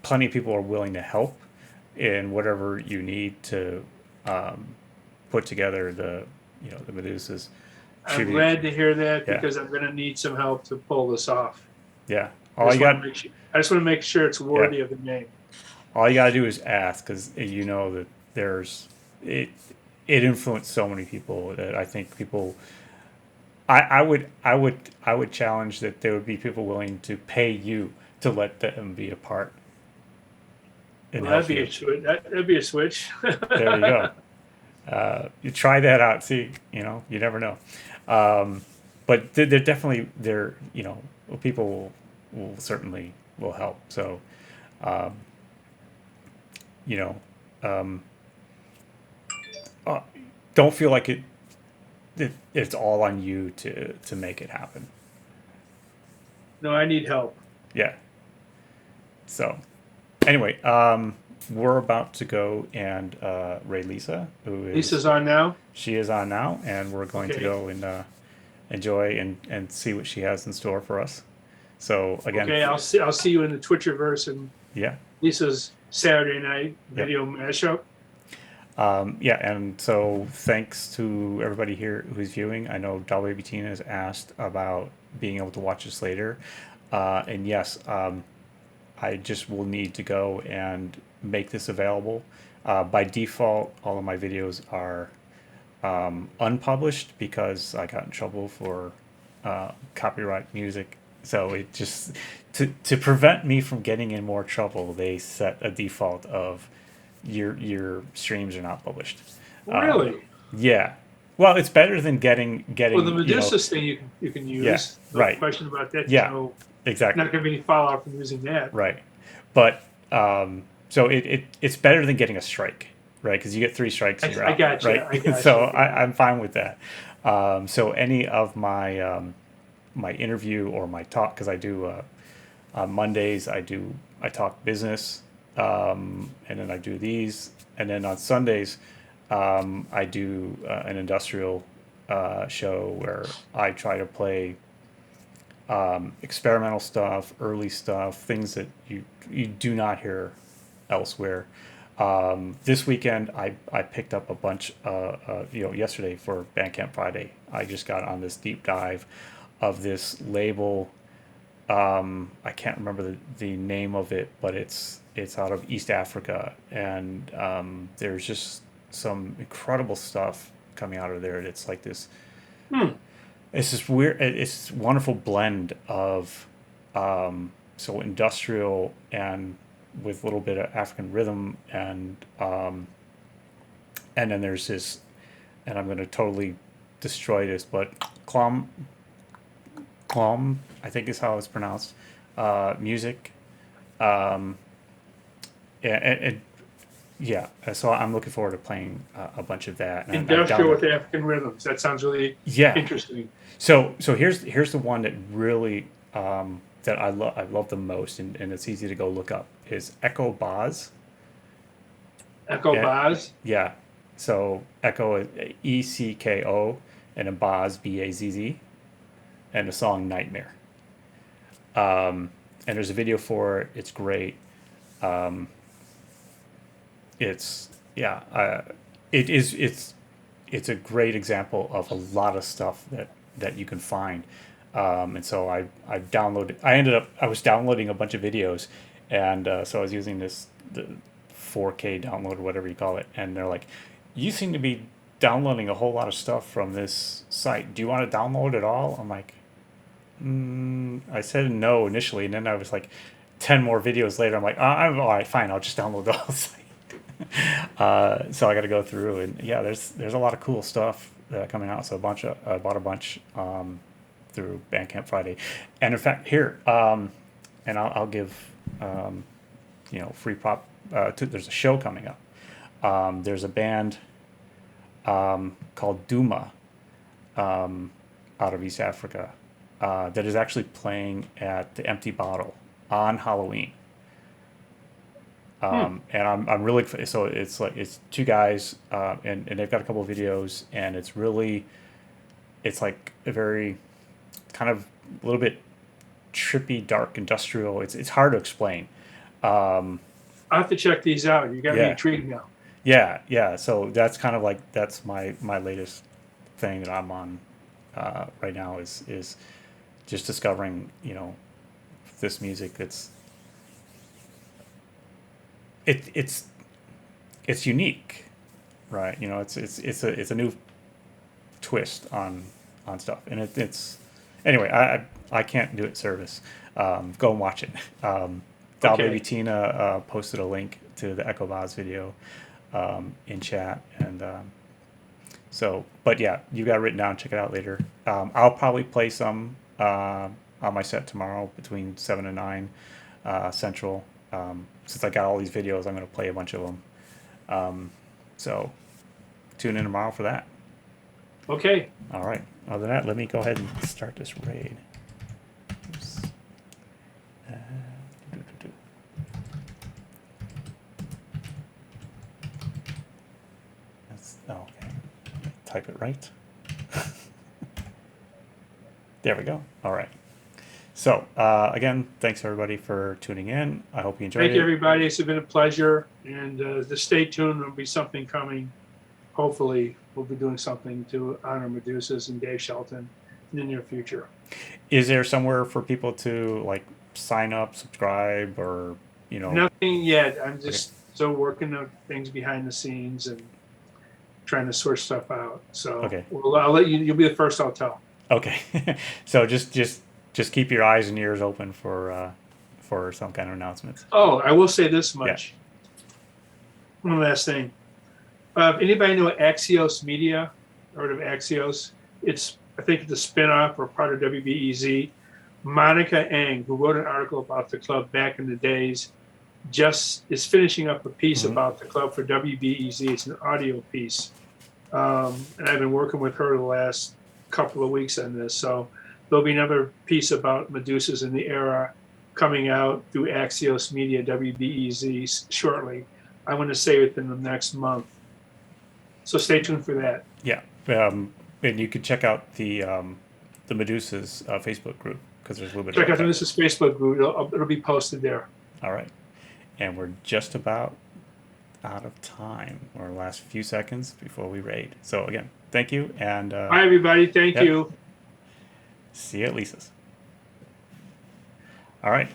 plenty of people are willing to help in whatever you need to put together the Medusas. I'm glad to hear that Yeah. because I'm going to need some help to pull this off. Yeah. I just want to make sure it's worthy of the name. All you gotta do is ask, because that it influenced so many people that I think people. I would challenge that there would be people willing to pay you to let them be a part. Well, that'd be a switch. That'd be a switch. There you go. You try that out. See, you never know. But they're definitely people will certainly will help. So, don't feel like it's all on you to make it happen. No, I need help. Yeah. So, anyway, we're about to go and raid Lisa, who is Lisa's on now. She is on now, and we're going to Okay. go and enjoy and see what she has in store for us. So again, Okay, I'll see you in the Twitcherverse and yeah. Lisa's Saturday night video mashup. Yeah, and so thanks to everybody here who's viewing. I know Doll Baby Tina has asked about being able to watch this later. And yes, I just will need to go and make this available. By default, all of my videos are unpublished because I got in trouble for copyright music. So it just to prevent me from getting in more trouble, they set a default of your streams are not published. Really? Yeah. Well, it's better than getting Well, the you know, Medusa thing you can yeah, use. No right. question about that. There's Yeah, no exactly. not going to be any fallout from using that. Right. But so it's better than getting a strike, right? Because you get 3 strikes and you're I out, got you. right? I got So you. I'm fine with that. So any of my my interview or my talk, because I do on Mondays I talk business, and then I do these, and then on Sundays I do an industrial show where I try to play experimental stuff, early stuff, things that you do not hear elsewhere. This weekend, I picked up a bunch. Yesterday for Bandcamp Friday, I just got on this deep dive of this label. I can't remember the name of it, but it's out of East Africa, and there's just some incredible stuff coming out of there. It's like this. It's this weird. It's this wonderful blend of so industrial and with a little bit of African rhythm, and then there's this, and I'm going to totally destroy this, but clom, I think is how it's pronounced, music, and yeah. So I'm looking forward to playing a bunch of that. And Industrial with African rhythms. That sounds really interesting. So here's the one that really that I love the most, and it's easy to go look up, is Echo Baz. Echo Baz? Yeah. So Echo is ECKO, and then Baz BAZZ, and the song Nightmare. And there's a video for it. It's great. It's a great example of a lot of stuff that you can find. And so I was downloading a bunch of videos, and so I was using the 4K download or whatever you call it, and they're like, you seem to be downloading a whole lot of stuff from this site. Do you want to download it all? I'm like, I said no initially, and then I was like 10 more videos later, I'm like, I'm all right, fine, I'll just download the whole site. So I got to go through, and yeah, there's a lot of cool stuff coming out. So I bought a bunch through Bandcamp Friday, and in fact here, and I'll give free prop. There's a show coming up. There's a band called Duma out of East Africa that is actually playing at the Empty Bottle on Halloween. And I'm really, so it's 2 guys, and they've got a couple of videos, and it's like a very kind of a little bit trippy, dark, industrial. It's hard to explain. I'll have to check these out. You got me intrigued now. Yeah. So that's kind of like, that's my latest thing that I'm on right now is just discovering, this music that's it's unique, right? It's a new twist on stuff, and it's anyway. I can't do it service. Go and watch it. Doll Baby Tina posted a link to the Echo Baz video in chat, and but yeah, you got it written down. Check it out later. I'll probably play some on my set tomorrow between 7 and 9 Central. Since I got all these videos, I'm going to play a bunch of them. So tune in tomorrow for that. Okay. All right. Other than that, let me go ahead and start this raid. Oops. Okay. Type it right. There we go. All right. So, again, thanks everybody for tuning in. I hope you enjoyed it. Thank you, everybody. It's been a pleasure. And just stay tuned. There'll be something coming. Hopefully, we'll be doing something to honor Medusas and Dave Shelton in the near future. Is there somewhere for people to sign up, subscribe, or Nothing yet. I'm just still working on things behind the scenes and trying to sort stuff out. So I'll let you. You'll be the first I'll tell. Okay. So just keep your eyes and ears open for some kind of announcements. Oh, I will say this much. One last thing. Anybody know Axios Media? Heard of Axios? I think it's a spinoff or part of WBEZ. Monica Eng, who wrote an article about the club back in the days, just is finishing up a piece about the club for WBEZ. It's an audio piece. And I've been working with her the last couple of weeks on this. So there'll be another piece about Medusas in the era coming out through Axios Media, WBEZ, shortly. I'm going to say within the next month. So stay tuned for that. Yeah. And you can check out the Medusas Facebook group because there's a little bit. Check out the Medusas Facebook group. It'll be posted there. All right. And we're just about out of time. Our last few seconds before we raid. So again, thank you. And bye, everybody. Thank you. See you at Lisa's. All right.